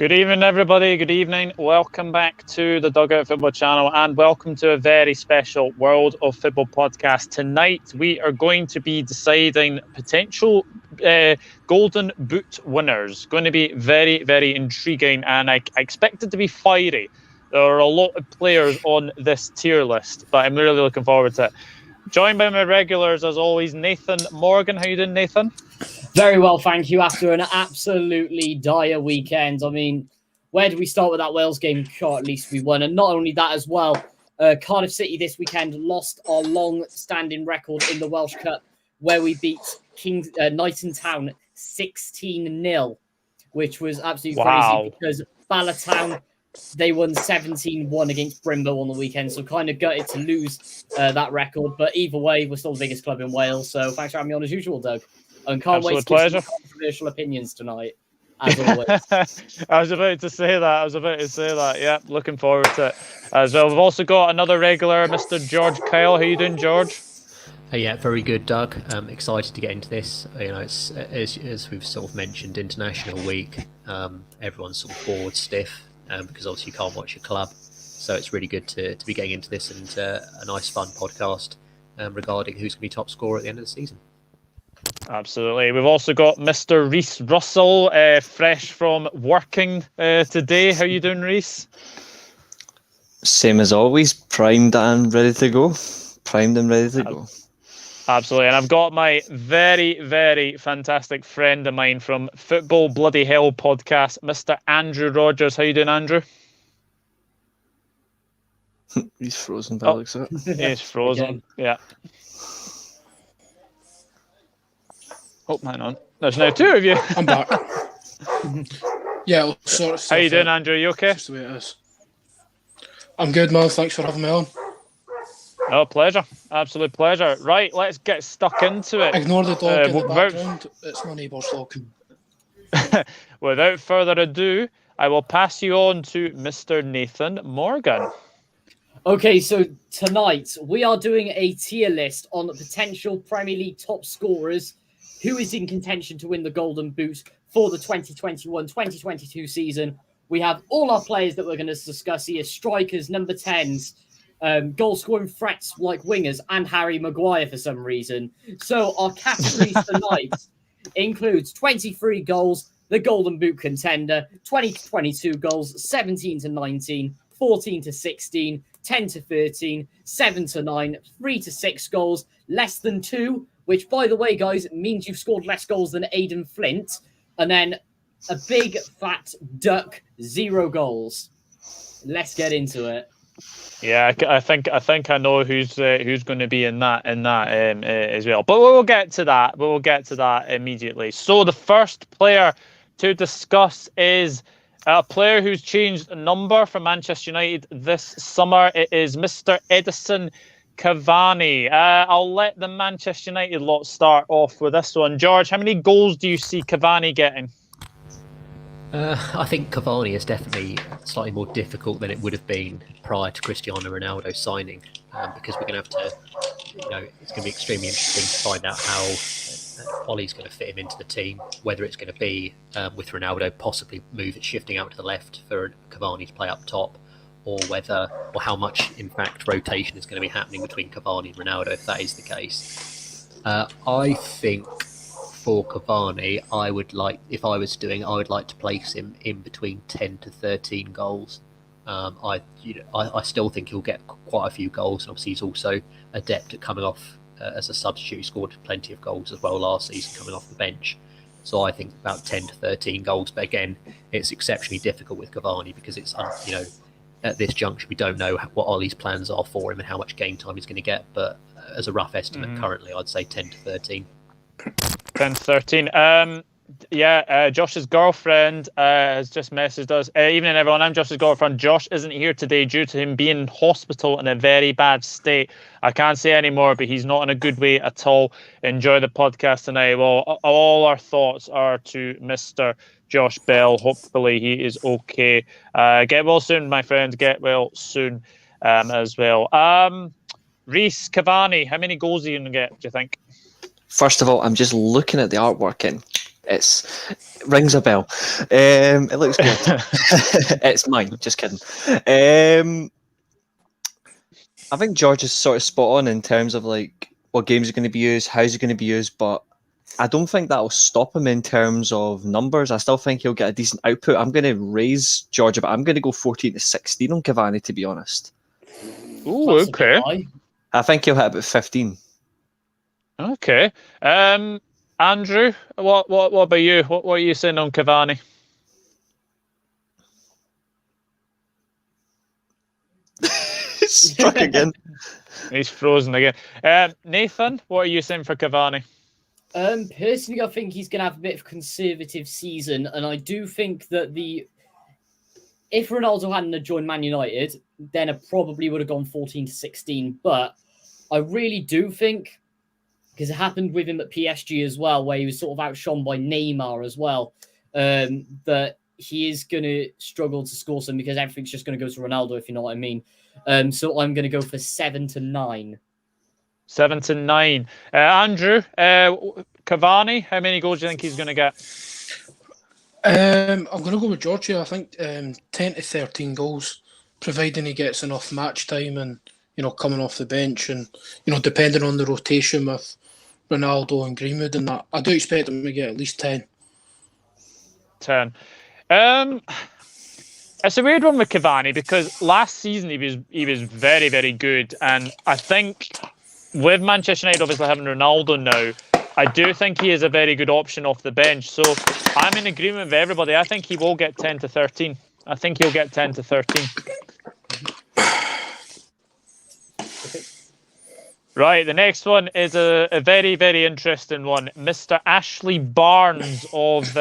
Good evening, everybody. Good evening. Welcome back to the Dugout Football channel and welcome to a very special World of Football podcast. Tonight, we are going to be deciding potential Golden Boot winners. Going to be very, very intriguing and I expect it to be fiery. There are a lot of players on this tier list, but I'm really looking forward to it. Joined by my regulars, as always, Nathan Morgan. How you doing, Nathan? Very well, thank you. After an absolutely dire weekend. I mean, where do we start with that Wales game? Sure, at least we won. And not only that as well, Cardiff City this weekend lost our long-standing record in the Welsh Cup, where we beat Knighton Town 16-0, which was absolutely crazy because Bala Town, they won 17-1 against Brindle on the weekend, so kind of gutted to lose that record. But either way, we're still the biggest club in Wales, so thanks for having me on as usual, Doug. And can't wait to give some controversial opinions tonight, as always. I was about to say that. Yeah, looking forward to it as well. We've also got another regular, Mr. George Kyle. How you doing, George? Yeah, very good, Doug. Excited to get into this. You know, it's as we've sort of mentioned, International Week. Everyone's sort of bored stiff because obviously you can't watch your club. So it's really good to be getting into this and a nice fun podcast regarding who's going to be top scorer at the end of the season. Absolutely. We've also got Mr. Reese Russell, fresh from working today. How you doing, Reese? Same as always, primed and ready to go. Absolutely. And I've got my very, very fantastic friend of mine from Football Bloody Hell podcast, Mr. Andrew Rogers. How you doing, Andrew? He's frozen, Alex. He's frozen, again. Yeah. Oh, hang on. There's now two of you. I'm back. Yeah, sort of. How you doing, Andrew? You okay? Just the way it is. I'm good, man. Thanks for having me on. Oh, pleasure. Absolute pleasure. Right, let's get stuck into it. Ignore the dog in the background. It's my neighbour's dog. Without further ado, I will pass you on to Mr. Nathan Morgan. Okay, so tonight we are doing a tier list on the potential Premier League top scorers. Who is in contention to win the Golden Boot for the 2021-2022 season? We have all our players that we're going to discuss here: strikers, number 10s, goal-scoring threats like wingers, and Harry Maguire for some reason. So our categories tonight includes 23 goals, the Golden Boot contender, 20 to 22 goals, 17 to 19, 14 to 16, 10 to 13, 7 to 9, 3 to 6 goals, less than 2, which, by the way, guys, means you've scored less goals than Aidan Flint. And then a big fat duck, 0 goals. Let's get into it. Yeah, I think I know who's going to be in that as well. But we'll get to that. We'll get to that immediately. So the first player to discuss is a player who's changed a number for Manchester United this summer. It is Mr. Edison Cavani. I'll let the Manchester United lot start off with this one. George, how many goals do you see Cavani getting? I think Cavani is definitely slightly more difficult than it would have been prior to Cristiano Ronaldo signing, because we're going to have to, it's going to be extremely interesting to find out how Ollie's going to fit him into the team, whether it's going to be with Ronaldo possibly shifting out to the left for Cavani to play up top, or how much, in fact, rotation is going to be happening between Cavani and Ronaldo, if that is the case. I think for Cavani, I would like to place him in between 10 to 13 goals. I still think he'll get quite a few goals, and obviously he's also adept at coming off as a substitute. He scored plenty of goals as well last season coming off the bench. So I think about 10 to 13 goals. But again, it's exceptionally difficult with Cavani because it's, at this juncture, we don't know what Ollie's plans are for him and how much game time he's going to get. But as a rough estimate, currently, I'd say 10 to 13. 10 to 13. Josh's girlfriend has just messaged us. Evening, everyone. I'm Josh's girlfriend. Josh isn't here today due to him being in hospital in a very bad state. I can't say any more, but he's not in a good way at all. Enjoy the podcast tonight. Well, all our thoughts are to Mr. Josh Bell. Hopefully he is okay. Get well soon, my friend. Get well soon as well. Reese, Cavani, how many goals are you going to get, do you think? First of all, I'm just looking at the artwork, and It rings a bell. It looks good. It's mine. Just kidding. I think George is sort of spot on in terms of like what games are going to be used, how's it going to be used, but I don't think that'll stop him in terms of numbers. I still think he'll get a decent output. I'm going to raise George, but I'm going to go 14 to 16 on Cavani, to be honest. Ooh, That's a bit okay. high. I think he'll hit about 15. Okay. Andrew, what about you? What are you saying on Cavani? Struck again. He's frozen again. Nathan, what are you saying for Cavani? Personally, I think he's going to have a bit of a conservative season, and I do think that if Ronaldo hadn't joined Man United, then it probably would have gone 14 to 16. But I really do think, because it happened with him at PSG as well, where he was sort of outshone by Neymar as well, that he is going to struggle to score some because everything's just going to go to Ronaldo, if you know what I mean. So I'm going to go for 7 to 9. 7 to 9. Andrew, Cavani, how many goals do you think he's going to get? I'm going to go with George here. I think 10 to 13 goals, providing he gets enough match time and, coming off the bench and, depending on the rotation with Ronaldo and Greenwood and that. I do expect him to get at least 10. 10. It's a weird one with Cavani because last season he was very, very good, and I think with Manchester United obviously having Ronaldo now, I do think he is a very good option off the bench. So I'm in agreement with everybody. I think he will get 10 to 13. I think he'll get 10 to 13. Right, the next one is a very, very interesting one. Mr. Ashley Barnes of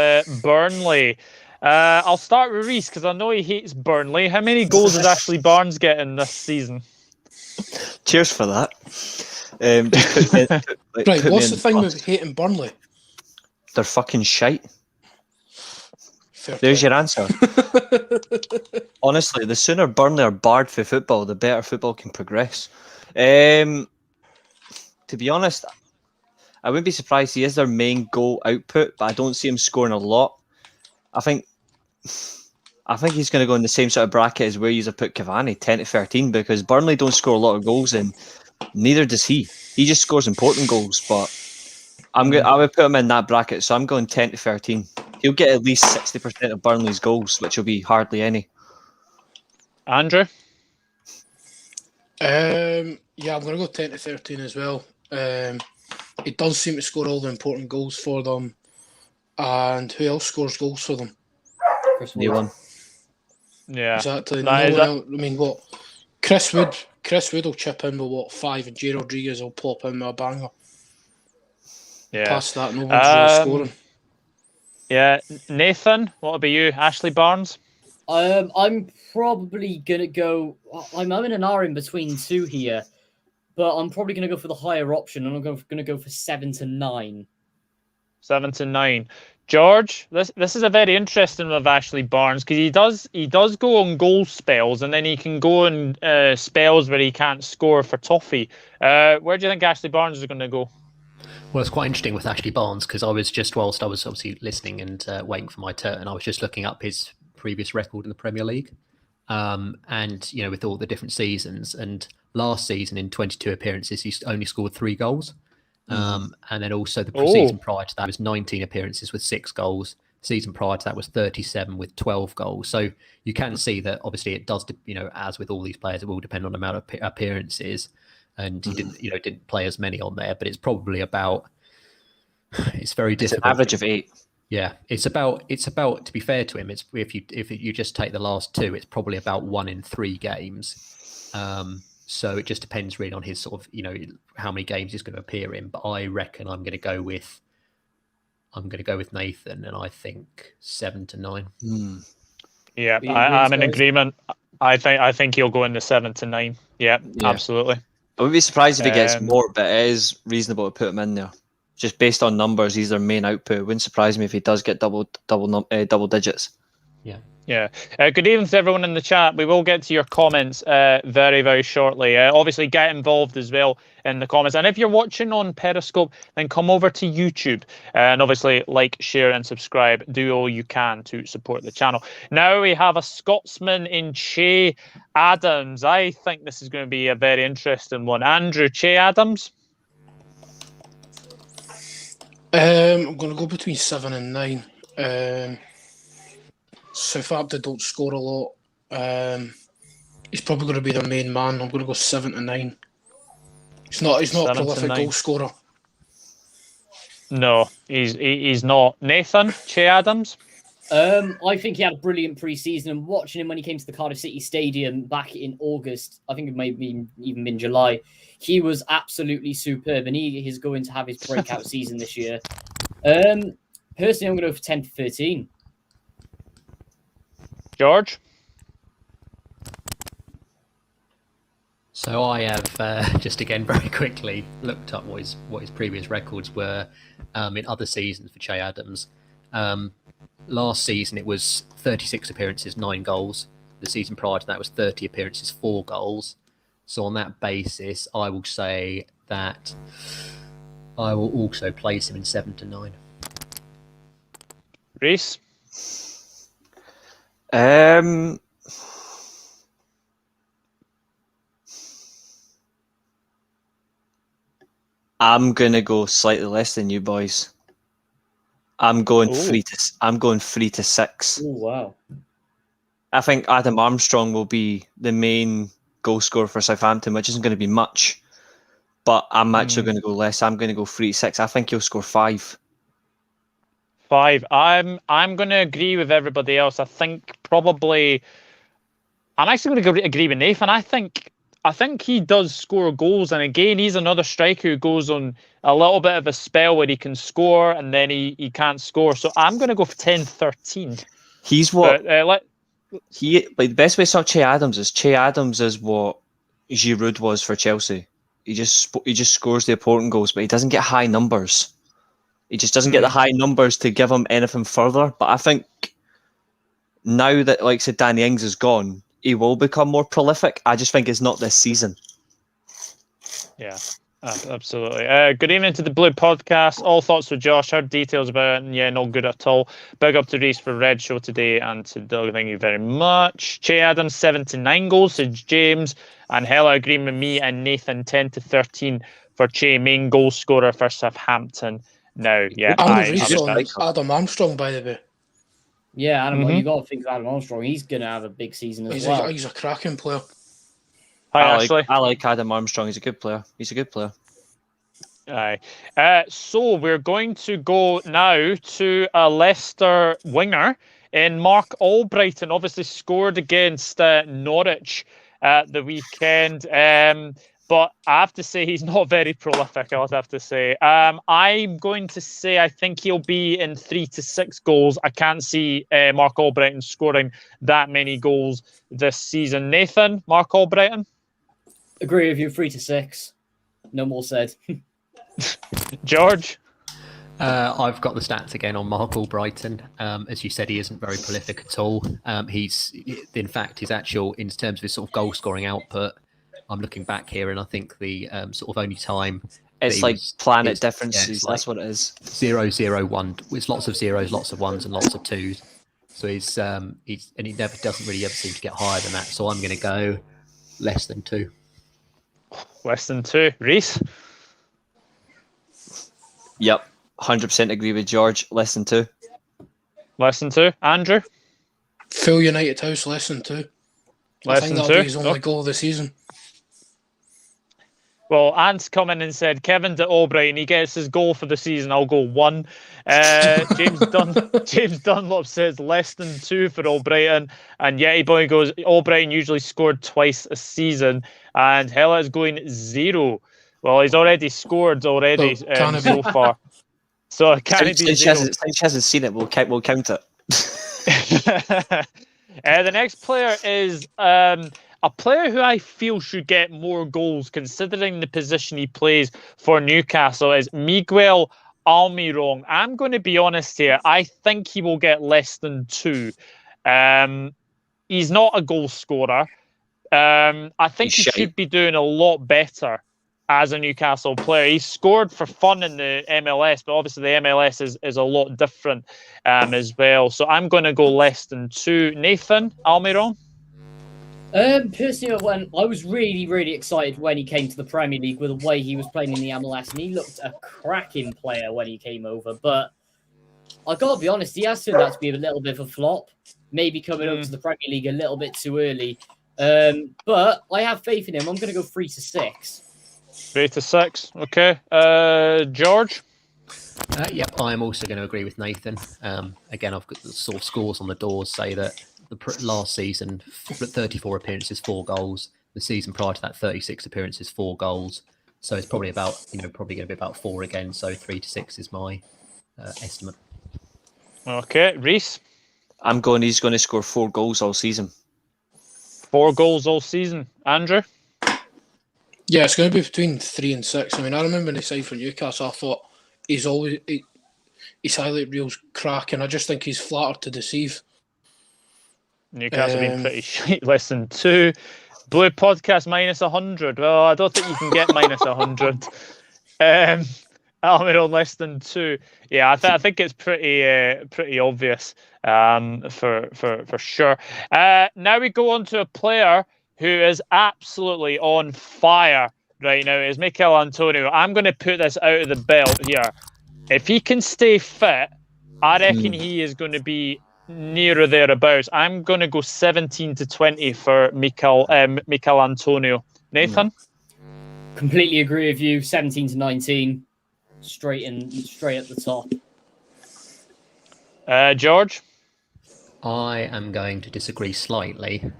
Burnley. I'll start with Reese because I know he hates Burnley. How many goals does Ashley Barnes get in this season? Cheers for that. Right, what's the thing with hating Burnley? They're fucking shite. Fair There's play. your answer. Honestly, the sooner Burnley are barred for football, the better football can progress. To be honest, I wouldn't be surprised he is their main goal output, but I don't see him scoring a lot. I think he's going to go in the same sort of bracket as where you have put Cavani, 10 to 13, because Burnley don't score a lot of goals and neither does he. He just scores important goals, but I would put him in that bracket, so I'm going 10 to 13. He'll get at least 60% of Burnley's goals, which will be hardly any. Andrew? Yeah, I'm going to go 10 to 13 as well. He does seem to score all the important goals for them. And who else scores goals for them? No one. Yeah. Exactly. That No one else. I mean, what? Chris Wood will chip in with 5 and Jay Rodriguez will pop in with a banger. Yeah. Past that, no one's really scoring. Yeah. Nathan, what about you? Ashley Barnes? I'm probably going to go... I'm in an R in between two here, but I'm probably going to go for the higher option, and I'm going to go for 7 to 9. 7 to 9. George, this is a very interesting one of Ashley Barnes because he does go on goal spells and then he can go on spells where he can't score for toffee. Where do you think Ashley Barnes is going to go? Well, it's quite interesting with Ashley Barnes because whilst I was obviously listening and waiting for my turn, I was just looking up his previous record in the Premier League. And, with all the different seasons, and last season in 22 appearances, he only scored 3 goals. And then also the season prior to that was 19 appearances with 6 goals. Season prior to that was 37 with 12 goals. So you can see that obviously it does, as with all these players, it will depend on the amount of appearances. And he didn't play as many on there, but it's probably about. It's very difficult. It's an average of 8. Yeah, it's about. To be fair to him, it's if you just take the last 2, it's probably about 1 in 3 games. So it just depends really on his sort of, how many games he's going to appear in. But I reckon I'm going to go with Nathan, and I think 7 to 9. Yeah, I'm in agreement. I think he'll go in the 7 to 9. Yeah, absolutely. I would be surprised if he gets more, but it is reasonable to put him in there. Just based on numbers, he's their main output. It wouldn't surprise me if he does get double digits. Yeah. Yeah. Good evening to everyone in the chat. We will get to your comments very, very shortly. Obviously, get involved as well in the comments. And if you're watching on Periscope, then come over to YouTube and obviously like, share, and subscribe. Do all you can to support the channel. Now we have a Scotsman in Che Adams. I think this is going to be a very interesting one. Andrew, Che Adams? I'm going to go between 7 and 9. Southampton don't score a lot. He's probably going to be their main man. I'm going to go 7 to 9. He's not a prolific goal scorer. No, he's not. Nathan, Che Adams? I think he had a brilliant pre-season, and watching him when he came to the Cardiff City Stadium back in August, I think it may have even been July, he was absolutely superb, and he is going to have his breakout season this year. Personally, I'm going to go for 10 to 13. George? So I have just again very quickly looked up what his previous records were in other seasons for Che Adams. Last season it was 36 appearances, 9 goals. The season prior to that was 30 appearances, 4 goals. So on that basis, I will say that I will also place him in 7 to 9. Reese? I'm gonna go slightly less than you boys. I'm going 3 to 6. Oh wow! I think Adam Armstrong will be the main goal scorer for Southampton, which isn't going to be much. But I'm actually going to go less. I'm going to go 3 to 6. I think he'll score 5. 5. I'm going to agree with everybody else. I think probably I'm actually going to agree with Nathan. I think he does score goals, and again, he's another striker who goes on a little bit of a spell where he can score and then he can't score. So I'm going to go for 10-13. He's what the best way to sum Che Adams is what Giroud was for Chelsea. He just scores the important goals, but he doesn't get high numbers. He just doesn't get the high numbers to give him anything further. But I think now that, like I said, Danny Ings is gone, he will become more prolific. I just think it's not this season. Yeah, absolutely. Good evening to the Blue Podcast. All thoughts with Josh. Heard details about it, and yeah, not good at all. Big up to Reese for Red Show today, and to Doug, thank you very much. Che Adams, 7 to 9 goals. To James and Hella agreeing with me and Nathan, 10 to 13 for Che, main goal scorer for Southampton. Now, yeah, Adam Armstrong, by the way. Yeah, Adam, you got to think of Adam Armstrong. He's going to have a big season as well. He's a cracking player. Hi, Ashley. I like Adam Armstrong. He's a good player. Aye. So we're going to go now to a Leicester winger in Mark Albrighton. Obviously scored against Norwich at the weekend. But I have to say he's not very prolific, I'll have to say. I'm going to say I think he'll be in 3 to 6 goals. I can't see Mark Albrighton scoring that many goals this season. Nathan, Mark Albrighton? Agree with you, 3 to 6. No more said. George? I've got the stats again on Mark Albrighton. As you said, he isn't very prolific at all. He's, in fact, his actual, in terms of his sort of goal-scoring output, I'm looking back here, and I think the sort of only time it's like planet differences. That's what it is. 0, 0, 1. It's lots of zeros, lots of ones, and lots of twos. So he's and he never doesn't really ever seem to get higher than that. So I'm going to go less than 2. Less than 2. Reese? Yep, 100% agree with George. Less than 2. Less than 2. Andrew? Full United House, less than 2. I think that'll be his only goal of the season. Well, Ant's come in and said, Kevin de Albrighton, he gets his goal for the season. I'll go 1. James Dunlop says less than 2 for Albrighton. And Yeti Boy goes, Albrighton usually scored twice a season. And Hella is going 0. Well, he's already scored so far. So can it be 0? Since he hasn't seen it, we'll count it. The next player is a player who I feel should get more goals considering the position he plays for Newcastle is Miguel Almiron. I'm going to be honest here. I think he will get less than 2. He's not a goal scorer. I think he should be doing a lot better as a Newcastle player. He scored for fun in the MLS, but obviously the MLS is a lot different as well. So I'm going to go less than 2. Nathan, Almiron? Personally, I was really, really excited when he came to the Premier League with the way he was playing in the MLS, and he looked a cracking player when he came over. But I got to be honest, he has turned out to be a little bit of a flop. Maybe coming up to the Premier League a little bit too early. But I have faith in him. I'm going to go 3 to 6. 3 to 6. Okay. George? Yep, I'm also going to agree with Nathan. Again, I've got the sort of scores on the doors say that last season, 34 appearances, 4 goals. The season prior to that, 36 appearances, 4 goals. So it's probably about, probably going to be about 4 again. So 3 to 6 is my estimate. Okay, Reese? He's going to score 4 goals all season. 4 goals all season. Andrew? Yeah, it's going to be between 3 and 6. I mean, I remember when he signed for Newcastle, I thought his highlight reel's cracking. I just think he's flattered to deceive. Newcastle been pretty shite, less than 2. Blue Podcast minus 100. Well, I don't think you can get minus 100. Almiron less than 2. Yeah, I think it's pretty obvious for sure. Now we go on to a player who is absolutely on fire right now. Is Mikel Antonio. I'm going to put this out of the belt here. If he can stay fit, I reckon he is going to be near or thereabouts. I'm going to go 17 to 20 for Mikel Antonio. Nathan? Completely agree with you. 17 to 19. Straight at the top. George? I am going to disagree slightly.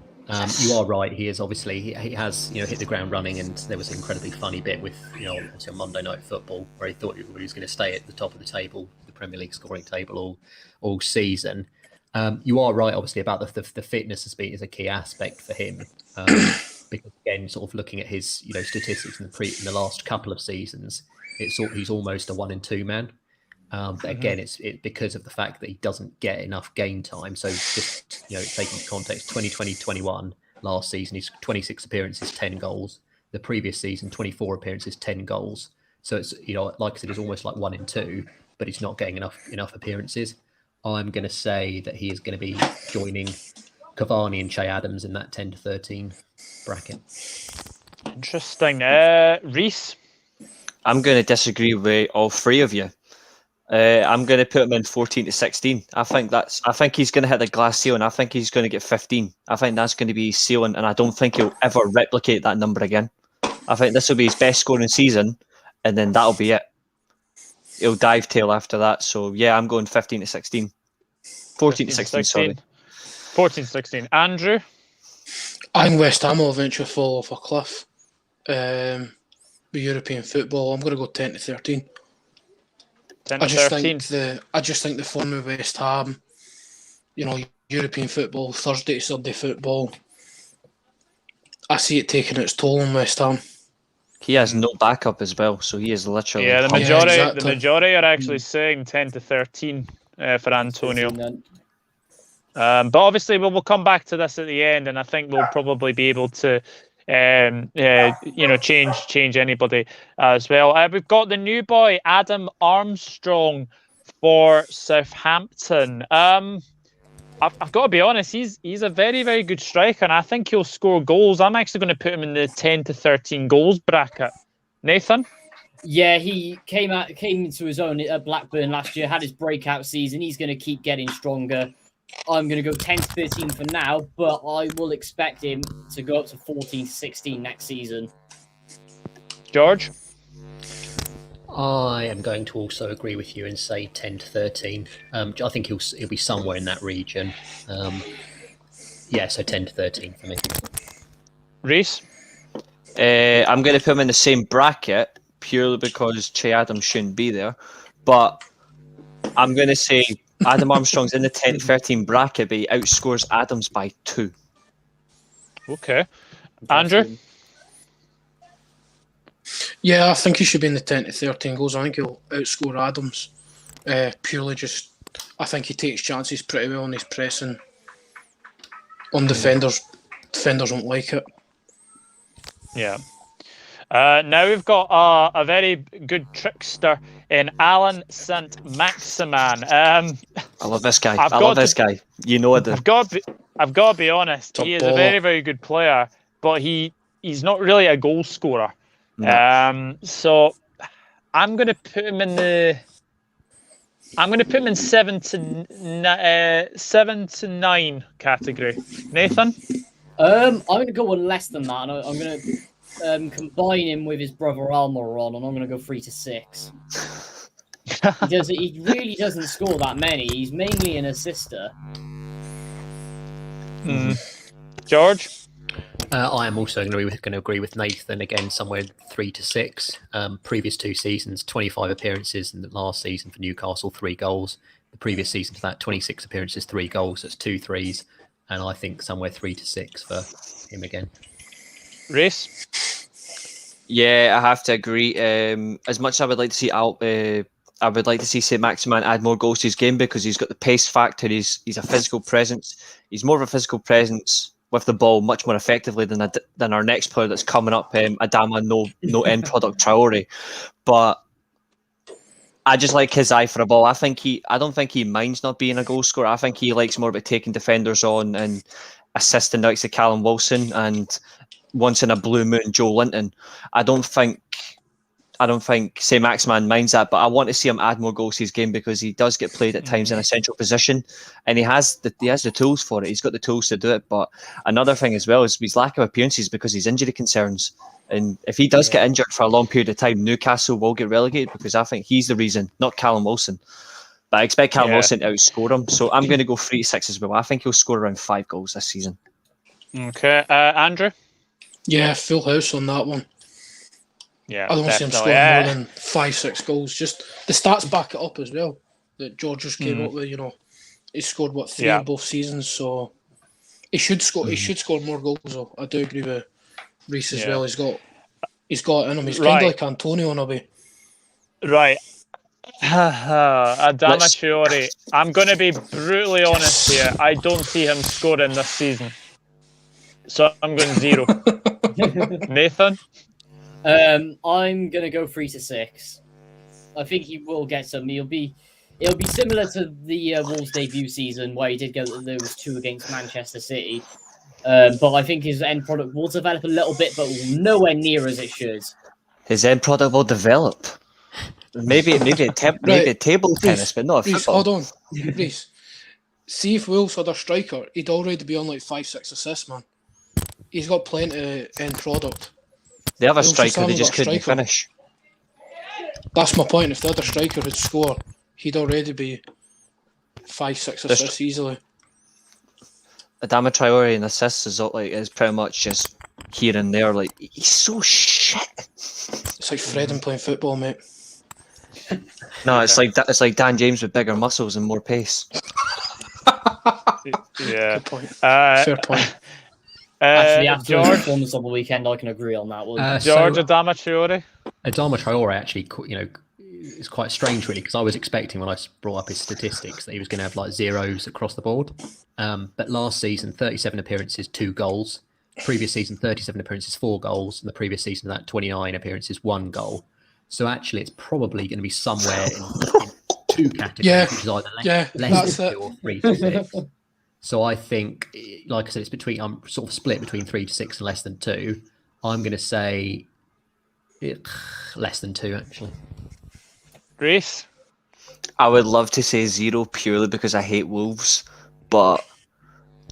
You are right. He is obviously he has hit the ground running, and there was an incredibly funny bit with obviously on Monday Night Football where he thought he was going to stay at the top of the table, the Premier League scoring table all season. You are right, obviously, about the fitness is a key aspect for him. Because again, sort of looking at his statistics in the last couple of seasons, he's almost a 1 and 2 man. But again, it's because of the fact that he doesn't get enough game time. So just taking into context, 2020-21 last season, he's 26 appearances, 10 goals. The previous season, 24 appearances, 10 goals. So it's like I said, it's almost like 1 and 2, but he's not getting enough appearances. I'm going to say that he is going to be joining Cavani and Che Adams in that 10 to 13 bracket. Interesting. Reese? I'm going to disagree with all 3 of you. I'm going to put him in 14 to 16. I think he's going to hit the glass ceiling. I think he's going to get 15. I think that's going to be his ceiling, and I don't think he'll ever replicate that number again. I think this will be his best scoring season, and then that'll be it. He'll dive tail after that. So yeah, I'm going 15 to 16. 14 to 16, sorry. 14 to 16. Andrew? I think West Ham will eventually fall off a cliff. With European football, I'm going to go 10 to 13. 10 to 13. I just think the form of West Ham, European football, Thursday to Sunday football, I see it taking its toll on West Ham. He has no backup as well, so he is literally... Yeah, the majority are actually saying 10 to 13 for Antonio. But obviously, we'll come back to this at the end, and I think we'll probably be able to change anybody as well. We've got the new boy, Adam Armstrong, for Southampton. I've got to be honest, he's a very, very good striker, and I think he'll score goals. I'm actually going to put him in the 10 to 13 goals bracket. Nathan? Yeah, he came into his own at Blackburn last year, had his breakout season. He's going to keep getting stronger. I'm going to go 10 to 13 for now, but I will expect him to go up to 14 to 16 next season. George? I am going to also agree with you and say 10 to 13. I think he'll be somewhere in that region. So 10 to 13 for me. Reese? I'm going to put him in the same bracket purely because Che Adams shouldn't be there. But I'm going to say Adam Armstrong's in the 10 to 13 bracket, but he outscores Adams by 2. Okay. Andrew? Yeah, I think he should be in the 10 to 13 goals. I think he'll outscore Adams. Purely just, I think he takes chances pretty well in his pressing. on defenders. Defenders don't like it. Yeah. Now we've got a very good trickster in Alan St. Maximan. I love this guy. I love this guy. You know it. I've got to be honest. He is a very, very good player, but he's not really a goal scorer. No. So I'm going to put him in the. I'm going to put him in 7 to 9 category. Nathan? I'm going to go with less than that. And I'm going to combine him with his brother Almiron, and I'm going to go 3 to 6. He really doesn't score that many. He's mainly an assister. George? I am also going to agree with Nathan again, somewhere 3 to 6. Previous 2 seasons, 25 appearances, and the last season for Newcastle, 3 goals. The previous season for that, 26 appearances, 3 goals. That's 2 threes, and I think somewhere 3 to 6 for him again. Reese? Yeah, I have to agree. As much as I would like to see I would like to see St. Maximan add more goals to his game because he's got the pace factor. He's a physical presence. He's more of a physical presence with the ball much more effectively than our next player that's coming up, Adama no end product Traore. But I just like his eye for a ball. I don't think he minds not being a goal scorer. I think he likes more about taking defenders on and assisting likes of Callum Wilson and once in a blue moon Joe Linton. I don't think St. Maximan minds that, but I want to see him add more goals to his game because he does get played at times in a central position, and he has the tools for it. He's got the tools to do it. But another thing as well is his lack of appearances because he's injury concerns. And if he does get injured for a long period of time, Newcastle will get relegated because I think he's the reason, not Callum Wilson. But I expect Callum Wilson to outscore him. So I'm going to go 3 to 6 as well. I think he'll score around 5 goals this season. Okay. Andrew? Yeah, full house on that one. Yeah, I don't see him scoring more than 5-6 goals. Just the stats back it up as well. That George just came up with. He scored 3 in both seasons, so he should score. He should score more goals. Though I do agree with Reese as well. He's got it in him. He's kind of like Antonio in a way. Right. Adama Traore. I'm going to be brutally honest here. I don't see him scoring this season, so I'm going 0. Nathan? I'm gonna go 3 to 6. I think he will get some. It'll be similar to the Wolves debut season where he did get those 2 against Manchester City. But I think his end product will develop a little bit, but nowhere near as it should. His end product will develop. Maybe a table tennis, but not a football. Hold on, Reese. See if Wolves had a striker, he'd already be on like 5-6 assists, man. He's got plenty of end product. The other striker, they just couldn't finish. That's my point. If the other striker had scored, he'd already be 5-6 assists easily. Adama Traore in assists is pretty much just here and there. Like, he's so shit. It's like Fredden playing football, mate. No, it's like Dan James with bigger muscles and more pace. Yeah. Good point. Fair point. Actually, after the performance on the weekend, I can agree on that one. George, Adama Traore? Adama Traore actually, is quite strange, really, because I was expecting when I brought up his statistics that he was going to have like zeros across the board. But last season, 37 appearances, 2 goals. Previous season, 37 appearances, 4 goals. And the previous season, that 29 appearances, 1 goal. So actually, it's probably going to be somewhere in 2 categories, which is either less than 2 or 3 to 6. So I think, like I said, I'm sort of split between 3 to 6 and less than 2. I'm going to say less than 2, actually. Reese? I would love to say 0 purely because I hate Wolves, but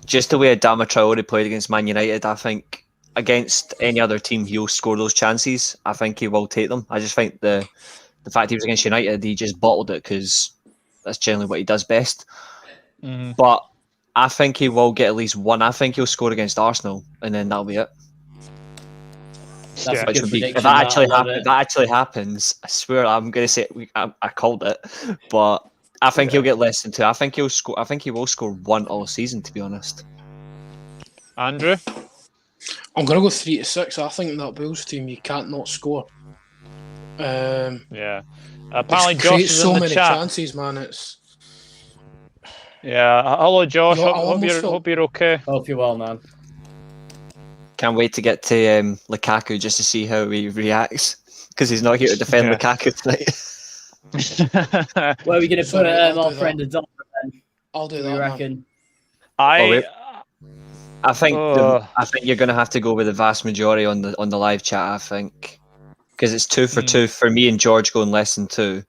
just the way Adama Traore played against Man United, I think against any other team he'll score those chances. I think he will take them. I just think the fact he was against United, he just bottled it because that's generally what he does best. But I think he will get at least 1. I think he'll score against Arsenal, and then that'll be it. That's a good prediction. If that actually happens, I swear I'm going to say I called it. But I think he'll get less than 2. I think he'll score. I think he will score 1 all season, to be honest. Andrew? I'm going to go 3 to 6. I think in that Wolves team, you can't not score. Apparently, Josh is so in the many chat. chances, man. Yeah. Hello, Josh. No, I Hope almost you're felt- hope you're okay. Hope you're well, man. Can't wait to get to Lukaku just to see how he reacts, because he's not here to defend Yeah. Lukaku tonight. Where are we going to put Sorry, I'll our do friend that. Adama then? I'll do Do that, you man. reckon? I think Oh. I think you're going to have to go with the vast majority on the live chat. I think, because it's 2 for 2 for me and George going less than 2.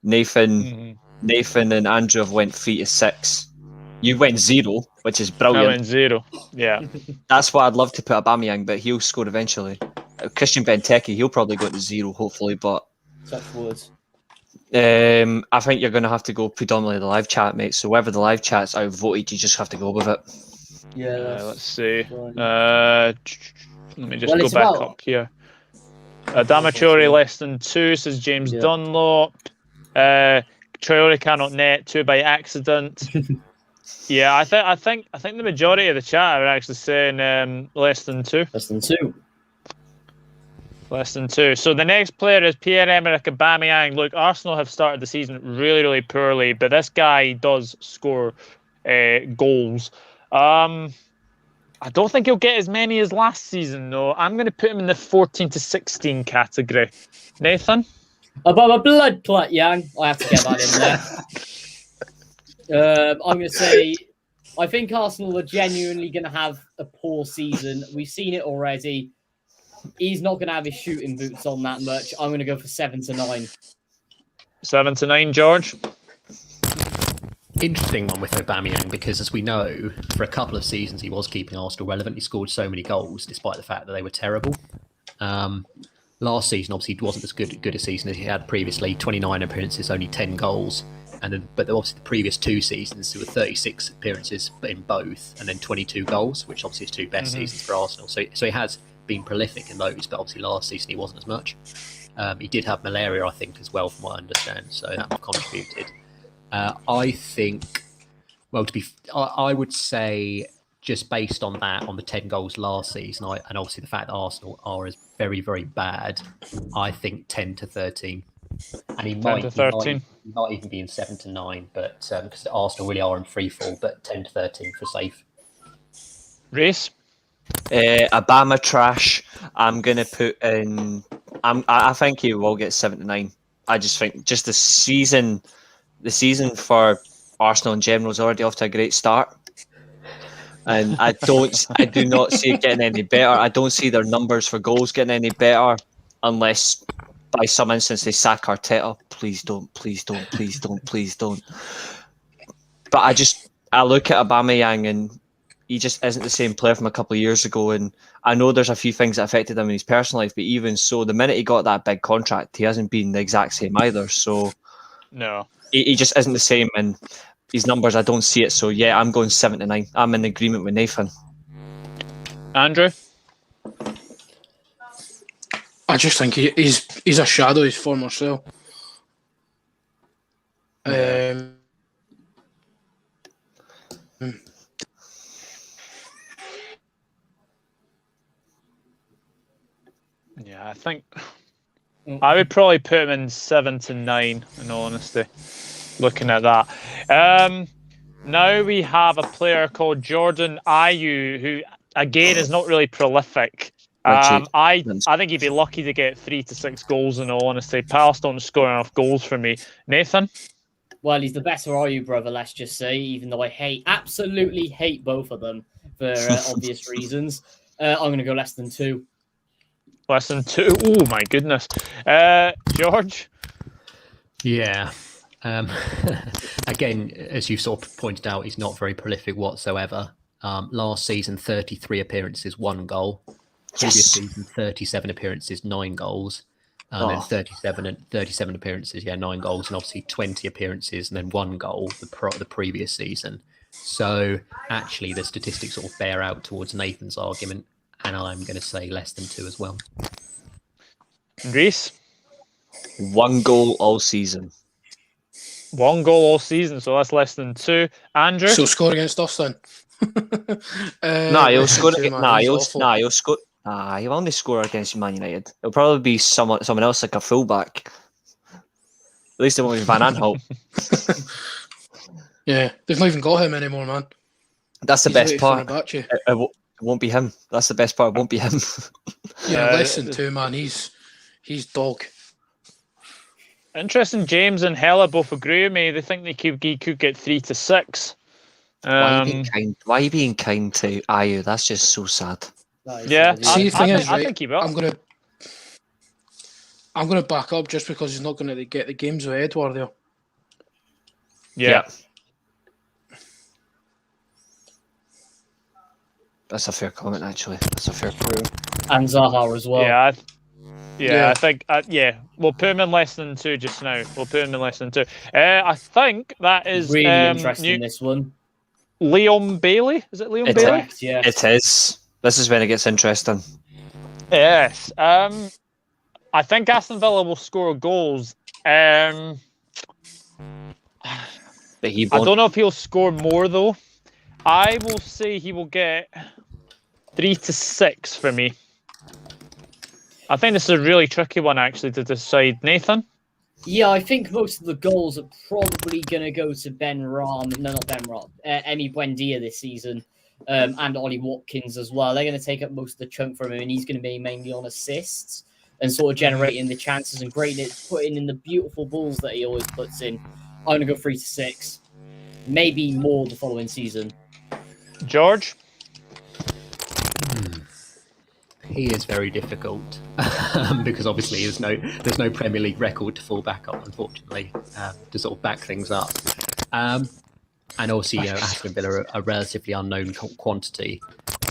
Nathan and Andrew have went 3 to 6. You went 0, which is I brilliant. went 0. Yeah. That's why I'd love to put Aubameyang, but he'll score eventually. Christian Benteke, he'll probably go to 0, hopefully, but Touch words. I think you're going to have to go predominantly the live chat, mate. So wherever the live chat's outvoted, you just have to go with it. Yeah. Let's see. fine. Let me just Well, go it's back about- up here. Adama Traore less than 2, says James Yeah. Dunlop. Traore cannot net 2 by accident. Yeah, I think the majority of the chat are actually saying less than 2. Less than 2. Less than 2. So the next player is Pierre-Emerick Aubameyang. Look, Arsenal have started the season really, really poorly, but this guy does score goals. I don't think he'll get as many as last season, though. I'm going to put him in the 14 to 16 category. Nathan? Above a blood clot, Yang. I have to get that in there. I'm going to say, I think Arsenal are genuinely going to have a poor season. We've seen it already. He's not going to have his shooting boots on that much. I'm going to go for 7 to 9. 7 to 9, George? Interesting one with Aubameyang, because as we know, for a couple of seasons he was keeping Arsenal relevant. He scored so many goals despite the fact that they were terrible. Last season, obviously, it wasn't as good a season as he had previously. 29 appearances, only 10 goals. But obviously the previous 2 seasons, there were 36 appearances in both, and then 22 goals, which obviously is 2 best seasons for Arsenal. So he has been prolific in those, but obviously last season he wasn't as much. He did have malaria, I think, as well, from what I understand, so that contributed. I think, well, I would say, just based on that, on the 10 goals last season, and obviously the fact that Arsenal are as very, very bad, I think 10 to 13. And he might even be in 7 to 9, but because Arsenal really are in free fall, but 10 to 13 for safe. Reese? Obama trash. I'm going to put in. I think he will get 7 to 9. I just think just the season for Arsenal in general is already off to a great start, and I do not see it getting any better. I don't see their numbers for goals getting any better unless by some instance they sack Arteta. Please don't. But I look at Aubameyang and he just isn't the same player from a couple of years ago. And I know there's a few things that affected him in his personal life, but even so, the minute he got that big contract, he hasn't been the exact same either. So No. He just isn't the same, and his numbers, I don't see it. So yeah, I'm going 7 to 9. I'm in agreement with Nathan. Andrew? I just think he's a shadow of his former self. Yeah, I think I would probably put him in 7 to 9, in all honesty, looking at that. Now we have a player called Jordan Ayew, who, again, is not really prolific. I think he'd be lucky to get 3 to 6 goals, in all honesty. Palace don't score enough goals for me. Nathan? Well, he's the better Ayew brother, let's just say, even though I absolutely hate both of them for obvious reasons. I'm going to go less than 2. Less than 2. Oh, my goodness. George? Yeah. Again, as you sort of pointed out, he's not very prolific whatsoever. Last season, 33 appearances, 1 goal. Previous season, 37 appearances, 9 goals. Then 37 appearances, 9 goals. And obviously 20 appearances and then 1 goal the previous season. So actually, the statistics sort of bear out towards Nathan's argument. And I'm going to say less than 2 as well. Reese? 1 goal all season. 1 goal all season, so that's less than 2. Andrew? So score against us then. He'll score. He'll score. He'll only score against Man United. It'll probably be someone else like a fullback. At least it won't be Van Aanholt. Yeah, they've not even got him anymore, man. That's the He's best waiting for part. Fenerbahce. It won't be him. That's the best part. It won't be him. Yeah, less than 2, man. He's dog. Interesting. James and Hella both agree with me. They think he could get 3 to 6. Why are you being kind to Ayew? That's just so sad. Yeah, See, the thing is, I right, think he will. I'm gonna back up just because he's not going to get the games with Edward there. Yeah. That's a fair comment, actually. That's a fair comment. And Zaha as well. Yeah, I think, we'll put him in less than 2 just now. We'll put him in less than 2. I think that is really interesting, this one. Leon Bailey? Is it Leon Bailey? Correct, yeah. It is. This is when it gets interesting. Yes. I think Aston Villa will score goals. But he I don't know if he'll score more, though. I will say he will get 3 to 6 for me. I think this is a really tricky one, actually, to decide. Nathan? Yeah, I think most of the goals are probably going to go to Benrahma. No, not Benrahma. Emi Buendia this season. And Ollie Watkins as well. They're going to take up most of the chunk from him, and he's going to be mainly on assists and sort of generating the chances and putting in the beautiful balls that he always puts in. I'm going to go 3 to 6. Maybe more the following season. George? He is very difficult because obviously there's no Premier League record to fall back on, unfortunately, to sort of back things up. And also, Aston Villa are a relatively unknown quantity.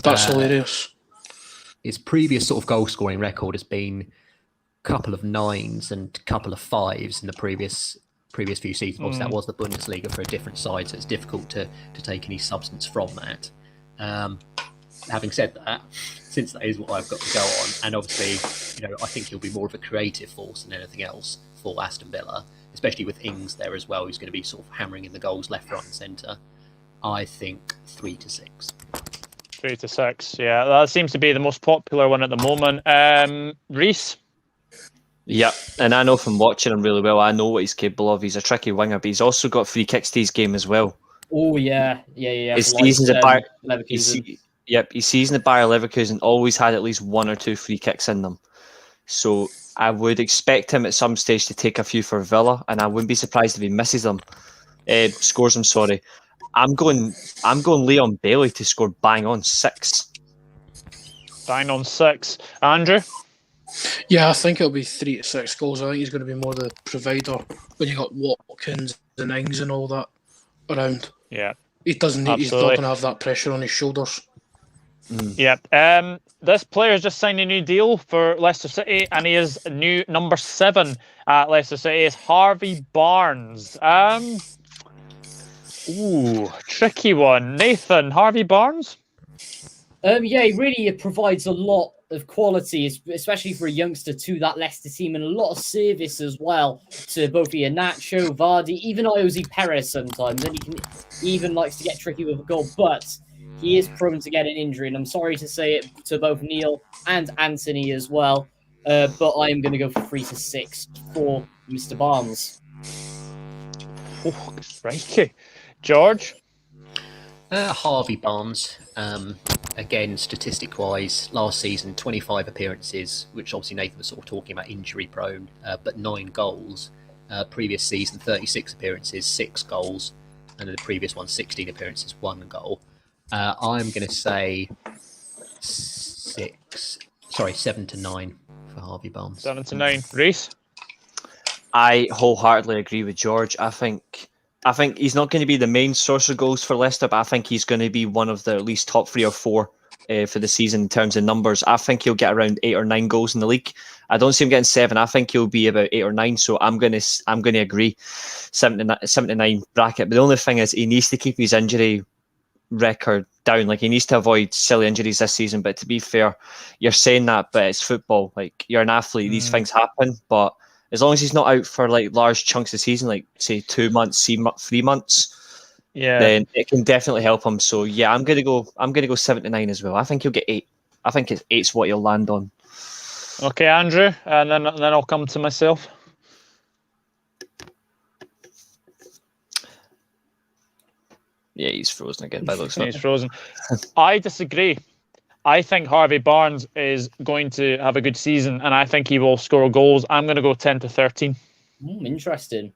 That's hilarious. His previous sort of goal scoring record has been a couple of 9s and a couple of 5s in the previous few seasons. Obviously, that was the Bundesliga for a different side, so it's difficult to take any substance from that. Having said that, since that is what I've got to go on, and obviously, I think he'll be more of a creative force than anything else for Aston Villa, especially with Ings there as well, who's going to be sort of hammering in the goals left, right, and centre. I think 3 to 6. 3 to 6, yeah. That seems to be the most popular one at the moment. Reese? Yeah, and I know from watching him really well, I know what he's capable of. He's a tricky winger, but he's also got free kicks to his game as well. Oh, yeah. His seasons at Bayer Leverkusen always had at least 1 or 2 free kicks in them. So I would expect him at some stage to take a few for Villa, and I wouldn't be surprised if he misses them. Scores them, sorry. I'm going Leon Bailey to score bang on 6. Bang on 6. Andrew? Yeah, I think it'll be 3 to 6 goals. I think he's going to be more the provider when you got Watkins and Ings and all that around. Yeah. He's not going to have that pressure on his shoulders. Yeah. This player has just signed a new deal for Leicester City, and he is new number 7 at Leicester City. Is Harvey Barnes. Tricky one. Nathan, Harvey Barnes? Yeah, he really provides a lot of quality, especially for a youngster, to that Leicester team, and a lot of service as well to both Iheanacho, Vardy, even Iosi Perez sometimes, and he even likes to get tricky with a goal, but he is prone to get an injury, and I'm sorry to say it to both Neil and Anthony as well, but I am going to go for 3 to 6 for Mr. Barnes. Oh, crikey. George? Harvey Barnes. Again, statistic-wise, last season, 25 appearances, which obviously Nathan was sort of talking about injury-prone, but 9 goals. Previous season, 36 appearances, 6 goals. And then the previous one, 16 appearances, 1 goal. I'm going to say 7 to 9 for Harvey Barnes. 7 to 9. Reese? I wholeheartedly agree with George. I think he's not going to be the main source of goals for Leicester, but I think he's going to be one of the at least top 3 or 4 for the season in terms of numbers. I think he'll get around 8 or 9 goals in the league. I don't see him getting 7. I think he'll be about 8 or 9. So I'm going to agree 7 to 9 bracket. But the only thing is he needs to keep his injury record down. Like, he needs to avoid silly injuries this season. But to be fair, you're saying that, but it's football. Like, you're an athlete. These things happen, but as long as he's not out for like large chunks of season, like say 2 months, 3 months, then it can definitely help him. So yeah, I'm gonna go 7 to 9 as well. I think he'll get 8. I think 8's what he'll land on. Okay, Andrew, and then I'll come to myself. Yeah, he's frozen again. By the looks of He's it. frozen. I disagree. I think Harvey Barnes is going to have a good season, and I think he will score goals. I'm going to go 10 to 13. Interesting.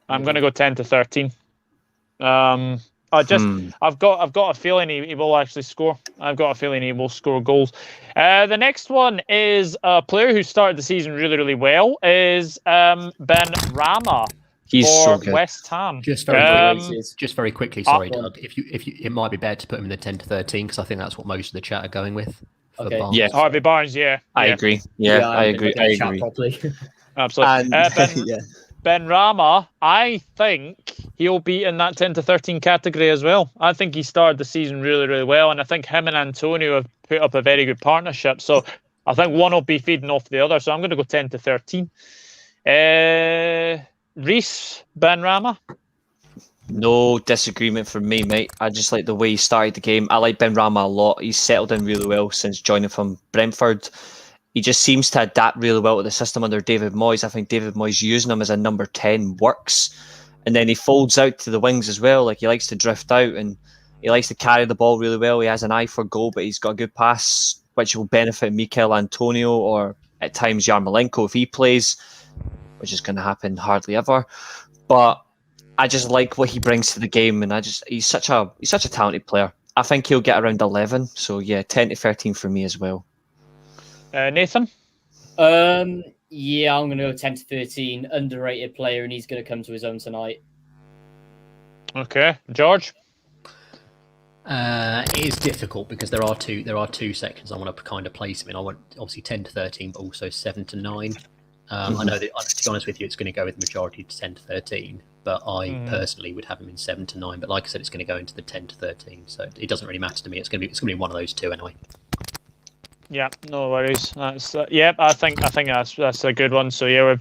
I'm going to go 10 to 13. I've got a feeling he will actually score. I've got a feeling he will score goals. The next one is a player who started the season really, really well. Is Benrama He's for so good. West Ham. Just very quickly. Sorry, Doug. If you, it might be better to put him in the 10 to 13 because I think that's what most of the chat are going with. Okay. Barnes. Yeah, Harvey Barnes. Yeah, I agree. Yeah, I agree. I agree. Properly. Absolutely. Yeah. Benrama, I think he'll be in that 10 to 13 category as well. I think he started the season really, really well, and I think him and Antonio have put up a very good partnership. So I think one will be feeding off the other. So I'm going to go 10 to 13. Reese Banrama. No disagreement from me, mate. I just like the way he started the game. I like Benrama a lot. He's settled in really well since joining from Brentford. He just seems to adapt really well to the system under David Moyes. I think David Moyes using him as a number 10 works. And then he folds out to the wings as well. Like, he likes to drift out and he likes to carry the ball really well. He has an eye for goal, but he's got a good pass, which will benefit Mikel Antonio or at times Yarmolenko if he plays, which is going to happen hardly ever. But I just like what he brings to the game, and he's such a talented player. I think he'll get around 11. So yeah, 10 to 13 for me as well. Nathan? Yeah, I'm going to go 10 to 13. Underrated player, and he's going to come to his own tonight. Okay. George? It is difficult because there are two sections I want to kind of place him in. I want obviously 10 to 13, but also 7 to 9. I know that, to be honest with you, it's going to go with the majority to 10 to 13, but I personally would have him in 7 to 9. But like I said, it's going to go into the 10 to 13, so it doesn't really matter to me. It's going to be one of those two anyway. Yeah, no worries. That's I think that's a good one. So yeah, I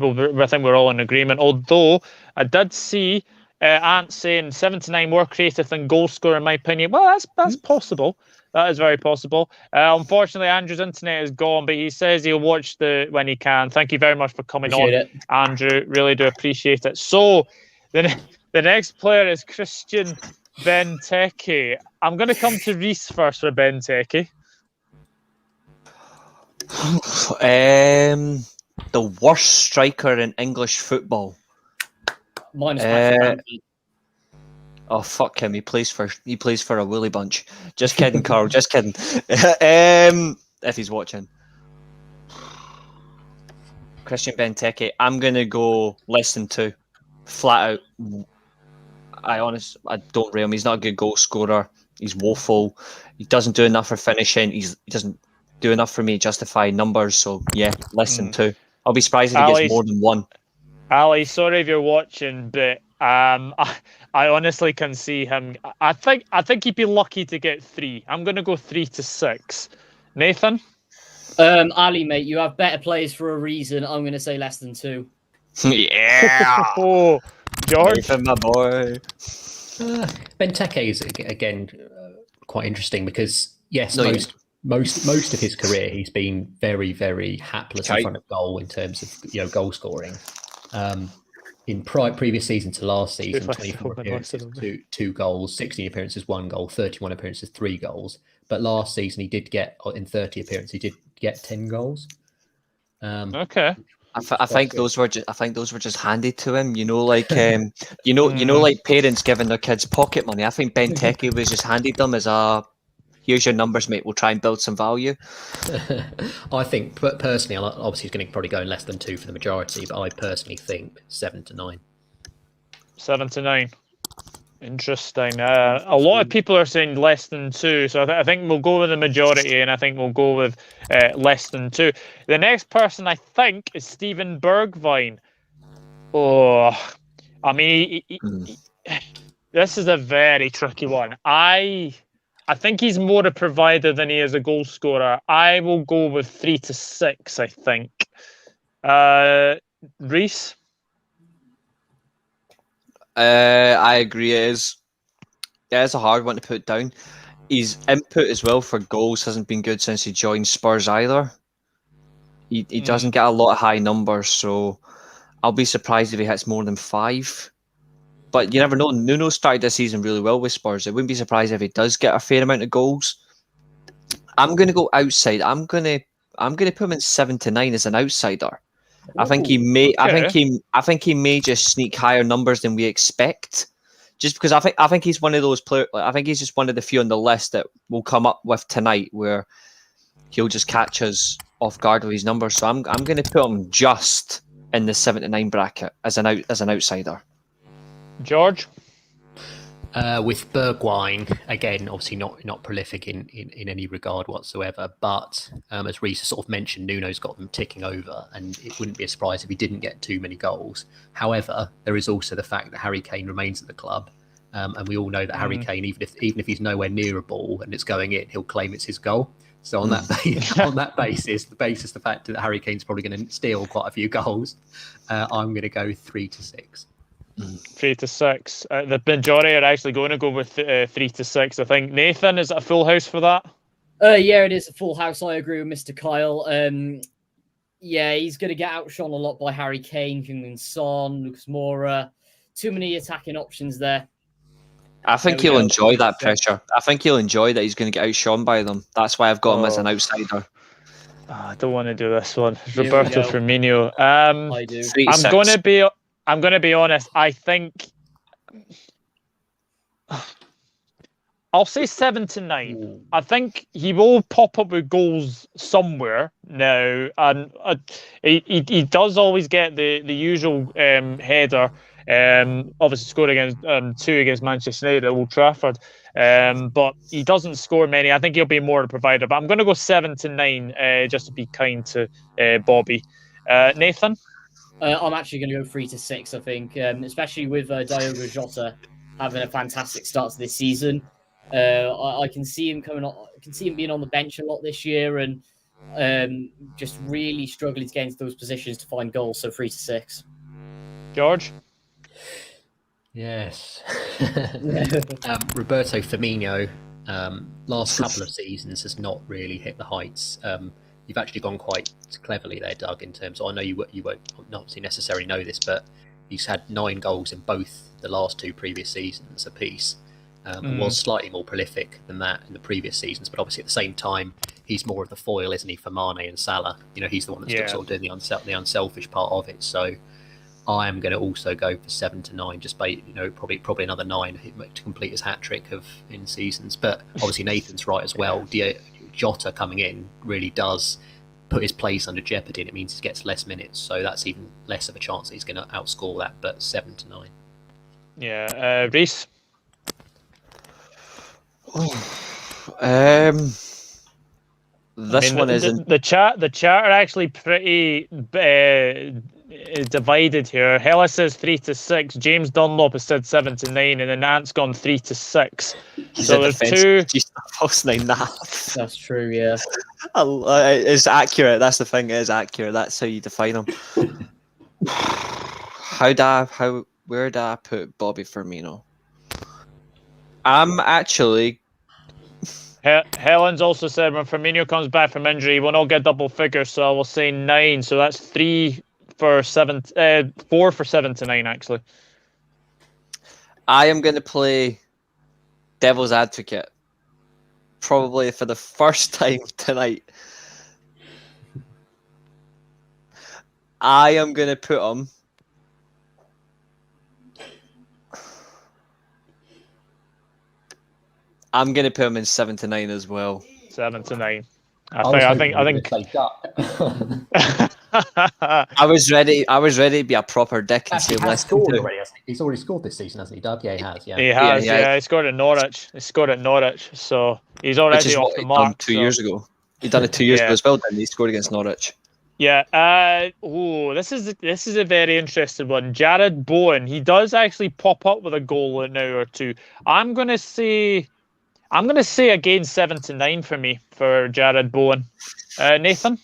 think we're all in agreement. Although I did see Ant saying 7 to 9 more creative than goal scorer, in my opinion. Well, that's possible. That is very possible. Unfortunately, Andrew's internet is gone, but he says he'll watch when he can. Thank you very much for coming on, Andrew. Really do appreciate it. So the next player is Christian Benteke. I'm going to come to Reese first for Benteke. The worst striker in English football. Minus Patrick. Oh, fuck him! He plays for a woolly bunch. Just kidding, Carl. Just kidding. If he's watching, Christian Benteke. I'm gonna go less than 2, flat out. I don't rate him. He's not a good goal scorer. He's woeful. He doesn't do enough for finishing. He doesn't do enough for me to justify numbers. So yeah, less than 2. I'll be surprised if he gets more than 1. Ali, sorry if you're watching, but I honestly can see him. I think he'd be lucky to get 3. I'm going to go 3 to 6. Nathan? Ali, mate, you have better players for a reason. I'm going to say less than 2. Yeah. Oh, George? Nathan, my boy. Benteke is again quite interesting because yes, most of his career he's been very, very hapless in front of goal in terms of goal scoring. In previous season to last season, 24 appearances, 2 goals, 16 appearances, 1 goal, 31 appearances, 3 goals. But last season he did get, in 30 appearances, he did get 10 goals. Okay. I think those were just handed to him. Like like parents giving their kids pocket money. I think Benteke was just handed them as a, here's your numbers, mate. We'll try and build some value. I think, personally, obviously he's going to probably go in less than 2 for the majority, but I personally think 7 to 9. 7 to 9. Interesting. A lot of people are saying less than 2, so I think we'll go with the majority, and I think we'll go with less than 2. The next person I think is Steven Bergvine. Oh, I mean, this is a very tricky one. I think he's more a provider than he is a goal scorer. I will go with 3 to 6, I think. Reese? I agree. It is a hard one to put down. His input as well for goals hasn't been good since he joined Spurs either. He doesn't get a lot of high numbers, so I'll be surprised if he hits more than 5. but you never know. Nuno started the season really well with Spurs. I wouldn't be surprised if he does get a fair amount of goals. I'm going to go outside. I'm going to put him in 7 to 9 as an outsider. I think he may. Okay. I think he may just sneak higher numbers than we expect. Just because I think he's one of those players. I think he's just one of the few on the list that will come up with tonight where he'll just catch us off guard with his numbers. So I'm going to put him just in the 7 to 9 bracket as an outsider. George? With Bergwine, again, obviously not prolific in any regard whatsoever, but as Reese sort of mentioned, Nuno's got them ticking over, and it wouldn't be a surprise if he didn't get too many goals. However, there is also the fact that Harry Kane remains at the club, and we all know that Harry Kane, even if he's nowhere near a ball and it's going in, he'll claim it's his goal. So on that basis, the fact that Harry Kane's probably going to steal quite a few goals, I'm going to go 3 to 6. 3 to 6. The majority are actually going to go with 3 to 6. I think. Nathan, is it a full house for that? Yeah, it is a full house. I agree with Mr. Kyle. Yeah, he's going to get outshone a lot by Harry Kane, Heung-min Son, Lucas Moura. Too many attacking options there. I think he'll enjoy that pressure. I think he'll enjoy that he's going to get outshone by them. That's why I've got him as an outsider. I don't want to do this one. Roberto Firmino. I do. I'm going to be honest. I think I'll say 7 to 9. Ooh. I think he will pop up with goals somewhere now, and he does always get the usual header. Obviously scored against 2 against Manchester United at Old Trafford, but he doesn't score many. I think he'll be more of a provider. But I'm going to go 7 to 9 just to be kind to Bobby. Nathan? I'm actually going to go 3 to 6. I think, especially with Diogo Jota having a fantastic start to this season. I can see him coming on. I can see him being on the bench a lot this year and just really struggling to get into those positions to find goals. So 3 to 6. George? Yes. Roberto Firmino, last couple of seasons has not really hit the heights. You've actually gone quite cleverly there, Doug, in terms of, I know you won't obviously necessarily know this, but he's had 9 goals in both the last 2 previous seasons apiece. And was slightly more prolific than that in the previous seasons, but obviously at the same time, he's more of the foil, isn't he, for Mane and Salah? You know, he's the one that's sort of doing the unselfish part of it. So I am going to also go for 7 to 9, just by, you know, probably another 9 to complete his hat trick in seasons. But obviously Nathan's right as well. Jota coming in really does put his place under jeopardy, and it means he gets less minutes. So that's even less of a chance that he's going to outscore that. But 7 to 9. Yeah, Reese. This one isn't. The chat are actually pretty divided here. Hella says 3 to 6. James Dunlop has said 7 to 9, and then Ant's gone 3 to 6. So there's 2. False 9.5. That's true. Yeah. It's accurate. That's the thing. It is accurate. That's how you define them. Where do I put Bobby Firmino? I'm actually. Helen's also said when Firmino comes back from injury, he will not get double figures, so I will say 9. So that's 4 for 7 to 9, actually. I am going to play devil's advocate, probably for the first time tonight. I am going to put him. I'm going to put him in 7 to 9 as well. 7 to 9. I think. I was ready to be a proper dick and say let's go. He's already scored this season, hasn't he, Doug? Yeah, he has. Yeah, he has. Yeah, he scored at Norwich. So he's already off the mark. 2 years ago. He done it 2 years ago as well. Didn't he? Scored against Norwich. Yeah. This is a very interesting one. Jared Bowen. He does actually pop up with a goal now or two. I'm gonna say again 7 to 9 for me for Jared Bowen. Nathan?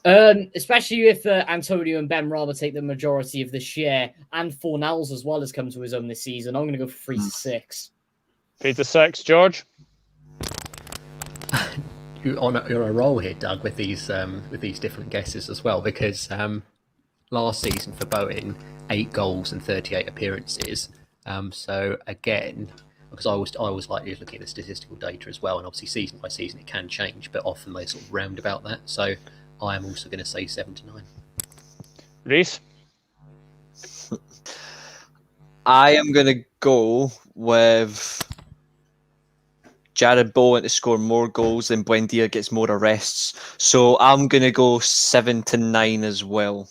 Especially if Antonio and Benrama take the majority of the share, and Fornals as well has come to his own this season. I'm going to go for 3 to 6. 3 to 6, George? You're on a roll here, Doug, with these different guesses as well, because last season for Bowen, 8 goals and 38 appearances. So again, because I always like looking at the statistical data as well, and obviously season by season it can change, but often they sort of round about that. So I am also going to say 7 to 9. Reese? I am going to go with Jared Bowen to score more goals than Buendia gets more arrests. So I'm going to go 7 to 9 as well.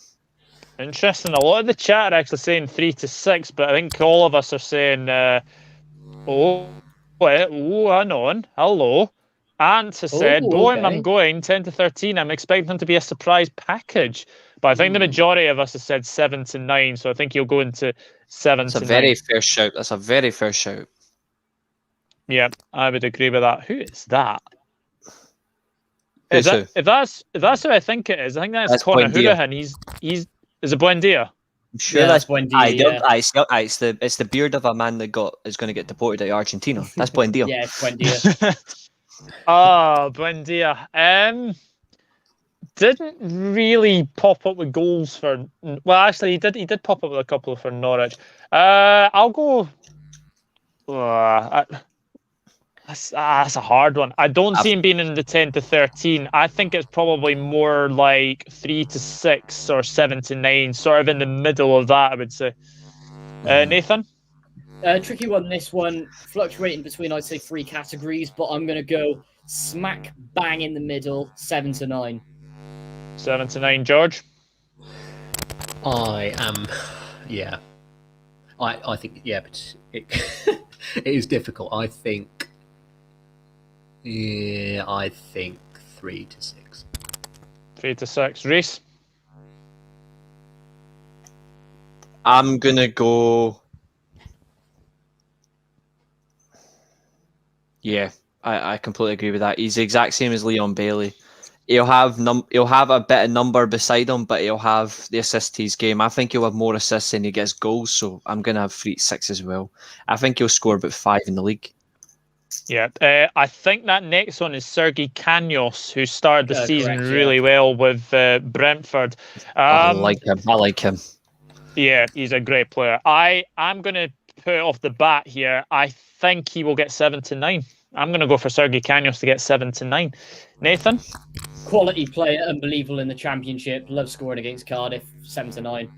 Interesting. A lot of the chat are actually saying 3 to 6, but I think all of us are saying, hang on, hello. Ant has said, Bowen, okay. I'm going 10 to 13. I'm expecting him to be a surprise package. But I think the majority of us have said 7 to 9, so I think you'll go into 7 That's to a 9. very fair shout. That's a very fair shout. Yeah, I would agree with that. Who is that? Who's who? If that's who I think it is, I think that's Conor Buendia. Houlihan. Is it Buendia? I'm sure Yeah, that's Buendia, it's the beard of a man that is going to get deported out of Argentina. That's Buendia. Yeah, it's Buendia. Oh, Buendia. Didn't really pop up with goals for. Well, actually, he did pop up with a couple for Norwich. I'll go. That's a hard one. I don't see him being in the 10 to 13. I think it's probably more like 3 to 6 or 7 to 9, sort of in the middle of that, I would say. Nathan? Tricky one, this one. Fluctuating between, I'd say, 3 categories, but I'm going to go smack bang in the middle, 7 to 9. 7 to 9, George? I am, yeah. I think, yeah, but it, it is difficult. I think 3 to 6. 3 to 6. Reese? I'm going to go... Yeah, I completely agree with that. He's the exact same as Leon Bailey. He'll have a bit of number beside him, but he'll have the assist to his game. I think he'll have more assists than he gets goals, so I'm going to have 3 to 6 as well. I think he'll score about 5 in the league. Yeah, I think that next one is Sergey Kanyos, who started the season correct, really well with Brentford. I like him. Yeah, he's a great player. I'm going to put it off the bat here. I think he will get 7 to 9. I'm going to go for Sergey Kanyos to get 7 to 9. Nathan? Quality player, unbelievable in the Championship. Love scoring against Cardiff, 7 to 9.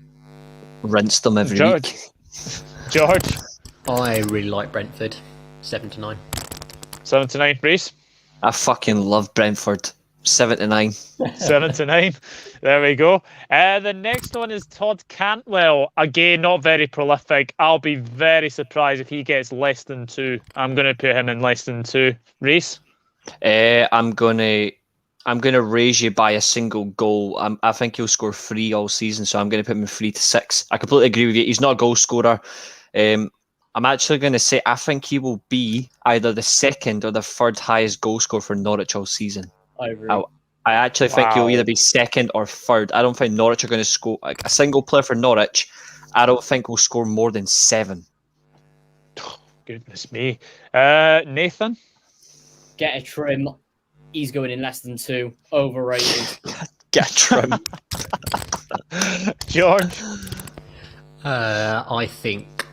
Rinsed them every week. George? I really like Brentford, 7 to 9. 7 to 9. Reese? I fucking love Brentford. 7 to 9. 7 to 9. There we go. The next one is Todd Cantwell. Again, not very prolific. I'll be very surprised if he gets less than 2. I'm going to put him in less than 2. Reese? I'm gonna raise you by a single goal. I think he'll score 3 all season, so I'm gonna put him in 3 to 6. I completely agree with you. He's not a goal scorer. I'm actually going to say I think he will be either the 2nd or the 3rd highest goal scorer for Norwich all season. I agree. I actually think he'll either be 2nd or 3rd. I don't think Norwich are going to score like a single player for Norwich. I don't think will score more than 7. Goodness me. Nathan? Get a trim. He's going in less than 2. Overrated. Get a trim. George? I think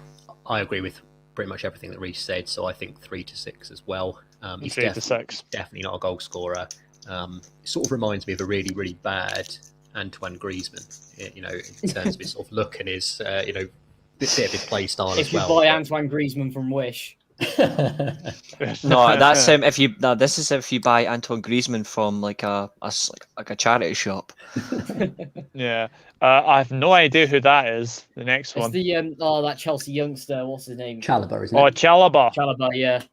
I agree with pretty much everything that Reece said, so I think 3 to 6 as well. He's 3 to 6. Definitely not a goal scorer. It sort of reminds me of a really, really bad Antoine Griezmann, in terms of his sort of look and his, bit of his play style as well. If you buy Antoine Griezmann from Wish. No, that's this is if you buy Antoine Griezmann from like a charity shop. Yeah, I have no idea who that is. The next one. It's the that Chelsea youngster. What's his name? Chalobah, isn't it? Oh, Chalobah. Chalobah, yeah.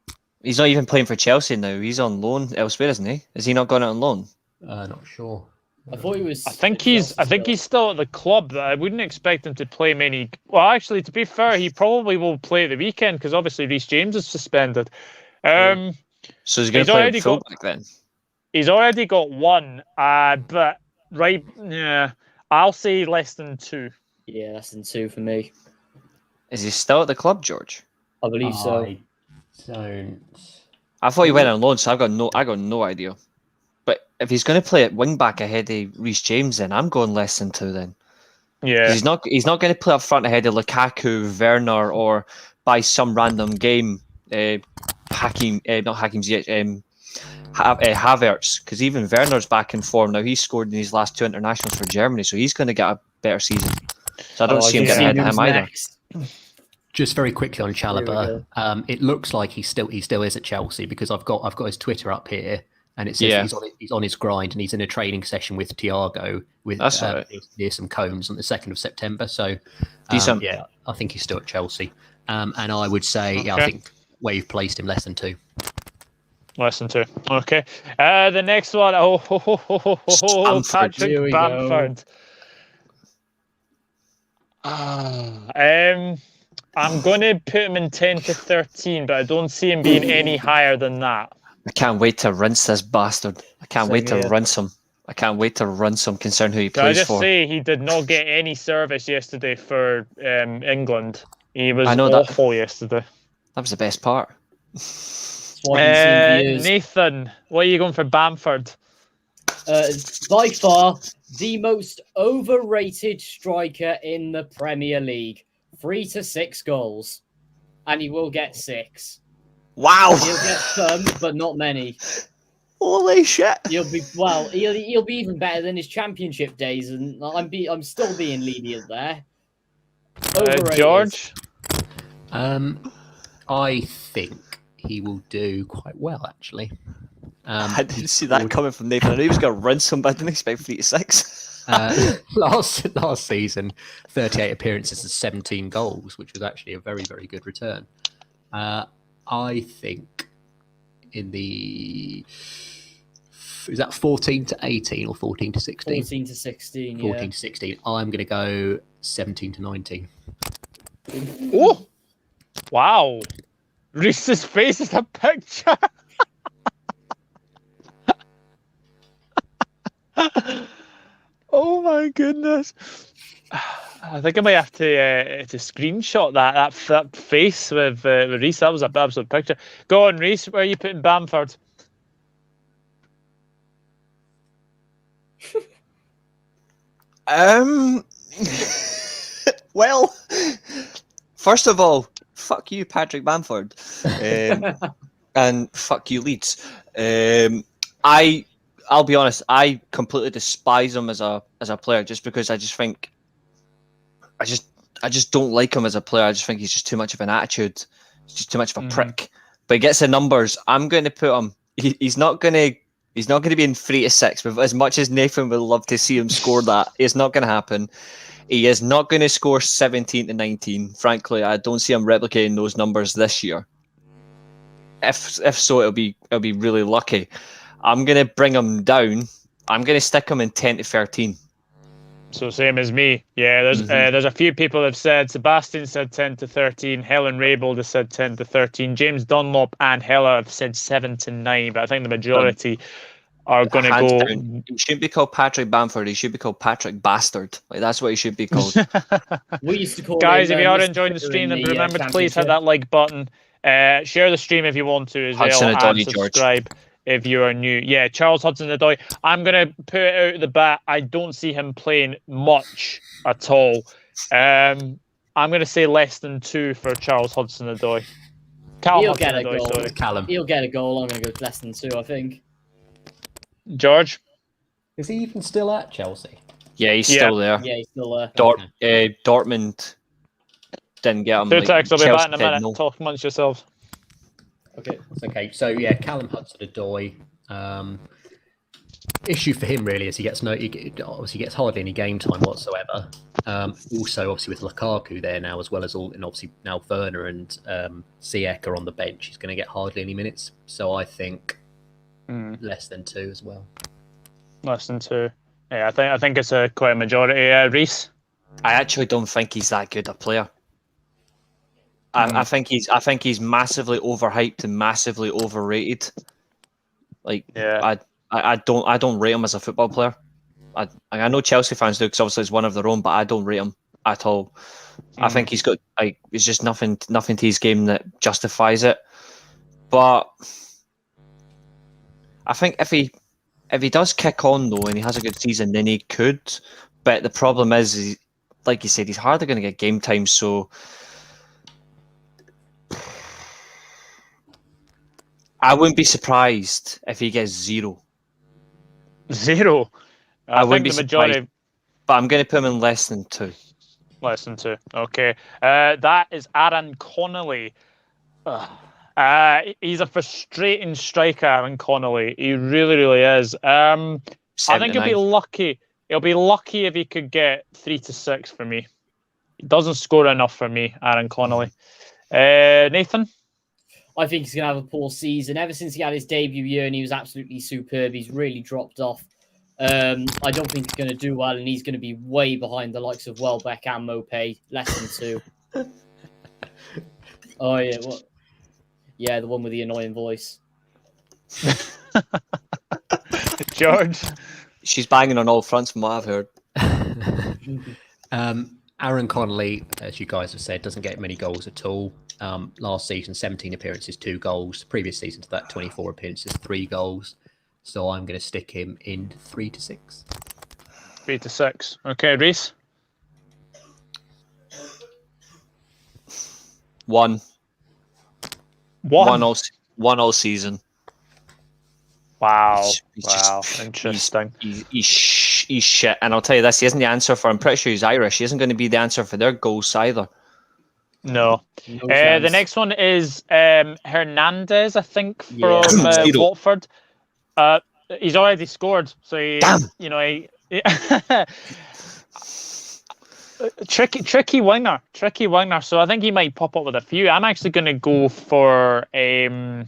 He's not even playing for Chelsea now. He's on loan elsewhere, isn't he? Is he not gone out on loan? Not sure. I thought he was. I think he's still at the club. I wouldn't expect him to play many. Well, actually, to be fair, he probably will play at the weekend because obviously Reece James is suspended. So he's going to play at fullback then. He's already got 1, but right, yeah, I'll say less than 2. Yeah, less than 2 for me. Is he still at the club, George? I believe so. I thought he went on loan, so I got no idea. But if he's going to play at wing back ahead of Reece James, then I'm going less than 2 then. Yeah. He's not going to play up front ahead of Lukaku, Werner, or by some random game, Havertz, because even Werner's back in form now. He's scored in his last 2 internationals for Germany, so he's going to get a better season. So I don't see him getting ahead of him either. Just very quickly on Chalobah, it looks like he still is at Chelsea, because I've got his Twitter up here, and it says he's on his grind, and he's in a training session with Thiago near some cones on the 2nd of September. So yeah, I think he's still at Chelsea. And I would say, I think where you've placed him, less than 2. Less than 2. Okay. The next one. Patrick Bamford. I'm going to put him in 10 to 13, but I don't see him being any higher than that. I can't wait to rinse this bastard. I can't wait to rinse him. Considering who he plays for. Can I just say, he did not get any service yesterday for England. He was awful yesterday. That was the best part. Nathan, what are you going for Bamford? By far, the most overrated striker in the Premier League. 3 to 6 goals. And he will get 6. Wow. He'll get some, but not many. Holy shit. He'll be even better than his championship days, and I'm still being lenient there. George? I think he will do quite well, actually. I didn't see that coming from Nathan. I knew he was going to rinse him, but I didn't expect 3 to 6. Last season, 38 appearances and 17 goals, which was actually a very, very good return. I think in the... Is that 14 to 18 or 14 to 16? 14 to 16, 14 to 16. I'm going to go 17 to 19. Oh! Wow. Reese's face is a picture. Oh my goodness! I think I might have to screenshot that face with Reese. That was an absolute picture. Go on, Reese. Where are you putting Bamford? Well, first of all, fuck you, Patrick Bamford, and fuck you, Leeds. I'll be honest. I completely despise him as a player, just because I just think I just don't like him as a player. I just think he's just too much of an attitude. He's just too much of a prick. But he gets the numbers. I'm going to put him. He's not going to be in 3 to 6. But as much as Nathan would love to see him score that, it's not going to happen. He is not going to score 17 to 19. Frankly, I don't see him replicating those numbers this year. If so, it'll be really lucky. I'm going to bring him down. I'm going to stick him in 10 to 13. So same as me. Yeah, there's a few people that have said, Sebastian said 10 to 13, Helen Raybould has said 10 to 13, James Dunlop and Hella have said 7 to 9, but I think the majority are going to go... Down. He shouldn't be called Patrick Bamford, he should be called Patrick Bastard. Like, that's what he should be called. We used to call Guys, him, if you are enjoying the stream, then remember to please hit that like button. Share the stream if you want to as Hudson well, Odoi, and subscribe. George. If you are new. Yeah, Charles Hudson-Odoi. I'm going to put it out of the bat. I don't see him playing much at all. I'm going to say less than 2 for Charles Hudson-Odoi. He'll get a goal. Sorry. Callum. He'll get a goal. I'm going to go less than 2, I think. George? Is he even still at Chelsea? Yeah, he's still there. Yeah, he's still there. Dortmund didn't get him. 2 texts, I'll be back in a minute. No. Talk amongst yourselves. Okay, that's okay. So yeah, Callum Hudson-Odoi. Issue for him really is he obviously gets hardly any game time whatsoever. Also, obviously with Lukaku there now, as well as and obviously now Werner and Ziyech are on the bench, he's going to get hardly any minutes. So I think less than 2 as well. Less than 2. Yeah, I think it's quite a majority. Reese? I actually don't think he's that good a player. I think he's massively overhyped and massively overrated. Like, yeah. I don't rate him as a football player. I know Chelsea fans do, because obviously it's one of their own, but I don't rate him at all. I think he's got it's just nothing to his game that justifies it. But I think if he does kick on though and he has a good season, then he could. But the problem is like you said, he's hardly going to get game time. So I wouldn't be surprised if he gets 0. 0. I wouldn't think be the majority. surprised, but I'm going to put him in less than 2. Less than 2. Okay. That is Aaron Connolly. He's a frustrating striker, Aaron Connolly. He really, really is. I think he'll be lucky. He'll be lucky if he could get 3 to 6 for me. He doesn't score enough for me, Aaron Connolly. Nathan? I think he's going to have a poor season. Ever since he had his debut year and he was absolutely superb, he's really dropped off. I don't think he's going to do well, and he's going to be way behind the likes of Welbeck and Mopé, less than 2. Oh, yeah. What? Yeah, the one with the annoying voice. George? She's banging on all fronts from what I've heard. Aaron Connolly, as you guys have said, doesn't get many goals at all. Last season, 17 appearances, 2 goals. Previous season to that, 24 appearances, 3 goals. So I'm going to stick him in 3 to 6. 3 to 6. Okay, Reese? 1. 1 all season. Wow. He's Wow. just- Interesting. He's shit. And I'll tell you this, he isn't the answer for, I'm pretty sure he's Irish. He isn't going to be the answer for their goals either. No. No The chance. next one is Hernandez, I think, Yeah. from 0. Watford. He's already scored, so Damn. tricky winger. So I think he might pop up with a few. I'm actually going to go for 3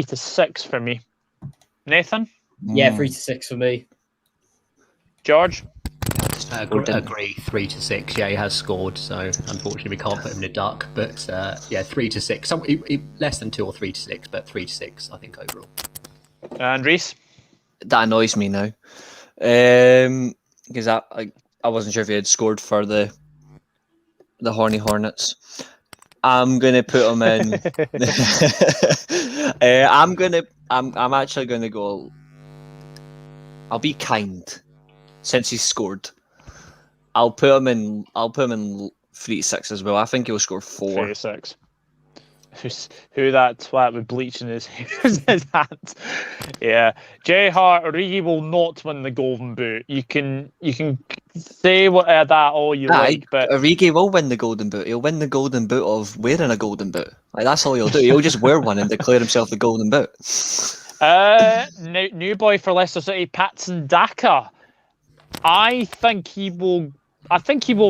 to 6 for me. Nathan, Yeah, 3 to 6 for me. George. Agree, 3 to 6. Yeah, he has scored, so unfortunately we can't put him in a duck. But yeah, 3 to 6. Less than 2 or 3 to 6, but 3 to 6, I think overall. And Reese. That annoys me now. Because I wasn't sure if he had scored for the Horny Hornets. I'm gonna put him in. I'm actually gonna go. I'll be kind, since he's scored. I'll put him in 3 to 6 as well. I think he'll score 4. 3 to 6. Who that twat with bleach in his hands? Yeah, Jay Hart, Origi will not win the Golden Boot. You can say that all you like, but Origi will win the Golden Boot. He'll win the Golden Boot of wearing a Golden Boot. Like, that's all he'll do. He'll just wear one and declare himself the Golden Boot. New boy for Leicester City, Patson Daka. I think he will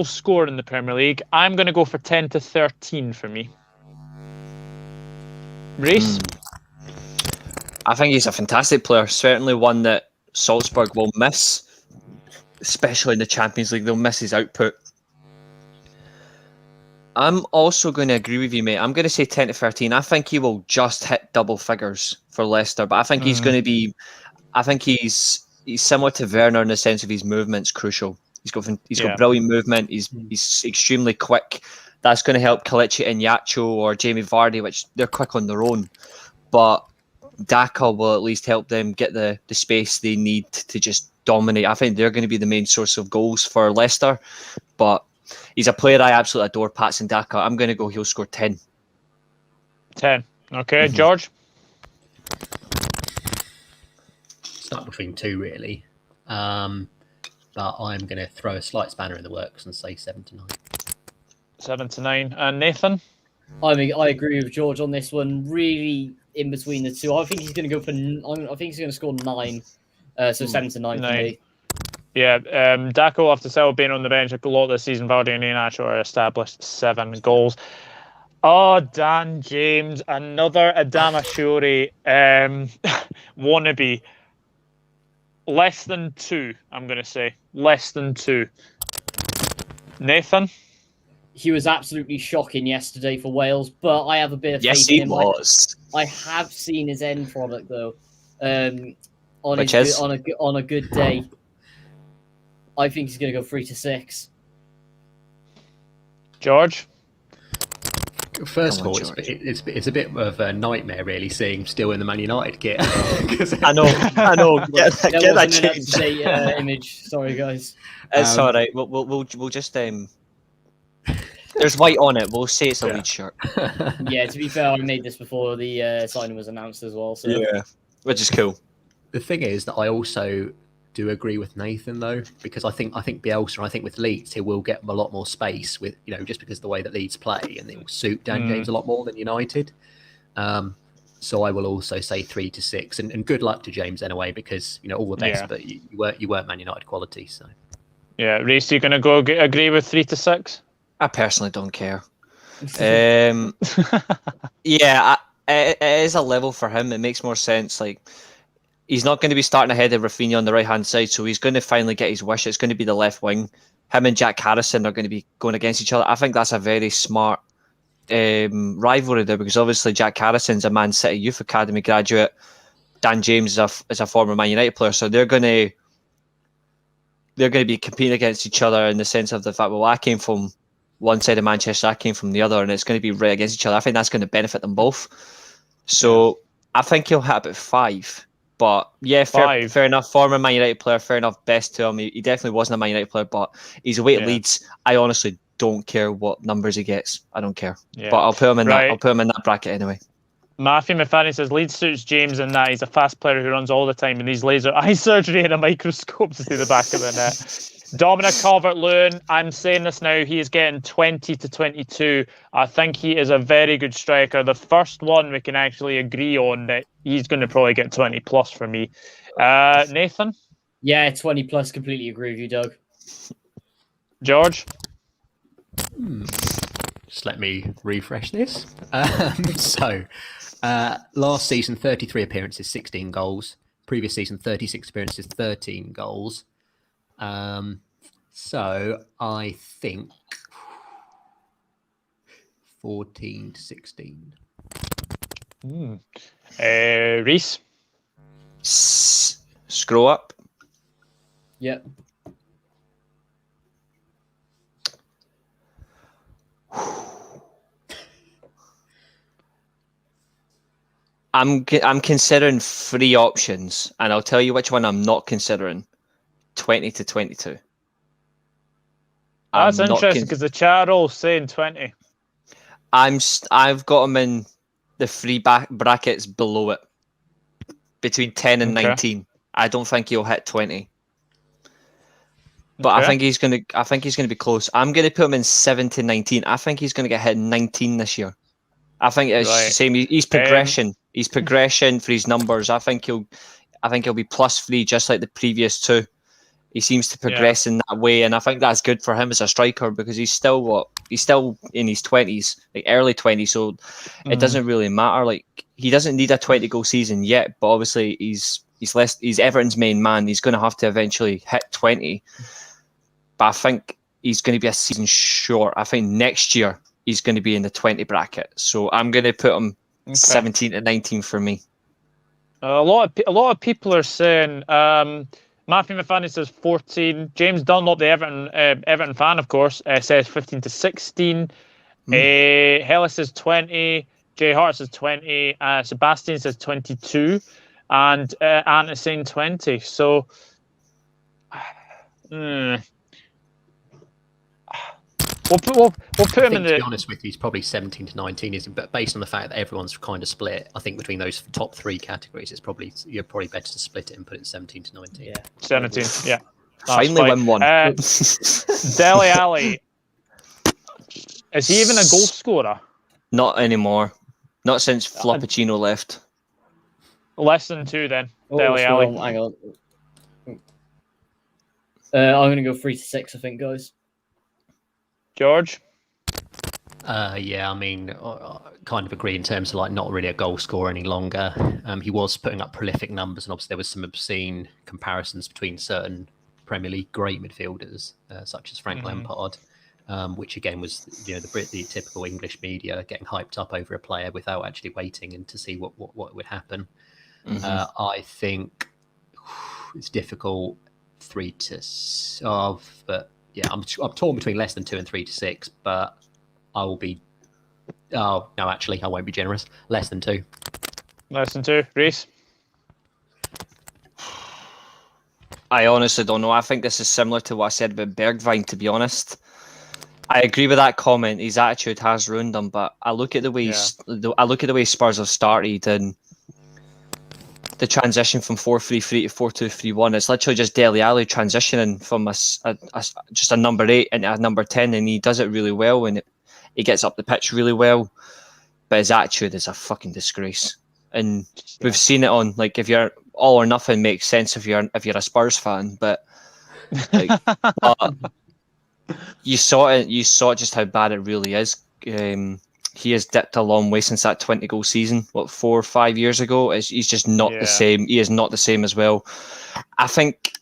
score in the Premier League. I'm going to go for 10 to 13 for me. Reese? I think he's a fantastic player. Certainly one that Salzburg will miss, especially in the Champions League. They'll miss his output. I'm also going to agree with you, mate. I'm going to say 10 to 13. I think he will just hit double figures for Leicester, but I think he's going to be. I think he's similar to Werner in the sense of his movement's crucial. He's got brilliant movement. He's extremely quick. That's going to help Kelechi Iheanacho or Jamie Vardy, which they're quick on their own. But Daka will at least help them get the space they need to just dominate. I think they're going to be the main source of goals for Leicester. But he's a player I absolutely adore, Patson Daka. I'm going to go he'll score 10. 10. Okay, George? Stuck between 2, really. But I'm going to throw a slight spanner in the works and say 7 to 9. 7 to 9. And Nathan? I agree with George on this one. Really in between the two. I think he's going to go for. I think he's going to score 9. So 7 to 9 for me. Yeah, Daka will have to settle being on the bench a lot this season. Vardy and Iheanacho are established 7 goals. Oh, Dan James, another Adama Shuri wannabe. Less than 2, I'm going to say. Less than 2. Nathan? He was absolutely shocking yesterday for Wales, but I have a bit of Yes, faith in he him. was. I have seen his end product though. On a good day, I think he's going to go 3 to 6. George? First of Come on, all, George. it's a bit of a nightmare, really, seeing him still in the Man United kit. I know. Get There that wasn't an changed. up-to-date image. Sorry, guys. It's all right. We'll just there's white on it. We'll say it's a Leeds shirt. Yeah, to be fair, I made this before the signing was announced as well. So Yeah, which is cool. The thing is that I also do agree with Nathan, though, because I think Bielsa, and I think with Leeds, he will get a lot more space with, just because of the way that Leeds play, and it will suit Dan James a lot more than United. So I will also say 3 to 6, and good luck to James anyway, because all the best, but you weren't Man United quality. So yeah, Reece, you gonna go agree with 3 to 6? I personally don't care. Yeah, it is a level for him. It makes more sense. Like, he's not going to be starting ahead of Rafinha on the right-hand side, so he's going to finally get his wish. It's going to be the left wing. Him and Jack Harrison are going to be going against each other. I think that's a very smart rivalry there, because obviously Jack Harrison's a Man City Youth Academy graduate. Dan James is a former Man United player, so they're going to be competing against each other in the sense of the fact, well, I came from one side of Manchester, I came from the other, and it's going to be right against each other. I think that's going to benefit them both. So I think he'll hit about 5. But yeah, fair enough. Former Man United player, fair enough. Best to him. He definitely wasn't a Man United player, but he's away at Leeds. I honestly don't care what numbers he gets. I don't care. Yeah. But I'll put him in that. I'll put him in that bracket anyway. Matthew McFadden says Leeds suits James in that he's a fast player who runs all the time and needs laser eye surgery and a microscope to see the back of the net. Dominic Calvert-Lewin, I'm saying this now, he is getting 20 to 22. I think he is a very good striker. The first one we can actually agree on that he's going to probably get 20 plus for me. Nathan? Yeah, 20 plus. Completely agree with you, Doug. George? Just let me refresh this. Last season, 33 appearances, 16 goals. Previous season, 36 appearances, 13 goals. So I think 14 to 16. Reese? Scroll up. Yep. I'm considering 3 options, and I'll tell you which one I'm not considering. 20 to 22. That's interesting because the chat are all saying 20. I've got him in the 3 brackets below it, between 10 and 19. I don't think he'll hit 20, but I think he's gonna be close. I'm gonna put him in 7 to 19. I think he's gonna get hit 19 this year. I think it's the same. He's progression. He's progression for his numbers. I think he'll be +3 just like the previous 2. He seems to progress in that way, and I think that's good for him as a striker because he's still in his 20s, like early 20s. So it doesn't really matter. Like, he doesn't need a 20-goal season yet, but obviously he's Everton's main man. He's going to have to eventually hit 20. But I think he's going to be a season short. I think next year he's going to be in the 20 bracket. So I'm going to put him 17 to 19 for me. A lot of people are saying. Matthew McFadden says 14. James Dunlop, the Everton fan, of course, says 15 to 16. Hellas says 20. Jay Hart says 20. Sebastian says 22. And Ant is saying 20. So, we'll put him in the... To be honest with you, he's probably 17 to 19. But based on the fact that everyone's kind of split, I think between those top 3 categories, you're probably better to split it and put it 17 to 19. Yeah, 17. Yeah, finally win one. Dele Alli, is he even a goal scorer? Not anymore. Not since Floppuccino left. Less than 2 then. Dele Alli. Hang on. I'm going to go 3 to 6, I think, guys. George? Yeah, I mean, kind of agree in terms of like not really a goal scorer any longer. He was putting up prolific numbers, and obviously there was some obscene comparisons between certain Premier League great midfielders, such as Frank Lampard, which again was the typical English media getting hyped up over a player without actually waiting and to see what would happen. I think it's difficult 3 to 12, but yeah, I'm torn between less than 2 and 3 to 6, but I will be Oh, no, actually, I won't be generous. Less than 2. Less than 2. Reese? I honestly don't know. I think this is similar to what I said about Bergvine, to be honest. I agree with that comment. His attitude has ruined him, but I look at the way Spurs have started and the transition from 4-3-3 to 4-2-3-1. It's literally just Dele Alli transitioning from just a number 8 into a number 10, and he does it really well, and he gets up the pitch really well. But his attitude is a fucking disgrace, and we've seen it on, like, if you're all or nothing makes sense if you're a Spurs fan, but like, you saw it just how bad it really is. He has dipped a long way since that 20-goal season, 4 or 5 years ago. He's just not the same. He is not the same as well. I think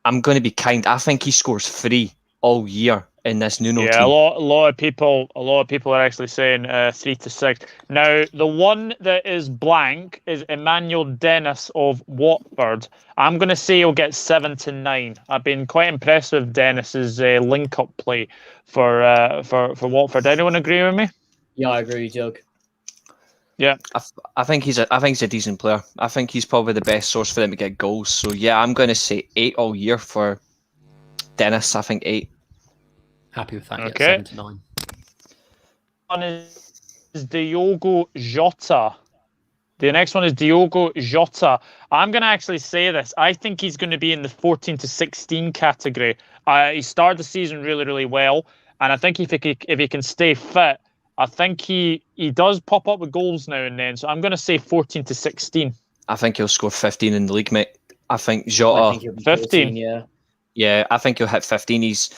I'm going to be kind. I think he scores 3 all year in this Nuno team. A lot of people are actually saying 3 to 6. Now, the one that is blank is Emmanuel Dennis of Watford. I'm going to say he'll get 7 to 9. I've been quite impressed with Dennis's link-up play for Watford. Anyone agree with me? Yeah, I agree, Doug. Yeah, I think he's a decent player. I think he's probably the best source for them to get goals. So yeah, I'm going to say 8 all year for Dennis. I think 8. Happy with that. Okay. Yeah, 7 to 9. One is Diogo Jota. The next one is Diogo Jota. I'm going to actually say this. I think he's going to be in the 14 to 16 category. He started the season really, really well, and I think if he can stay fit, I think he does pop up with goals now and then. So I'm going to say 14 to 16. I think he'll score 15 in the league, mate. I think Jota... I think he'll be 15, yeah. Yeah, I think he'll hit 15. He's...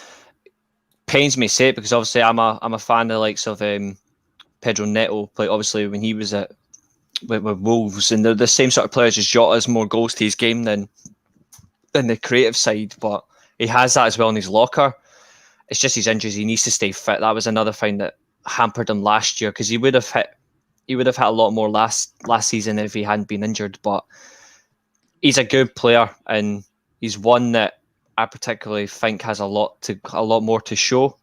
Pains me to say it because obviously I'm a fan of the likes of Pedro Neto, like obviously when he was with Wolves, and they're the same sort of players as Jota. Has more goals to his game than the creative side, but he has that as well in his locker. It's just his injuries. He needs to stay fit. That was another thing that hampered him last year because he would have hit a lot more last season if he hadn't been injured. But he's a good player, and he's one that I particularly think has a lot more to show.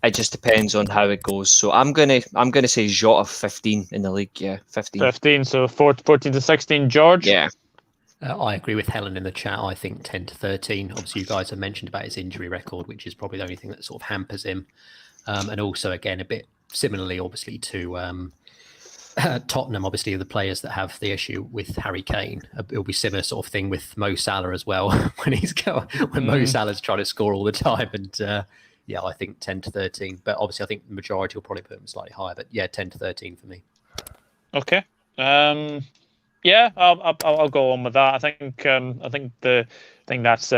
It just depends on how it goes. So I'm gonna say Jota 15 in the league. Yeah, 15. 15. So 14 to 16. George. Yeah. I agree with Helen in the chat. I think 10 to 13. Obviously, you guys have mentioned about his injury record, which is probably the only thing that sort of hampers him. And also, again, a bit similarly, obviously, to Tottenham, obviously, the players that have the issue with Harry Kane. It'll be similar sort of thing with Mo Salah as well, when Mo Salah's trying to score all the time. And yeah, I think 10 to 13. But obviously, I think the majority will probably put him slightly higher. But yeah, 10 to 13 for me. Okay. Yeah, I'll go on with that. I think that's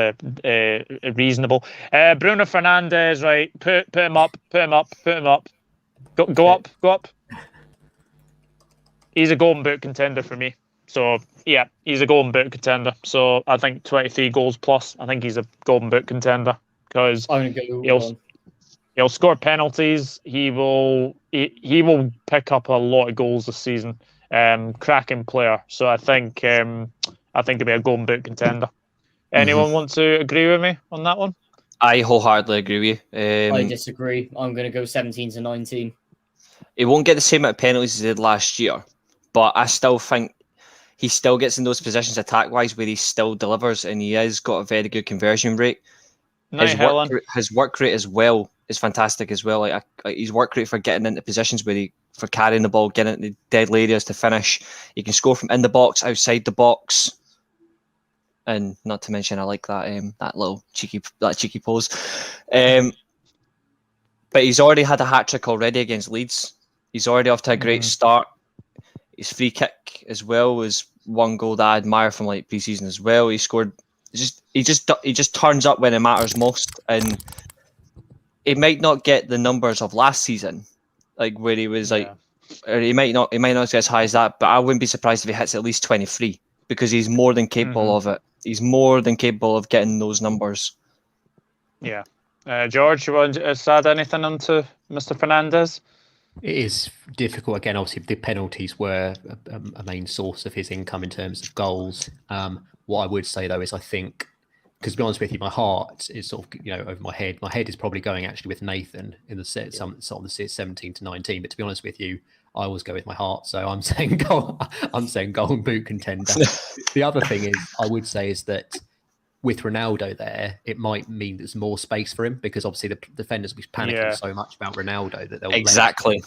reasonable. Bruno Fernandez, right? Put him up. Go up. He's a golden boot contender for me. So yeah, he's a golden boot contender. So I think 23 goals plus. I think he's a golden boot contender because he'll score penalties. He will pick up a lot of goals this season. Cracking player. So I think he'll be a golden boot contender. Anyone want to agree with me on that one? I wholeheartedly agree with you. I disagree. I'm going to go 17 to 19. He won't get the same amount of penalties as he did last year, but I still think he still gets in those positions attack-wise where he still delivers, and he has got a very good conversion rate. His work rate as well is fantastic as well. Like his work rate for getting into positions for carrying the ball, getting into dead areas to finish. He can score from in the box, outside the box, and not to mention I like that little cheeky pose. But he's already had a hat trick already against Leeds. He's already off to a great start. His free kick as well was one goal that I admire from like pre-season as well. He scored. He just turns up when it matters most, and he might not get the numbers of last season, like where he was like, or he might not get as high as that. But I wouldn't be surprised if he hits at least 23 because he's more than capable of it. He's more than capable of getting those numbers. Yeah. George, you want to add anything onto Mr. Fernandez? It is difficult. Again, obviously, the penalties were a main source of his income in terms of goals. What I would say, though, is I think because to be honest with you, my heart is sort of over my head. My head is probably going actually with Nathan in the set, some of the 17 to 19. But to be honest with you, I always go with my heart. So I'm saying golden boot contender. The other thing is I would say is that with Ronaldo there, it might mean there's more space for him because obviously the defenders will be panicking so much about Ronaldo that they'll exactly.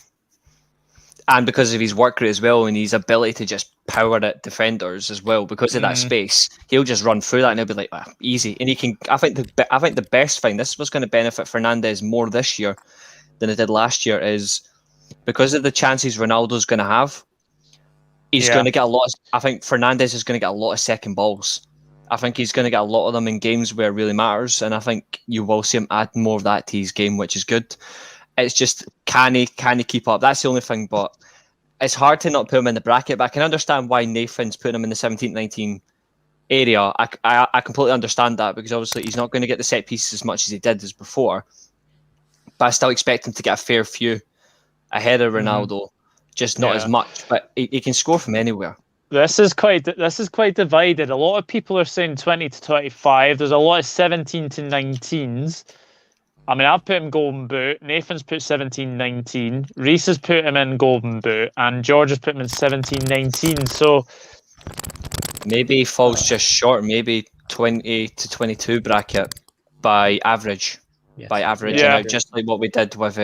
And because of his work rate as well and his ability to just power at defenders as well, because of that space, he'll just run through that and he'll be like, easy. And he can. I think the best thing, this was going to benefit Fernandes more this year than it did last year, is because of the chances Ronaldo's going to have, he's going to get a lot. I think Fernandes is going to get a lot of second balls. I think he's going to get a lot of them in games where it really matters, and I think you will see him add more of that to his game, which is good. It's just, can he keep up? That's the only thing, but it's hard to not put him in the bracket. But I can understand why Nathan's putting him in the 17-19 area. I completely understand that because obviously he's not going to get the set pieces as much as he did as before. But I still expect him to get a fair few ahead of Ronaldo, just not as much. But he can score from anywhere. This is quite divided. A lot of people are saying 20 to 25. There's a lot of 17 to 19s. I mean, I've put him golden boot. Nathan's put 17-19. Reese has put him in golden boot, and George has put him in 17-19. So maybe he falls just short. Maybe 20 to 22 bracket by average. Yes. By average, just like what we did with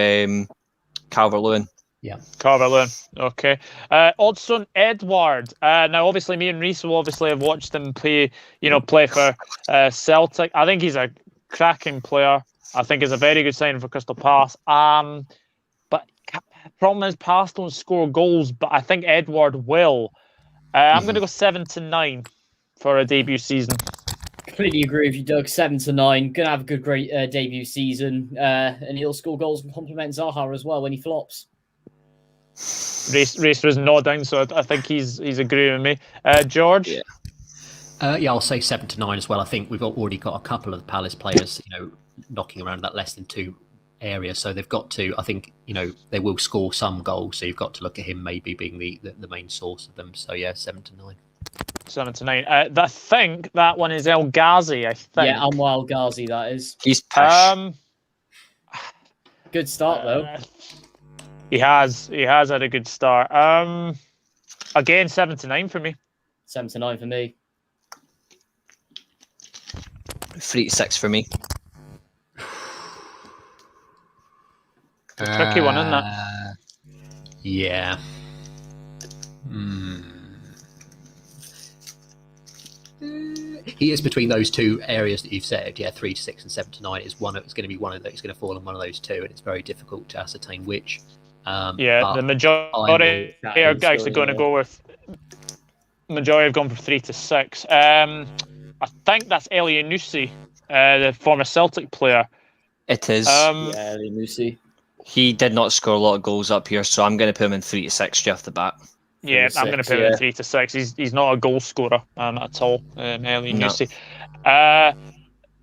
Calvert-Lewin. Yeah, Calvert-Lewin. Okay. Oddson Edward. Now, obviously, me and Reese will obviously have watched him play for Celtic. I think he's a cracking player. I think it's a very good sign for Crystal Palace. But problem is, Palace don't score goals, but I think Edward will. I'm going to go 7 to 9 for a debut season. Completely agree with you, Doug. 7 to 9. Going to have a great debut season. And he'll score goals and compliment Zaha as well when he flops. Reece was nodding, so I think he's agreeing with me. George? Yeah, I'll say 7 to 9 as well. I think we've already got a couple of Palace players, knocking around that less than 2 area. So they've got to, I think, they will score some goals. So you've got to look at him maybe being the main source of them. So yeah, 7 to 9. 7 to 9. I think that one is El Ghazi, I think. Yeah, Anwar El Ghazi, that is. He's pish. Good start, though. He has had a good start. Again, 7 to 9 for me. 7 to 9 for me. 3 to 6 for me. A tricky one, isn't it? Yeah. He is between those two areas that you've said. Yeah, 3 to 6 and 7 to 9 is one. It's going to be one of those. It's going to fall in one of those two, and it's very difficult to ascertain which. The majority are actually going to go with. Majority have gone for 3 to 6. I think that's Elyounoussi, the former Celtic player. It is. Elyounoussi. He did not score a lot of goals up here, so I'm going to put him in 3 to 6 straight off the bat. Yeah, I'm going to put him in 3 to 6. He's not a goal scorer at all, Elyounoussi. No.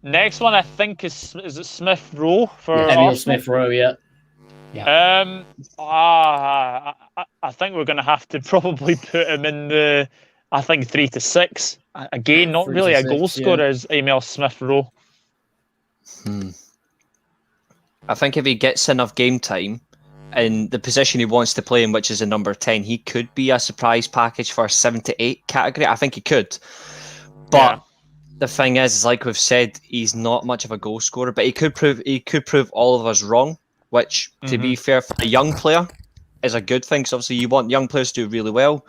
Next one, I think, is it Smith Rowe for Emile Smith Rowe, yeah. I think we're going to have to probably put him in the, 3 to 6. Again, not really a goal scorer as Emile Smith Rowe. I think if he gets enough game time in the position he wants to play in, which is a number 10, he could be a surprise package for a 7 to 8 category. I think he could. But the thing is, like we've said, he's not much of a goal scorer, but he could prove all of us wrong, which, to be fair, for a young player is a good thing, because obviously you want young players to do really well.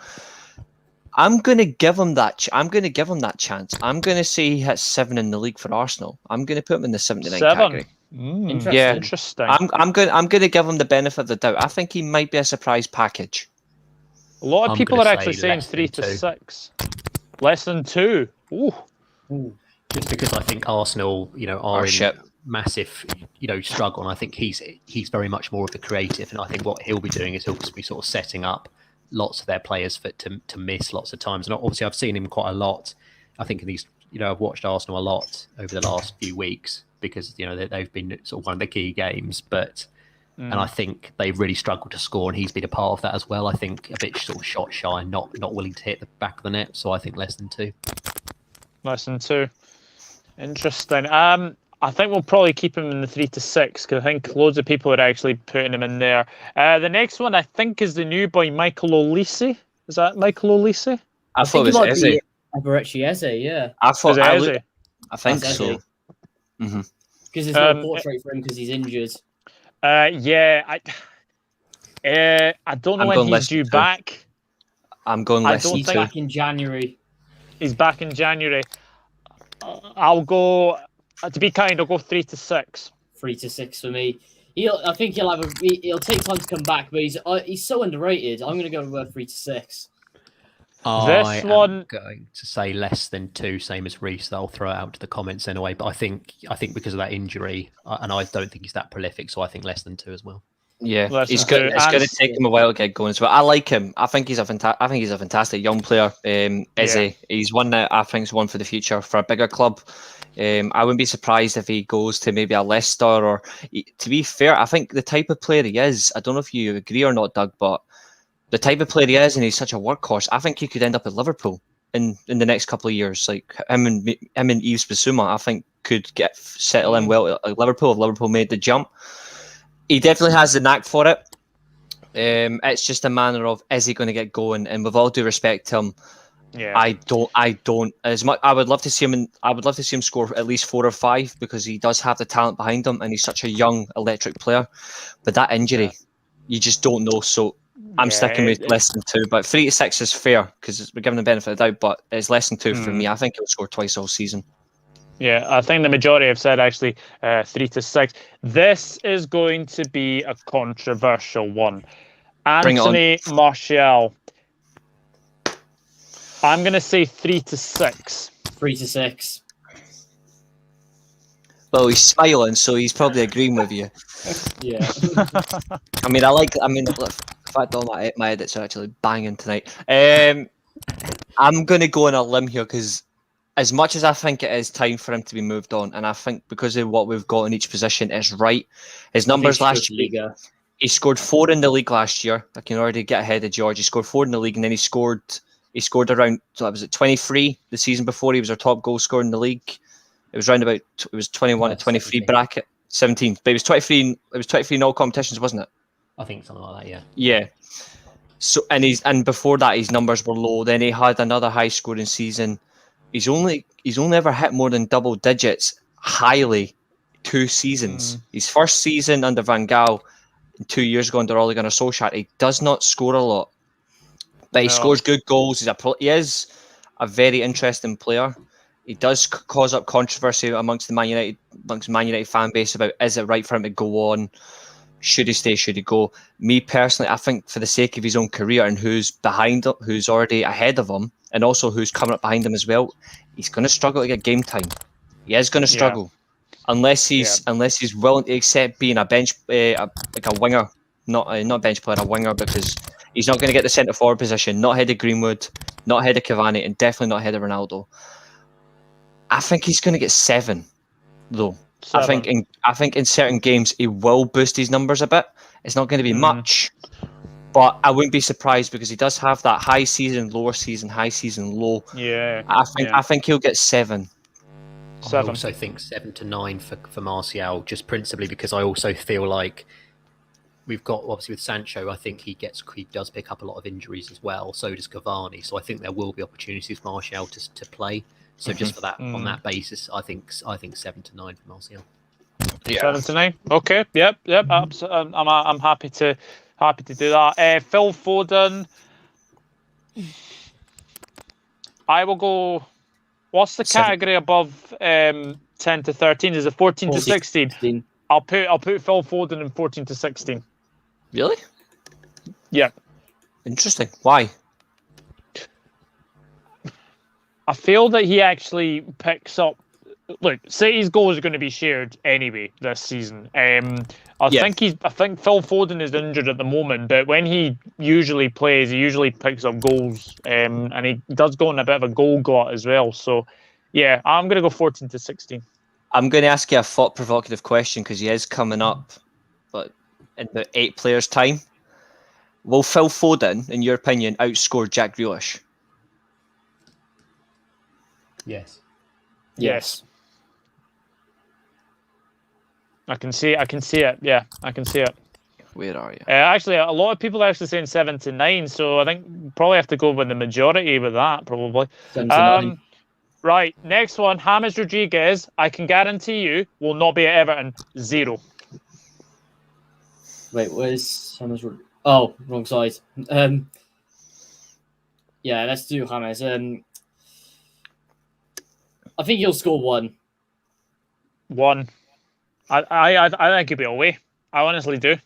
I'm going to give him that chance. I'm going to say he hits 7 in the league for Arsenal. I'm going to put him in the 79 category. Interesting. I'm going to give him the benefit of the doubt. I think he might be a surprise package. A lot of people are actually saying 3 to 6. Less than 2. Ooh. Just because I think Arsenal, are in massive, struggle, and I think he's very much more of the creative, and I think what he'll be doing is he'll be sort of setting up lots of their players to miss lots of times. And obviously I've seen him quite a lot. I think in these, I've watched Arsenal a lot over the last few weeks because, they've been sort of one of the key games, and I think they've really struggled to score, and he's been a part of that as well. I think a bit sort of shot shy, not willing to hit the back of the net. So I think less than 2. Less than 2. Interesting. I think we'll probably keep him in the 3 to 6 because I think loads of people are actually putting him in there. The next one I think is the new boy Michael Olise. Is that Michael Olise? I thought it was Eze. Eberechi Eze, yeah. I thought Eze? I think That's so. Eze. Mm-hmm. Because there's no portrait for him because he's injured. Yeah, I don't know when he's due back. I'm going less than 2. He's back in January. He's back in January. I'll go, to be kind, I'll go 3 to 6. 3 to 6 for me. I think he'll take time to come back, but he's so underrated. I'm going to go 3 to 6. I am going to say less than 2, same as Reese. I'll throw it out to the comments anyway. But I think because of that injury, and I don't think he's that prolific, so I think less than 2 as well. Yeah, he's good. It's going to take him a while to get going as well. I like him. I think he's a fantastic young player. He's one that I think is one for the future for a bigger club. I wouldn't be surprised if he goes to maybe a Leicester or. To be fair, I think the type of player he is. I don't know if you agree or not, Doug, but the type of player he is, and he's such a workhorse. I think he could end up at Liverpool in the next couple of years. Like him and Yves Bissouma, I think could settle in well at Liverpool if Liverpool made the jump. He definitely has the knack for it. It's just a matter of, is he going to get going? And with all due respect to him, I don't as much. I would love to see him score at least 4 or 5 because he does have the talent behind him and he's such a young electric player. But that injury, you just don't know. So I'm sticking with less than 2. But 3 to 6 is fair because we're giving the benefit of the doubt. But it's less than 2 for me. I think he'll score twice all season. Yeah, I think the majority have said actually 3 to 6. This is going to be a controversial one. Anthony Martial. I'm going to say 3 to 6. 3 to 6. Well, he's smiling, so he's probably agreeing with you. Yeah. I mean, in fact, all my edits are actually banging tonight. I'm going to go on a limb here because as much as I think it is time for him to be moved on, and I think because of what we've got in each position is right, his numbers last year, he scored 4 in the league last year. I can already get ahead of George. He scored 4 in the league, and then he scored around, so was it 23 the season before he was our top goal scorer in the league. It was around about, it was 21 to 23 17. Bracket, 17. But it was 23 in all competitions, wasn't it? I think something like that, yeah. Yeah. So and before that his numbers were low. Then he had another high scoring season. He's only ever hit more than double digits highly 2 seasons. His first season under Van Gaal, 2 years ago under Ole Gunnar Solskjaer, he does not score a lot, but he scores good goals. He is a very interesting player. He does cause up controversy amongst the Man United fan base about, is it right for him to go on? Should he stay? Should he go? Me personally, I think for the sake of his own career and who's behind him, who's already ahead of him, and also who's coming up behind him as well, he's going to struggle to get game time. He is going to struggle unless he's willing to accept being a bench, like a winger, not a bench player, a winger, because he's not going to get the centre forward position. Not ahead of Greenwood, not ahead of Cavani, and definitely not ahead of Ronaldo. I think he's going to get 7, though. 7. I think in certain games he will boost his numbers a bit. It's not going to be much, but I wouldn't be surprised because he does have that high season, lower season, high season, low. Yeah. I think he'll get 7. I also think 7 to 9 for Martial, just principally because I also feel like we've got, obviously with Sancho, I think he does pick up a lot of injuries as well. So does Cavani. So I think there will be opportunities for Martial to play. So just for that, on that basis, I think 7 to 9 for Martial. Yeah. 7 to 9. Okay. Yep. I'm happy to do that. Phil Foden. I will go. What's the category above 10 to 13? Is it 14 to 16? I'll put Phil Foden in 14 to 16. Really? Yeah. Interesting. Why? I feel that he actually picks up. Look, City's goals are going to be shared anyway this season. I think Phil Foden is injured at the moment, but when he usually plays, he usually picks up goals, and he does go on a bit of a goal glut as well. So, yeah, I'm going to go 14 to 16. I'm going to ask you a thought-provocative question because he is coming up, but in about 8 players' time. Will Phil Foden, in your opinion, outscore Jack Grealish? Yes. I can see it. Yeah, I can see it. Where are you? Actually, a lot of people are actually saying 7 to 9, so I think we'll probably have to go with the majority with that, probably. 7 to 9. Right, next one, James Rodriguez. I can guarantee you will not be at Everton. 0. Wait, where's James? Oh, wrong side. Yeah, let's do James. I think he'll score 1. 1. I think he'll be away. I honestly do.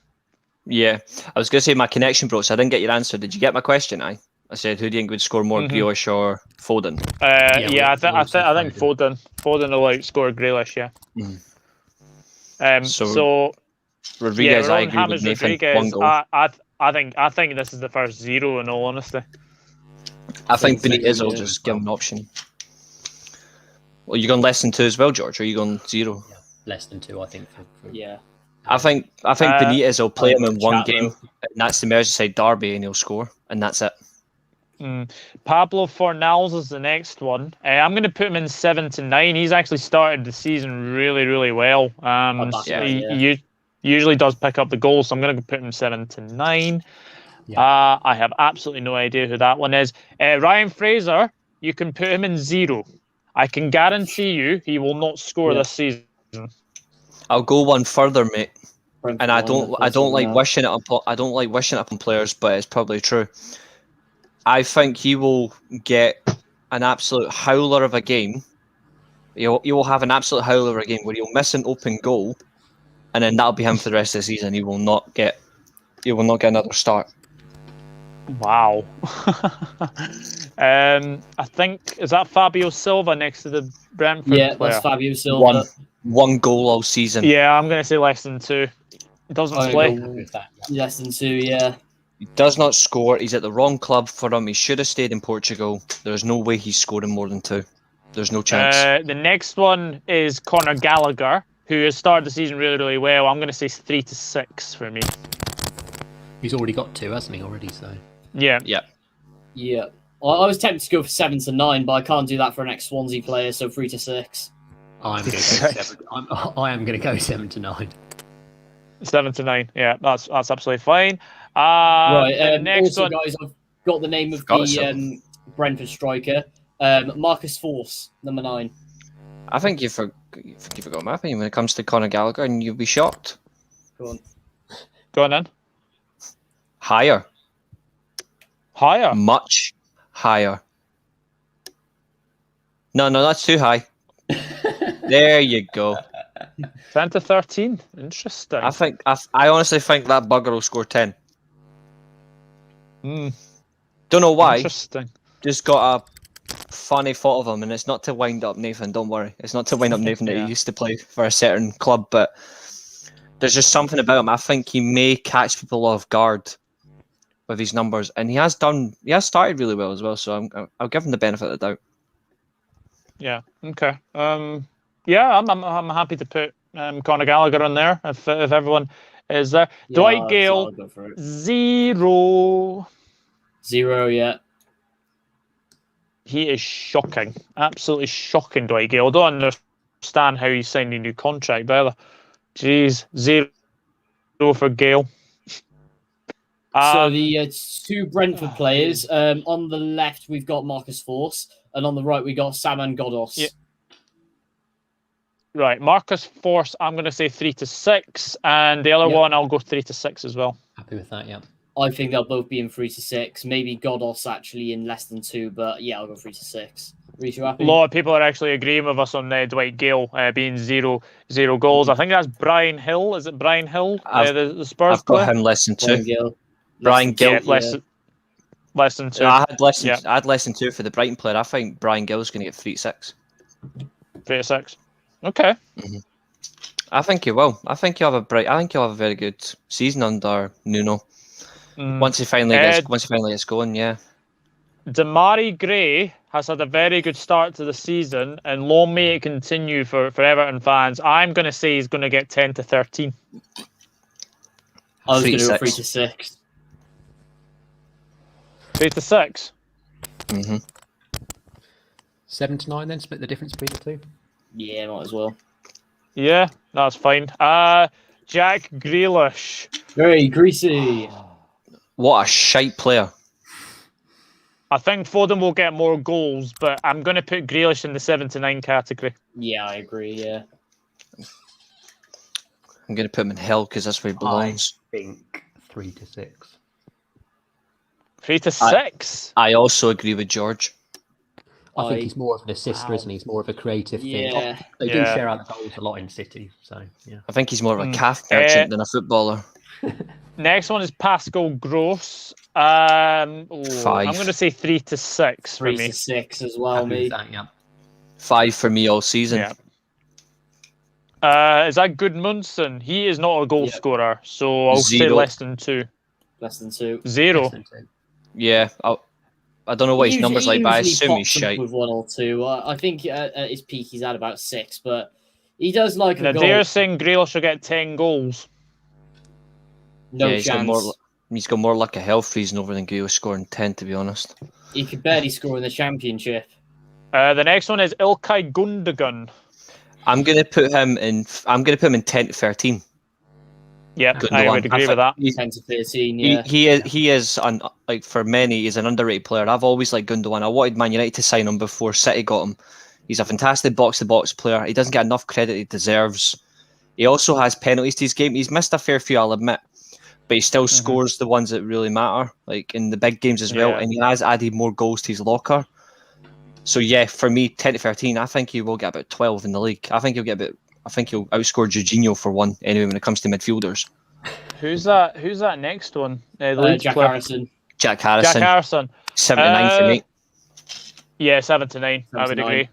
Yeah, I was going to say my connection broke, so I didn't get your answer. Did you get my question? I said, who do you think would score more, Grealish or Foden? I think Foden. Foden will outscore Grealish. Yeah. So Rodriguez, yeah, I agree James with Nathan. Rodriguez, 1 goal. I think this is the first 0. In all honesty, I think Benitez will just give him an option. Well, you going less than 2 as well, George? Or are you going 0? Yeah, less than 2, I think. Yeah. I think Benitez will play him in one Chat, game, though. and that's the Merseyside derby, and he'll score, and that's it. Pablo Fornals is the next one. I'm going to put him in 7 to 9. He's actually started the season really, really well. He usually does pick up the goals, so I'm going to put him 7 to 9. Yeah. I have absolutely no idea who that one is. Ryan Fraser, you can put him in 0. I can guarantee you he will not score this season. I'll go one further, mate. Brentford And I don't like wishing it upon players, but it's probably true. I think he will get an absolute howler of a game. He will have an absolute howler of a game where he'll miss an open goal, and then that'll be him for the rest of the season. He will not get another start. Wow. I think, is that Fabio Silva next to the Brentford player? That's Fabio Silva. One goal all season. Yeah, I'm going to say less than 2. He doesn't play. Less than 2, yeah. He does not score. He's at the wrong club for him. He should have stayed in Portugal. There's no way he's scoring more than 2. There's no chance. The next one is Conor Gallagher, who has started the season really, really well. I'm going to say 3 to 6 for me. He's already got 2, hasn't he? Already, so. Yeah. Yeah. Well, I was tempted to go for 7 to 9, but I can't do that for an ex-Swansea player, so 3 to 6. I am going to go 7 to 9. 7 to 9. Yeah, that's absolutely fine. Right. Next also, one, guys, I've got the name of the Brentford striker, Marcus Force, number 9. I think you forgot my opinion when it comes to Conor Gallagher, and you'll be shocked. Go Go on then. Higher. Much higher. No, that's too high. There you go. 10 to 13. Interesting. I honestly think that bugger will score 10. Mm. Don't know why. Interesting. Just got a funny thought of him, and it's not to wind up Nathan. Don't worry, it's not to wind up Nathan that he used to play for a certain club, but there's just something about him. I think he may catch people off guard with his numbers, and he has started really well as well. So I'll give him the benefit of the doubt. Yeah. Okay. I'm happy to put Conor Gallagher on there if everyone is there. Yeah, Dwight Gale, I'll go for it. 0. 0, yeah. He is shocking. Absolutely shocking, Dwight Gale. I don't understand how he's signed a new contract either. Jeez, 0 for Gale. So the 2 Brentford players, on the left we've got Marcus Force, and on the right we got Saman Ghoddos. Yeah. Right, Marcus Force, I'm going to say 3 to 6, and the other one I'll go 3 to 6 as well. Happy with that, yeah. I think they'll both be in 3 to 6. Maybe Ghoddos actually in less than 2, but yeah, I'll go 3 to 6. Reece, you happy? A lot of people are actually agreeing with us on Dwight Gale being 0 goals. I think that's Brian Hill. Is it Brian Hill? The Spurs I've got player? him less than 2. Brian Gill. Less than 2. I had less than 2 for the Brighton player. I think Brian Gill's going to get 3 to 6. 3 to 6. Okay. Mm-hmm. I think he will. I think he'll have a very good season under Nuno. Once he finally gets going, yeah. Damari Gray has had a very good start to the season, and long may it continue for Everton fans. I'm going to say he's going to get 10 to 13. I was going to go 3 to 6. 3 to 6? Mm-hmm. 7 to 9 then, split the difference between the 2? Yeah, might as well. Yeah, that's fine. Jack Grealish. Very greasy. What a shite player. I think Foden will get more goals, but I'm going to put Grealish in the 7 to 9 category. Yeah, I agree. Yeah. I'm going to put him in hell because that's where he belongs. I think 3 to 6. 3 to 6. I also agree with George. I think he's more of an assister, isn't he? He's more of a creative thing. Yeah. They do share out the goals a lot in City, so yeah. I think he's more of a calf merchant than a footballer. Next one is Pascal Gross. I'm 5. going to say 3 to 6 for 3 me. to 6 as well, Happy me. with that, yeah. 5 for me all season. Yeah. Is that Gudmundsson? He is not a goal scorer, so I'll say 0. less than 2. Less than 2. 0. Less than 2. Yeah, I don't know what his numbers like, but I assume he's shite. shite. With 1 or 2. I think at his peak he's at about 6, but he does like a Now, goal. they're saying Grealish will get 10 goals. No yeah, chance. He's got more luck of health reason over than Grealish scoring 10, to be honest. He could barely score in the Championship. The next one is Ilkai Gundagan. I'm gonna put him in 10 to 13. Yeah, Gundogan. I would agree with that. 10 to 13, yeah. He is like for many, he's an underrated player. I've always liked Gundogan. I wanted Man United to sign him before City got him. He's a fantastic box-to-box player. He doesn't get enough credit he deserves. He also has penalties to his game. He's missed a fair few, I'll admit, but he still scores the ones that really matter, like in the big games as well. And he has added more goals to his locker. So yeah, for me, 10 to 13, I think he will get about 12 in the league. I think he'll outscore Jorginho for 1 anyway when it comes to midfielders. Who's that next one? Jack Harrison. Jack Harrison. Jack Harrison. 7 to 9 for me. Yeah, 7 to 9. 7 I to would 9. agree.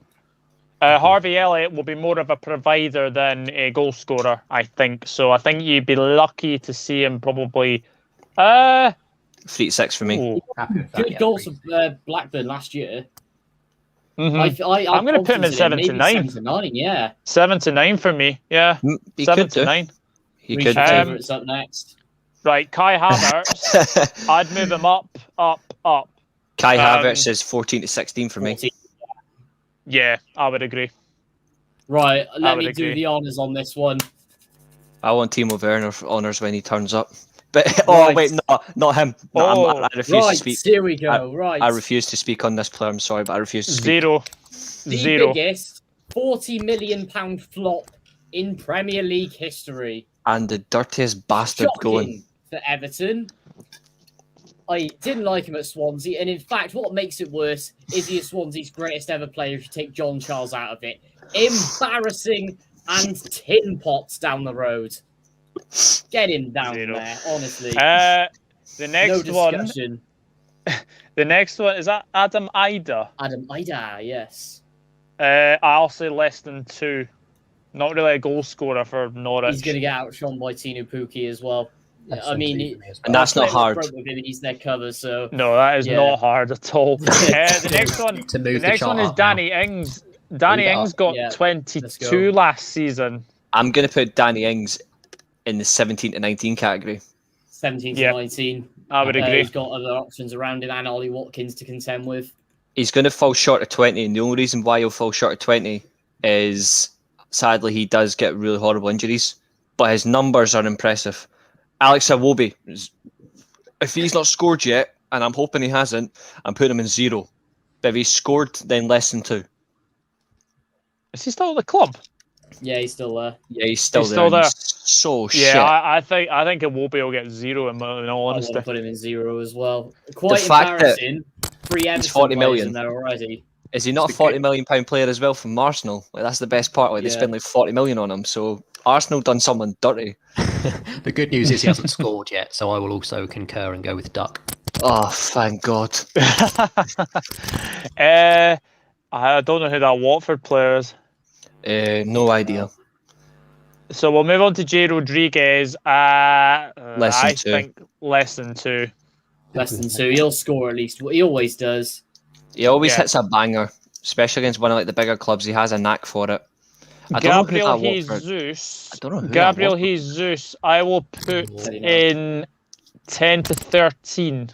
Harvey Elliott will be more of a provider than a goal scorer, I think. So I think you'd be lucky to see him probably. 3 to 6 for me. Happy with that, Good yeah, goals three. of Blackburn last year. Mm-hmm. I'm going to put him in 7 to 9. 7 to 9, yeah. 7 to 9 for me. Yeah, He 7 could to do. 9. He Reece could do. favourites up next. Right, Kai Havertz. I'd move him up. Kai Havertz is 14 to 16 for me. 14. Yeah, I would agree. Right, let would me do agree. the honours on this one. I want Timo Werner for honours when he turns up. But Right. wait, no, not him. No, I refuse to Right, speak. here we go. Right. I refuse to speak on this player. I'm sorry, but I refuse to speak. 0. The 0. biggest £40 million flop in Premier League history. And the dirtiest bastard Shocking going. for Everton. I didn't like him at Swansea, and in fact, what makes it worse is he is Swansea's greatest ever player if you take John Charles out of it. Embarrassing and tin pots down the road. Get him down 0. there, honestly. The No next one. discussion. The next one is that Adam Ida. Adam Ida, yes. I'll say less than 2. Not really a goal scorer for Norwich. He's going to get outshone by Tino Pukki as well. Less I than mean, 2 for me as well. And that's not hard. With him, he's their cover, so No, that is Yeah. not hard at all. The next one. To move The next chart one is up now. Danny Ings. Danny Move it Ings up. got Yeah, let's 22 go. last season. I'm going to put Danny Ings in the 17 to 19 category. 17 to Yeah, 19. I would agree. He's got other options around him and Ollie Watkins to contend with. He's going to fall short of 20, and the only reason why he'll fall short of 20 is, sadly, he does get really horrible injuries, but his numbers are impressive. Alex Iwobi, if he's not scored yet, and I'm hoping he hasn't, I'm putting him in 0. But if he's scored, then less than 2. Is he still at the club? Yeah, he's still there. Yeah, he's still He's there. still and there. he's so Yeah, shit. I think Iwobi will get 0 in all I want honesty. to put him in 0 as well. Quite fact that embarrassing. 3 Everton 40 players million. in there already. Is he not a £40 million player as well from Arsenal? Like, that's the best part. Like, they Yeah. spent like 40 million on him. So Arsenal done someone dirty. The good news is he hasn't scored yet, so I will also concur and go with Duck. Oh, thank God. I don't know who that Watford player is. No idea. So we'll move on to Jay Rodriguez. Less than I 2. think less than 2. Less than 2. He'll score at least. He always does. He always Yeah. hits a banger, especially against one of like the bigger clubs. He has a knack for it. I don't know Gabriel who that Watford. Jesus. I don't know who that Gabriel Watford- Jesus. I will put in 10 to 13.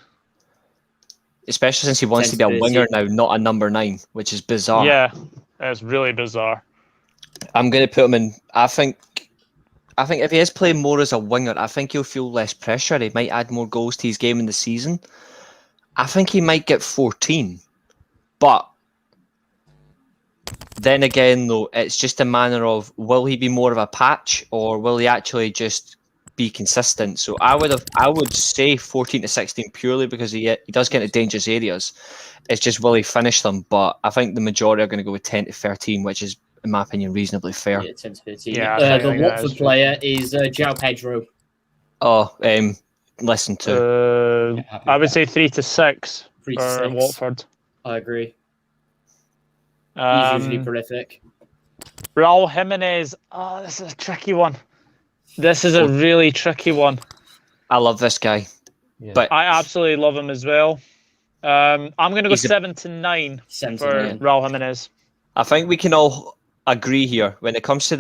Especially since he wants to be a 10 to winger 13. now, not a number 9, which is bizarre. Yeah, it's really bizarre. I'm going to put him in. I think if he is playing more as a winger, I think he'll feel less pressure. He might add more goals to his game in the season. I think he might get 14. But then again, though, it's just a matter of will he be more of a patch or will he actually just be consistent? So I would say 14 to 16 purely because he does get into dangerous areas. It's just will he finish them? But I think the majority are going to go with 10 to 13, which is, in my opinion, reasonably fair. Yeah, 10 to 13. Yeah, the Watford player is João Pedro. Oh, less than 2. I would say 3 to 6 3 for to 6. Watford. I agree. He's usually prolific. Raul Jimenez. Oh, this is a tricky one. This is a really tricky one. I love this guy. Yeah. But I absolutely love him as well. I'm going to go 7 to 9 7 for to 9. Raul Jimenez. I think we can all agree here when it comes to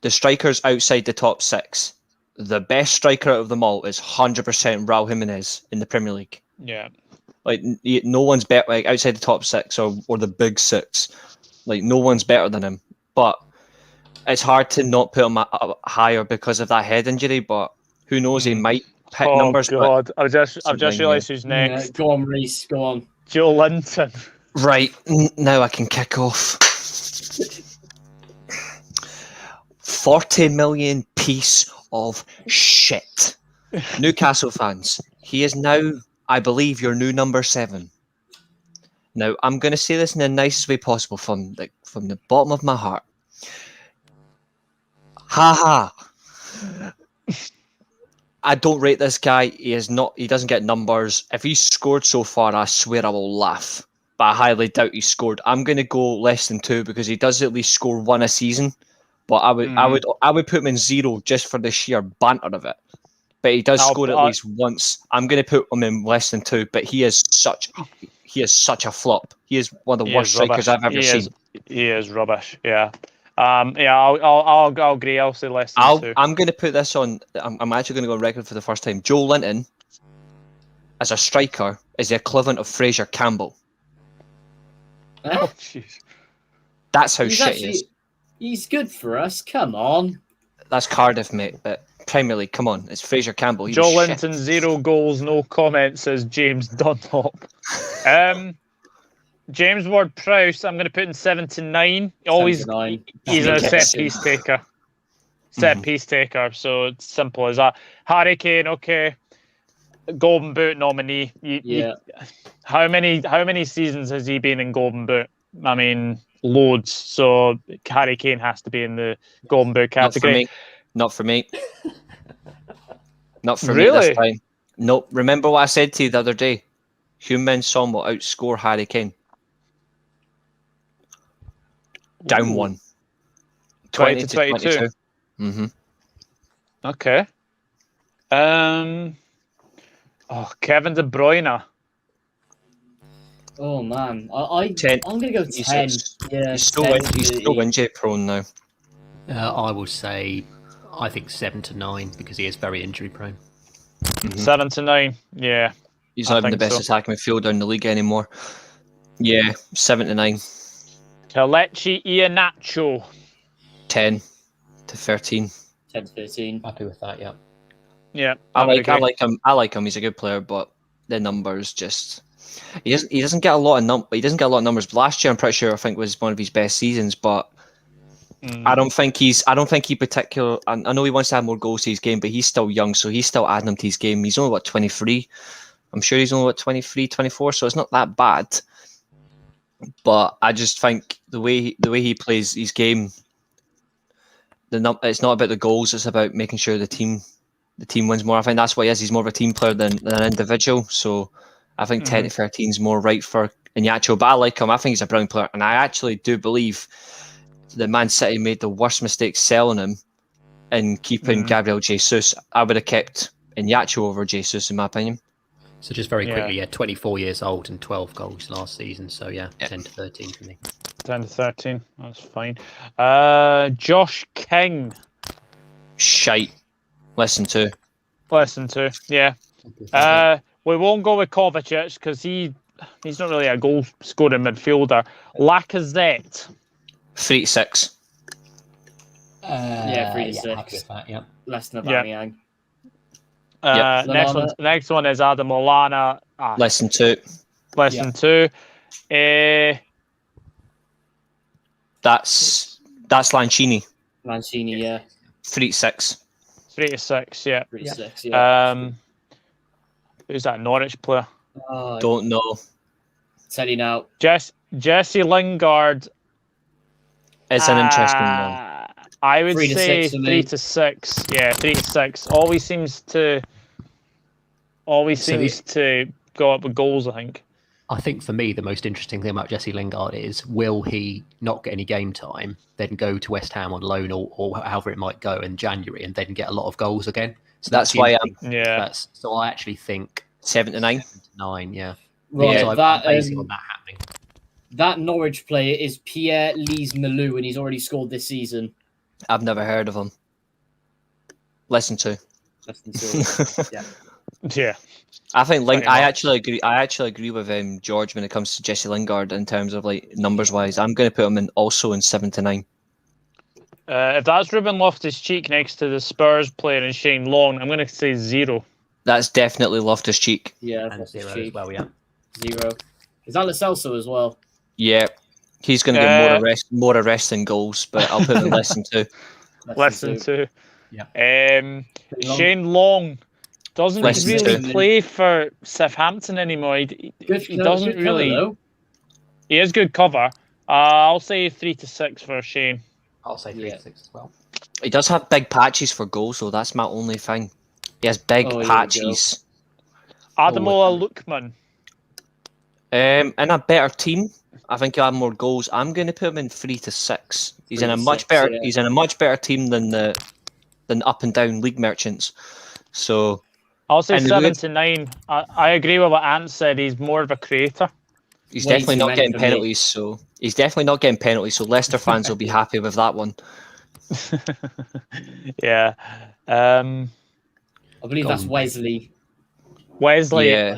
the strikers outside the top 6. The best striker out of them all is 100% Raul Jimenez in the Premier League. Yeah. Like no one's better, like outside the top 6 or the big 6. Like no one's better than him. But it's hard to not put him higher because of that head injury. But who knows? He might hit numbers. Oh God! I've just realised who's next. Go on, Reese. Go on. Joe Linton. Right now, I can kick off. 40 million piece of shit. Newcastle fans, he is now, I believe, your new number 7. Now, I'm going to say this in the nicest way possible from the bottom of my heart. Ha ha. I don't rate this guy. He doesn't get numbers. If he's scored so far, I swear I will laugh. But I highly doubt he scored. I'm going to go less than 2 because he does at least score 1 a season. But I would put him in 0 just for the sheer banter of it. But he does score at least once. I'm going to put him in less than 2. But he is such a flop. He is one of the worst strikers I've ever seen. He is rubbish. Yeah. I'll agree. I'll say less than 2. I'm going to put this on. I'm actually going to go on record for the first time. Joe Linton, as a striker, is the equivalent of Fraser Campbell. Oh, jeez. That's how shit he is. He's good for us. Come on. That's Cardiff, mate. But Premier League, come on. It's Fraser Campbell. Joe Linton, 0 goals, no comment, says James Dunlop. James Ward-Prowse, I'm going to put in 7 to 9. He's a set-piece taker. Set-piece taker, so it's simple as that. Harry Kane, okay. Golden Boot nominee. How many seasons has he been in Golden Boot? I mean, loads. So Harry Kane has to be in the Golden Boot category. Not for me. Not for really? Me this time. No, remember what I said to you the other day? Heung-min Son will outscore Harry Kane. Down 1. 20 to 22. Mm-hmm. Okay. Kevin De Bruyne. Oh man, I'm 10. going to go 10. He's so injury prone now. I will say, I think 7 to 9 because he is very injury prone. Mm-hmm. 7 to 9. Yeah. He's not even the best attacking midfielder in the league anymore. Yeah, 7 to 9. Kelechi Iheanacho. 10 to 13. 10 to 13. Happy with that, yeah. Yeah. I like him. I like him. He's a good player, but the numbers just he doesn't get a lot of numbers. But last year, I'm pretty sure I think was one of his best seasons, but I don't think he particularly. I know he wants to add more goals to his game, but he's still young, so he's still adding them to his game. He's only 23. I'm sure he's only 23, 24, so it's not that bad. But I just think the way he plays his game, it's not about the goals. It's about making sure the team wins more. I think that's what he is. He's more of a team player than an individual. So I think 10 to 13 is more right for Iheanacho. But I like him. I think he's a brilliant player, and I actually do believe that Man City made the worst mistake selling him and keeping Gabriel Jesus. I would have kept Iheanacho over Jesus, in my opinion. So just very quickly, 24 years old and 12 goals last season. So 10 to 13 for me. 10 to 13. That's fine. Josh King. Shite. Less than 2. Less than 2. Yeah. We won't go with Kovacic because he's not really a goal scoring midfielder. Lacazette. 3 to 6. Yeah, 3 to 6. Happy with that, yeah. Less than Yeah. Aubameyang. Next one is Adam Lallana. Less than 2. Less than 2. That's Lanchini. Mancini, yeah. 3 to 6. 3 to 6, yeah. 3 to 6, yeah. Who's that Norwich player? Don't know. Tell you now. Jesse Lingard. It's an interesting one. I would 3 to say 6 for 3 me. to 6. Yeah, 3 to 6. Always seems to go up with goals, I think. I think for me, the most interesting thing about Jesse Lingard is, will he not get any game time, then go to West Ham on loan or however it might go in January, and then get a lot of goals again? So That's why I'm so I actually think 7 to 9. 9, yeah. Right, So I'm basing on that happening. that Norwich player is Pierre Lise-Malou, and he's already scored this season. I've never heard of him. Less than 2. Less than 2. Yeah. Yeah. I think I actually agree with George when it comes to Jesse Lingard in terms of like numbers wise. I'm going to put him in 7 to 9. If that's Ruben Loftus-Cheek next to the Spurs player and Shane Long, I'm going to say 0. That's definitely Loftus-Cheek. Yeah, And 0 as well, yeah. 0. Is that Lo Celso as well? Yeah, he's going to get more arrests than goals, but I'll put him in less than 2. Less than 2. Yeah. Shane Long doesn't Less than really 2. play for Southampton anymore. He doesn't good really. cover, though. He is good cover. I'll say 3 to 6 for Shane. I'll say 3 to 6 as well. He does have big patches for goals, though. That's my only thing. He has big Oh, here we patches. Ademola Lookman. In a better team, I think he'll have more goals. I'm going to put him in 3 to 6. He's in a much better. Yeah. He's in a much better team than up and down league merchants. So I'll say And 7 good- to 9. I agree with what Ant said. He's more of a creator. he's Way definitely too not many getting for me. penalties. So he's definitely not getting penalties. So Leicester fans will be happy with that one. Yeah. I believe that's Wesley. Wesley. Yeah.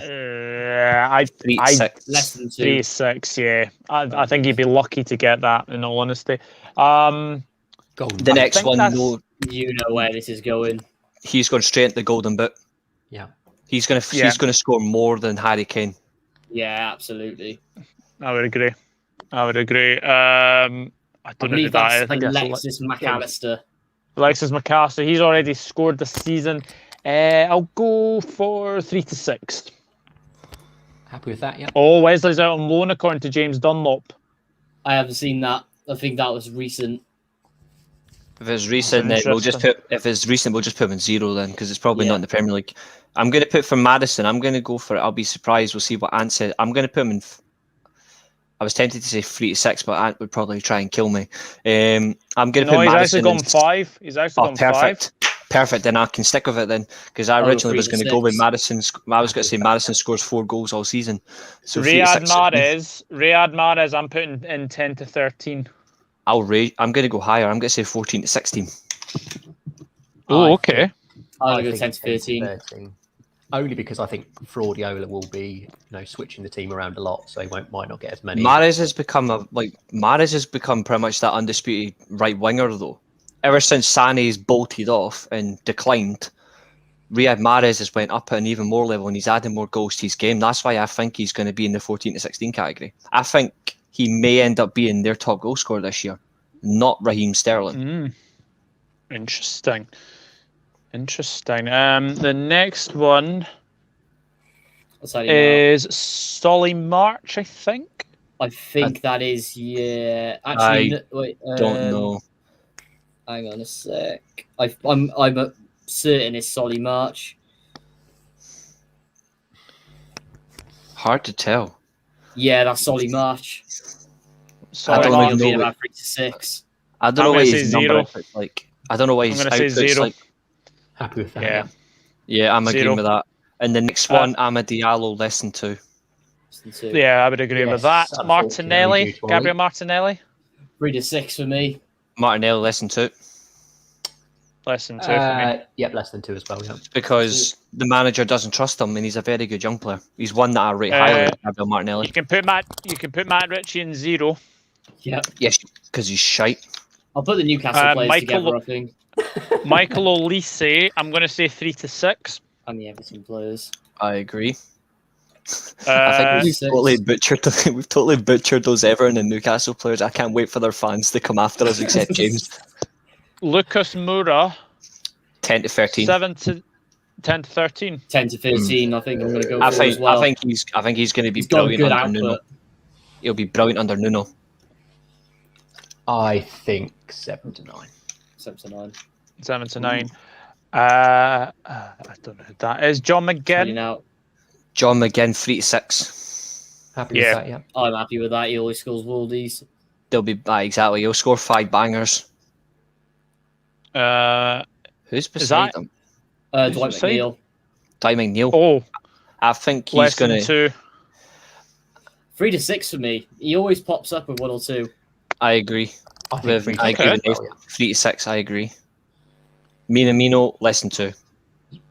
3 to I 6. Less than 2. 3 to 6. Yeah. I think he'd be lucky to get that. In all honesty. The next think one, that's- though, You know where this is going. he's going straight into the Golden Boot. Yeah. He's going to score more than Harry Kane. Yeah, absolutely. I would agree. I don't I know who believe that is. I that's think that's Alexis McAllister. Alexis Mccarthy. He's already scored this season. I'll go for 3 to 6. Happy with that, yeah. Oh, Wesley's out on loan according to James Dunlop. I haven't seen that. I think that was recent. If it's recent, then we'll just put him in 0 then, because it's probably not in the Premier League. I'm going to put for Maddison. I'm going to go for it. I'll be surprised. We'll see what Ant said. I'm going to put him in. I was tempted to say 3 to 6, but Ant would probably try and kill me. I'm going to put he's Maddison actually gone 5. He's actually gone perfect. 5. Perfect. Then I can stick with it then, because I originally 3 was to going to go with 6. Maddison. I was going to say Maddison scores 4 goals all season. So 3 to Riyad 6. Mahrez, I'm putting in 10 to 13. I'm going to go higher. I'm going to say 14 to 16. Oh, okay. I'll go think 10 to 13. Only because I think Fraudiola will be, switching the team around a lot, so he might not get as many. Mahrez has become pretty much that undisputed right winger though. Ever since Sané's bolted off and declined, Riyad Mahrez has went up at an even more level and he's adding more goals to his game. That's why I think he's going to be in the 14 to 16 category. I think he may end up being their top goal scorer this year, not Raheem Sterling. Interesting. The next one is Solly March, I think. I think that is, yeah. Actually, wait. Don't know. Hang on a sec. I'm certain it's Solly March. Hard to tell. Yeah, that's Solly March. Solly I don't March. He'll be know. about 3 to 6. I don't I'm know what gonna his say number 0. output's like. I don't know what his I'm gonna say output's 0. like. Happy with that. Yeah. Yeah, I'm 0. agreeing with that. And the next one, I'm a Diallo less than 2. Less than 2. Yeah, I would agree with that. Yes, Martinelli, unfortunately, Gabriel Martinelli, 3 to 6 for me. Martinelli less than 2. less than 2 for me. Yep, less than 2 as well. Yeah. Because the manager doesn't trust him and he's a very good young player. He's one that I rate highly, Gabriel Martinelli. You can put Matt Ritchie in 0. Yep. Yes, because he's shite. I'll put the Newcastle players Michael- together, I think. Michael Olise, I'm going to say 3 to 6. And the Everton players. I agree. I think we've totally butchered those Everton and Newcastle players. I can't wait for their fans to come after us, except James. Lucas Moura, 10 to 13. 10 to 13. 10 to 13, I think I'm going to go for I as well. think he's going to be He's got a brilliant good under Nuno. output. He'll be brilliant under Nuno. I think 7 to 9. 7 to 9. 7 to 9. I don't know who that is. John McGinn. Now, John McGinn, 3 to 6. Happy Yeah. with that, yeah. I'm happy with that. He always scores worldies. They'll be exactly. He'll score 5 bangers. Who's beside him? Dwight beside McNeil. Dwight McNeil. Oh, I think he's less going than to. 2. 3 to 6 for me. He always pops up with 1 or 2. I agree. I think 3 to I 6 agree as with well, Nathan. yeah. 3 to 6. I agree. Minamino, less than 2.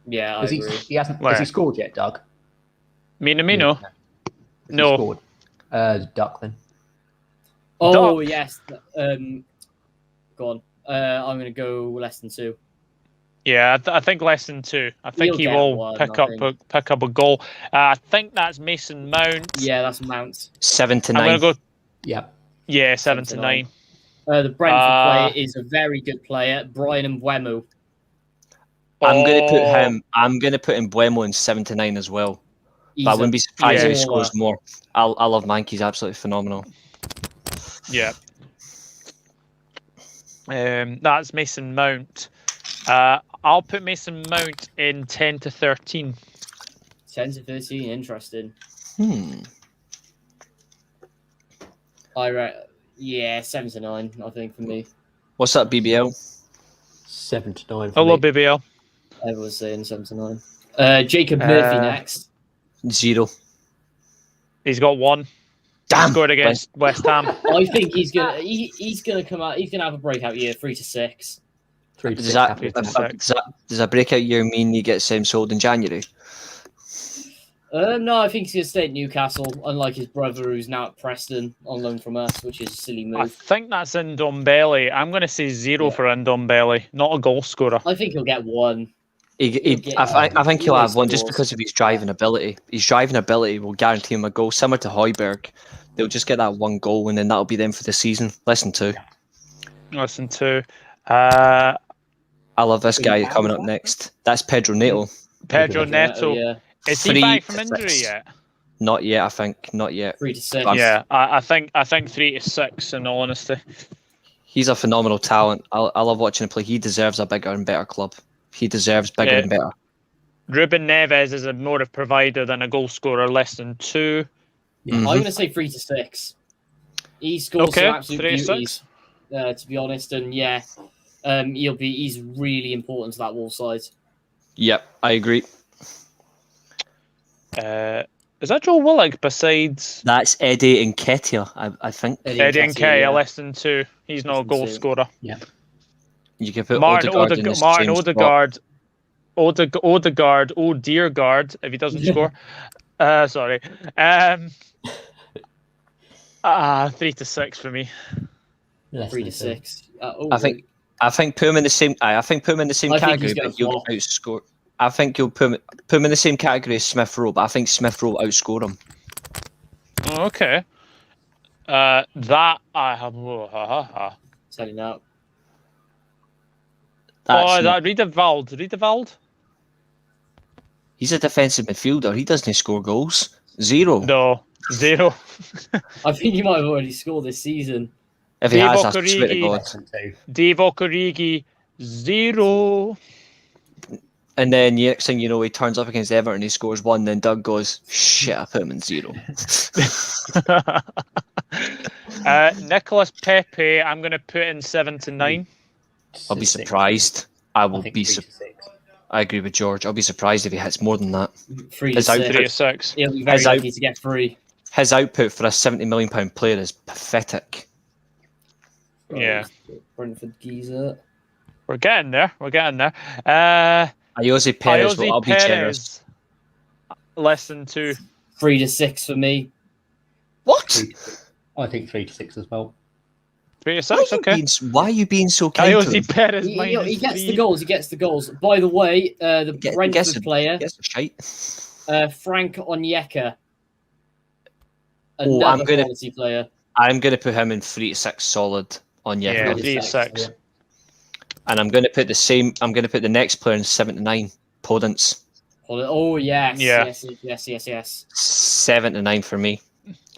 Yeah, I Has agree. he hasn't. Where? Has he scored yet, Doug? Minamino. Has he No. scored? Duck then. Oh, Doc. yes. Go on. I'm going to go less than 2. Yeah, I think less than 2. I think He'll he get will one, pick I up think. pick up a goal. I think that's Mason Mount. Yeah, that's Mount. 7 to I'm 9. going to go. Yeah. Yeah, 7 7 to to 9. The Brentford player is a very good player, Brian Mbeumo. I'm going to put Oh, him. I'm going to put in Buemo in 7 to 9 as well. But I wouldn't be surprised if he baller. scores more. I love Mank. He's absolutely phenomenal. Yeah. That's Mason Mount. I'll put Mason Mount in 10 to 13. 10 to 13, interesting. Yeah, 7 to 9, I think, for me. What's that, BBL? 7 to 9 for Hello, me. BBL. Everyone's saying 7 to 9. Jacob Murphy next. 0. He's got 1. Damn. Scored against West Ham. I think he's gonna come out. He's gonna have a breakout year, 3 to 6. 3 to Does 6. that, Happy with Does that. does a breakout year mean he gets sold in January? No, I think he's gonna stay at Newcastle, unlike his brother who's now at Preston on loan from us, which is a silly I move. think that's Ndombele. I'm going to say 0 Yeah. for Ndombele, not a goal scorer. I think he'll get 1. I think he'll have one just scores. because of his driving ability. His driving ability will guarantee him a goal, similar to Højbjerg. They'll just get that 1 goal, and then that'll be them for the season. Less than 2. Listen to I love this guy coming up next. That's Pedro Neto. Pedro Neto. Yeah, Is he 3 back to from injury 6. yet? Not yet, I think. Not yet. 3 to 6. Yeah, I think 3 to 6. In all honesty, He's a phenomenal talent. I love watching him play. He deserves a bigger and better club. He deserves bigger Yeah. and better. Ruben Neves is a more of provider than a goal scorer, less than 2. I'm gonna say 3 to 6. He scores Okay, some absolute 3 to 6. beauties, to be honest, and yeah, he's really important to that Wolves side. Yep, I agree. Is that Joe Willock besides That's Eddie Nketiah, I think. Eddie and Nketiah, Kay? yeah. Less than 2. He's not a Less than goal 2. scorer. You can put Martin Odegaard in the Martin same spot. Odegaard, oh dear guard, if he doesn't score. Sorry. 3 to 6 for me. 3 to 6. I think put him in the same. I think put him in the same I think category, he's gonna but you'll flop. outscore. I think you'll put him in the same category as Smith Rowe, but I think Smith Rowe will outscore him. Okay. That I have. Telling out. That's That Riedewald. He's a defensive midfielder. He doesn't score goals. 0. No, 0. I think he might have already scored this season. If he has, I Divock swear to Origi. God. Less than 2. Divock Origi, 0. And then the next thing you know, he turns up against Everton, he scores 1. Then Doug goes, "Shit, I put him in 0." Nicholas Pepe, I'm going to put in 7 to 9. I'll be 6. surprised. I will I think be. 3 to 6. I agree with George. I'll be surprised if he hits more than that. 3 to His output- 6. 3 to 6. He'll be very His out- lucky to get 3. His output for a £70 million player is pathetic. Yeah. Brentford geezer. We're getting there. Ayoze Perez, well, I'll be generous. Perez, less than 2. 3 to 6 for me. What? 3 to 6. I think 3 to 6 as well. 3 to 6, okay. Why are you being so kind to him? Jose Perez He minus gets 3. the goals. He gets the goals. By the way, the Brentford player, Gets a shite. Frank Onyeka, Oh, another quality player. I'm going to put him in 3 to 6 solid on Yeka. Yeah, 3 to 6. Yeah. And I'm going to put the next player in 7 to 9. Podence. Oh yes, Yeah. yes. 7 to 9 for me.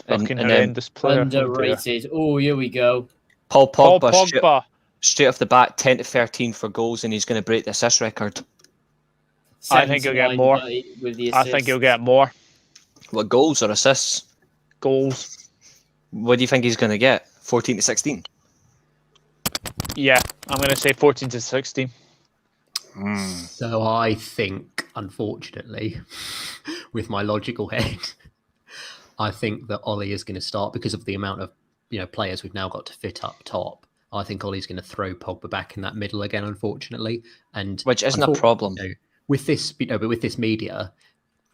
Fucking and horrendous player. Underrated. Oh, here we go. Paul Pogba, Pogba. Straight off the bat, 10 to 13 for goals, and he's going to break the assist record. I think he'll get 79 more. with the I think he'll get more What, goals or assists? goals. What do you think he's going to get? 14 to 16? Yeah, I'm going to say 14 to 16. So I think, unfortunately, with my logical head, I think that Ollie is going to start because of the amount of players we've now got to fit up top. I think Ollie's going to throw Pogba back in that middle again, unfortunately, and Which isn't a problem. With this, but with this media,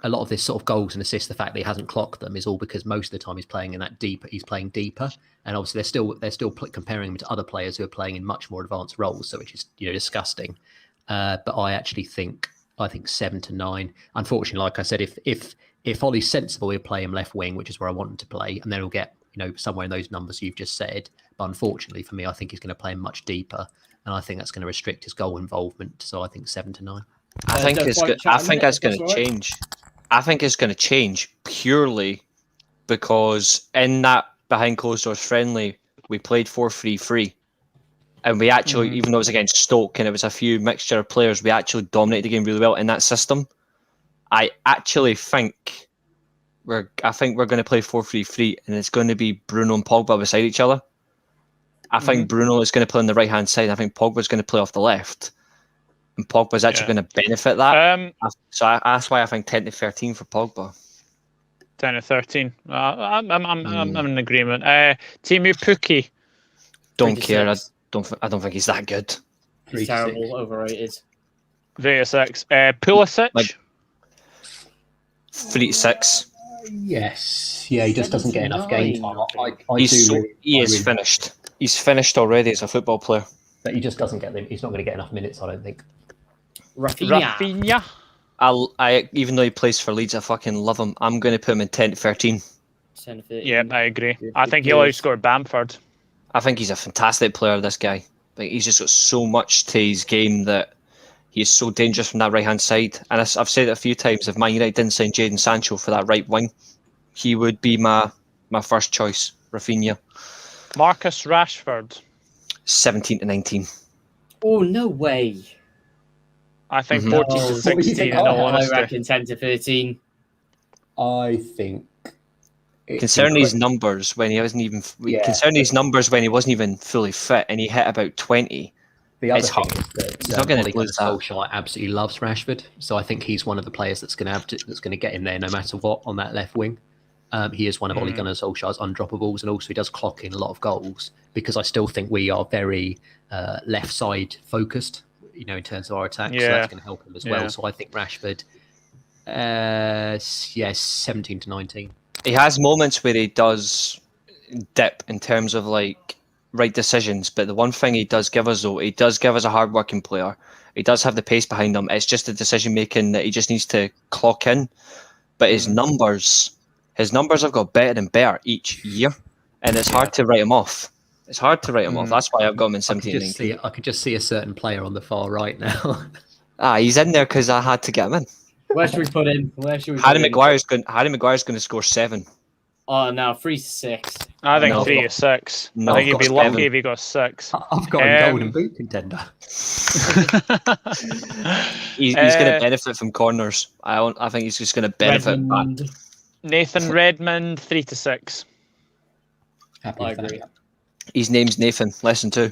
a lot of this sort of goals and assists, the fact that he hasn't clocked them is all because most of the time he's playing in that deeper. He's playing deeper, and obviously they're still comparing him to other players who are playing in much more advanced roles, so which is disgusting. But I actually think 7 to 9. Unfortunately, like I said, if Ollie's sensible, he'll play him left wing, which is where I want him to play, and then he'll get somewhere in those numbers you've just said. But unfortunately for me, I think he's going to play him much deeper, and I think that's going to restrict his goal involvement. So I think 7 to 9. I think that's going to change. I think it's going to change purely because in that behind closed doors friendly, we played 4-3-3. And we actually, even though it was against Stoke and it was a few mixture of players, we actually dominated the game really well in that system. I actually think we're going to play 4-3-3 and it's going to be Bruno and Pogba beside each other. I think Bruno is going to play on the right hand side. I think Pogba's going to play off the left. And Pogba's actually going to benefit that. So that's why I think 10 to 13 for Pogba. 10 to 13. I'm in agreement. Timu Pukki. Don't care. I don't think he's that good. He's terrible, overrated. 3 to 6. Pulisic. 3 to 6. Yes. Yeah, he just doesn't get enough game time. He is finished. He's finished already as a football player. But he just doesn't get them. He's not going to get enough minutes, I don't think. Rafinha. I even though he plays for Leeds, I fucking love him. I'm going to put him in 10 to 13. 10 to 13. Yeah, I agree. I think he'll outscore Bamford. I think he's a fantastic player, this guy. Like, he's just got so much to his game that he is so dangerous from that right-hand side. And I've said it a few times, if Man United didn't sign Jadon Sancho for that right wing, he would be my first choice, Rafinha. Marcus Rashford. 17 to 19. Oh, no way. I think 14 to 16 in all honesty. I reckon 10 to 13. I think... Concerning his numbers when he wasn't even fully fit and he hit about 20. The other thing is that he's not going to lose that. Solskjaer absolutely loves Rashford, so I think he's one of the players that's going to get in there no matter what on that left wing. He is one of Ole Gunnar Solskjaer's undroppables, and also he does clock in a lot of goals because I still think we are very left side focused, in terms of our attack. So that's going to help him as well. So I think Rashford, 17 to 19. He has moments where he does dip in terms of like right decisions, but the one thing he does give us though, he does give us a hard-working player. He does have the pace behind him. It's just the decision making that he just needs to clock in. But his numbers have got better and better each year, and it's hard to write him off. It's hard to write him off. That's why I've got him in 17. I could just see a certain player on the far right now. He's in there because I had to get him in. Where should we put him? Harry Maguire's going to score 7. Oh, no, 3 to 6. I think 3 to 6. No, I think he'd be lucky if he got 6. I've got a golden boot contender. He's going to benefit from corners. I think he's just going to benefit back. Nathan Redmond, 3 to 6. I agree. His name's Nathan. Lesson 2.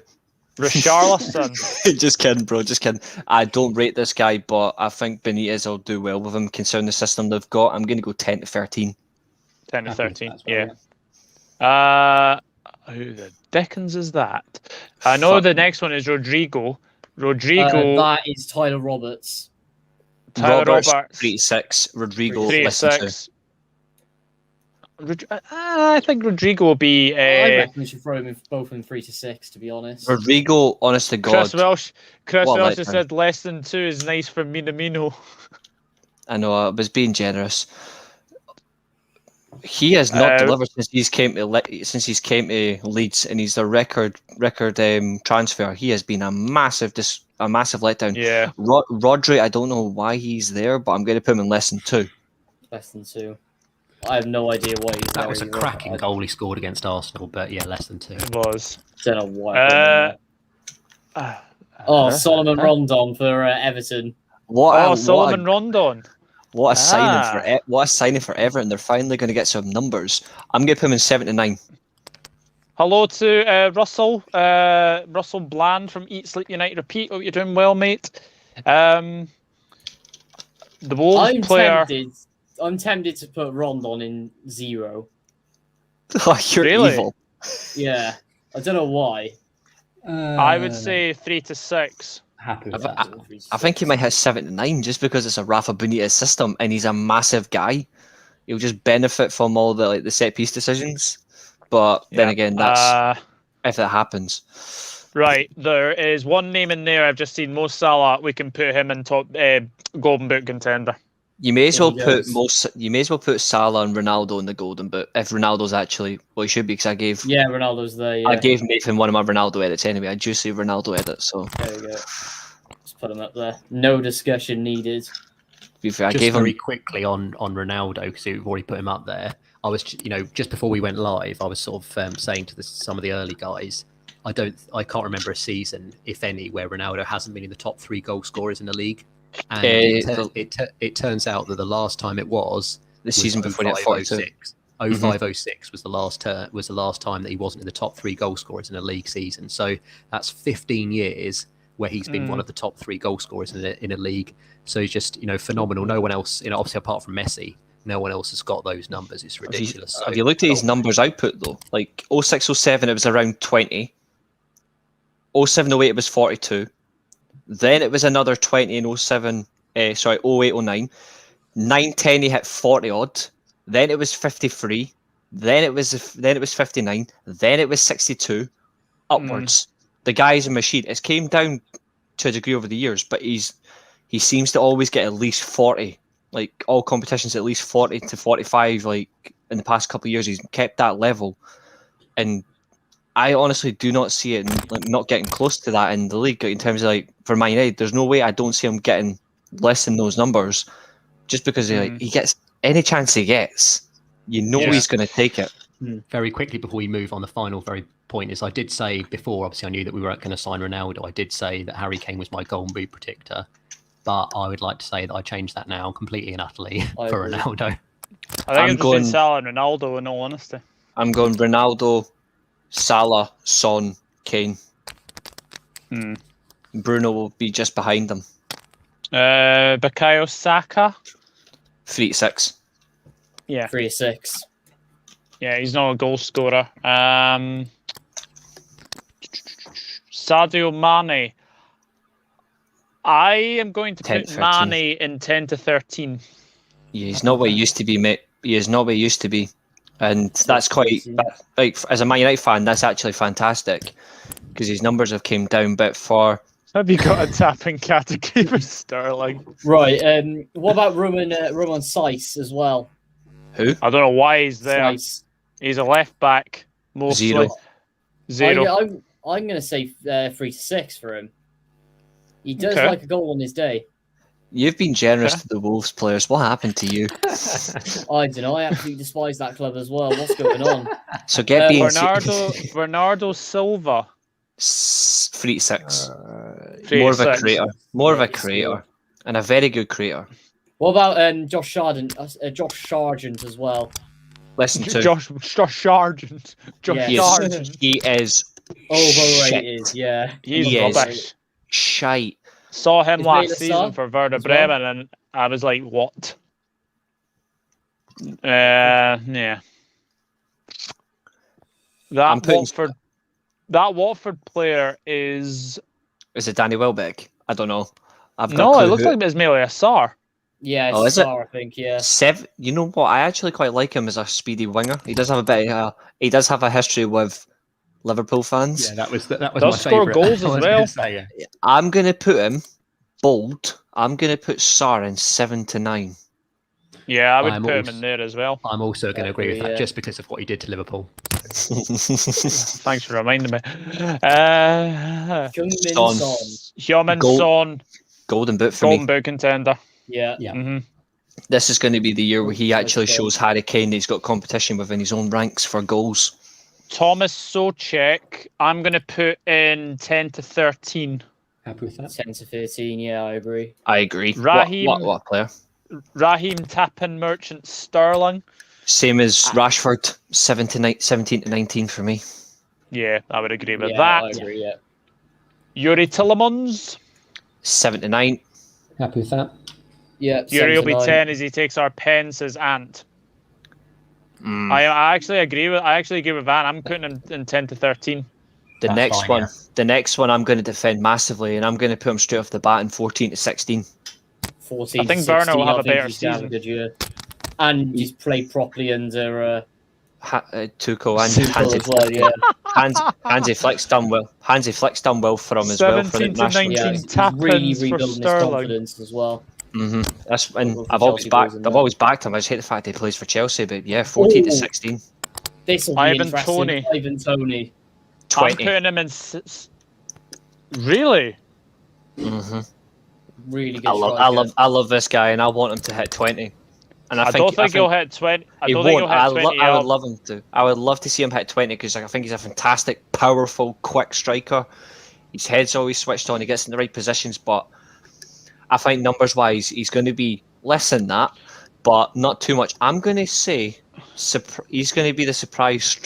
Richarlison. Just kidding, bro. Just kidding. I don't rate this guy, but I think Benitez will do well with him considering the system they've got. I'm going to go 10 to 13. 10 to 13, yeah. Who the dickens is that? I know the next one is Rodrigo. That is Tyler Roberts. Tyler Roberts. 3 to 6. Rodrigo, 3 to listen 6. I think Rodrigo will be. I reckon we should throw him both in 3 to 6. To be honest, Rodrigo, honest to God. Chris what a Welsh has letdown. said less than 2 is nice for Minamino. I know, I was being generous. He has not delivered since he's came to Leeds, and he's the record transfer. He has been a massive letdown. Yeah. Rodri, I don't know why he's there, but I'm going to put him in less than 2. Less than 2. I have no idea why he's there. That was a cracking goal he scored against Arsenal, but yeah, less than 2. It was. Don't know why. Solomon Rondon for Everton. Solomon Rondon. What a signing for Everton! They're finally going to get some numbers. I'm going to put him in 7 to 9. Hello to Russell Bland from Eat Sleep United Repeat. Hope you're doing well, mate. The Wolves player. I'm tempted to put Rondon in 0. Oh, you're Really? evil. Yeah, I don't know why. I would say 3 to 6. Happy with that. I think he might hit 7 to 9 just because it's a Rafa Benitez system and he's a massive guy. He'll just benefit from all the set piece decisions. But then again, that's if that happens. Right, there is one name in there I've just seen, Mo Salah. We can put him in top Golden Boot contender. You may as well put Salah and Ronaldo in the Golden Boot if Ronaldo's actually he should be, because Ronaldo's there. Yeah. I gave Nathan one of my Ronaldo edits anyway. I do see Ronaldo edits, so there we go. Just put him up there. No discussion needed. Very quickly on Ronaldo, because we've already put him up there. I was, just before we went live, I was sort of saying to some of the early guys, I can't remember a season, if any, where Ronaldo hasn't been in the top 3 goal scorers in the league. And it turns out that the last time it was the season before he had 42. 05-06 was the last time that he wasn't in the top 3 goal scorers in a league season. So that's 15 years where he's been one of the top 3 goal scorers in a league. So he's just phenomenal. No one else, obviously apart from Messi, no one else has got those numbers. It's ridiculous. Have you looked at his numbers output though? Like 06-07 it was around 20. 07-08 it was 42. Then it was another 20 in 08-09. 9-10 he hit 40 odd. Then it was 53. Then it was 59. Then it was 62. Upwards. The guy's a machine. It's came down to a degree over the years, but he seems to always get at least 40. Like all competitions, at least 40 to 45. Like in the past couple of years, he's kept that level, and I honestly do not see it not getting close to that in the league. In terms of for Man United, there's no way I don't see him getting less than those numbers, just because he gets any chance he gets. He's going to take it. Very quickly before we move on, the final point is I did say before, obviously I knew that we weren't going to sign Ronaldo. I did say that Harry Kane was my Golden Boot predictor, but I would like to say that I changed that now completely and utterly for Ronaldo. I think it's between Salah and Ronaldo, in all honesty. I'm going Ronaldo, Salah, Son, Kane. Bruno will be just behind them. Bukayo Saka. 3 to 6. Yeah. 3 to 6. Yeah, he's not a goal scorer. Sadio Mane. I am going to put Mane in 10 to 13. Yeah, he's not what he used to be, mate. He is not what he used to be. And that's quite, as a Man United fan, that's actually fantastic, because his numbers have came down a bit far. Have you got a tapping category for Sterling? Right. What about Roman Saiss as well? Who? I don't know why he's there. Saiss. He's a left back. Mostly. 0. I'm going to say 3 to 6 for him. He does like a goal on his day. You've been generous to the Wolves players. What happened to you? I don't know. I absolutely despise that club as well. What's going on? So get Bernardo Silva. 3 to 6. 3 More to of a 6. creator. More of a creator. And a very good creator. What about Josh Sargent as well? Listen to Josh Sargent. Sargent. He is overrated. Yeah, He's rubbish. Shite. Saw him Is last season for Werder Bremen, and I was like, what? Yeah. That Watford player is... Is it Danny Welbeck? I don't know. It looks like Ismail Assar. Yeah, Oh, is it? I think. Yeah. 7. You know what? I actually quite like him as a speedy winger. He does have a bit. He does have a history with Liverpool fans. Yeah, that was my Does score favourite. goals as well. Say, yeah. I'm going to put him bold. I'm going to put Sarr in 7 to 9. Yeah, I would I'm put him also- in there as well. I'm also going to agree with that, Yeah. just because of what he did to Liverpool. Thanks for reminding me. Heung-min Son. Son. Heung-min Goal- Son, Golden boot for Golden me. Boot contender. Yeah. Yeah. hmm This is going to be the year where he Nice actually goal. shows Harry Kane that he's got competition within his own ranks for goals. Thomas Soucek, I'm going to put in 10 to 13. Happy with that? 10 to 13. Yeah, I agree. I agree. Raheem- What a player. Raheem Tappan Merchant Sterling. Same as Rashford, 17 to 19 for me. Yeah, I would agree with Yeah, that. I agree. Yeah. Yuri Tillemans. 7 to 9. Happy with that? Yeah. Yuri will 7 be to 9. 10 as he takes our Pence's Ant. Mm. I actually agree with that. I'm putting him in 10 to 13. The That's next fine, one, yeah. the next one, I'm going to defend massively, and I'm going to put him straight off the bat in 14 to 16. 14 I think to Werner 16, will have I a think better he's gonna have season. a good year. And he's played properly under Tuchel and Tuchel as well. Yeah. Hansi Flick's done well. Hansi Flick's done well for him as well. For the 17 to national. 19. Yeah, he's Tap-ins really for rebuilding his Sterling. confidence as well. That's and For I've always Chelsea backed. goals in I've there. always backed him. I just hate the fact he plays for Chelsea. But yeah, 14 to Ooh. 16. This will be Ivan interesting. Toney. Ivan Toney. 20. I'm putting him in. Really? hmm Really good. I love this guy, and I want him to hit 20. And I don't think he'll hit 20. I He don't think won't. he'll hit 20. I would love him to. I would love to see him hit 20 because I think he's a fantastic, powerful, quick striker. His head's always switched on. He gets in the right positions, but I think numbers-wise, he's going to be less than that, but not too much. I'm going to say he's going to be the surprise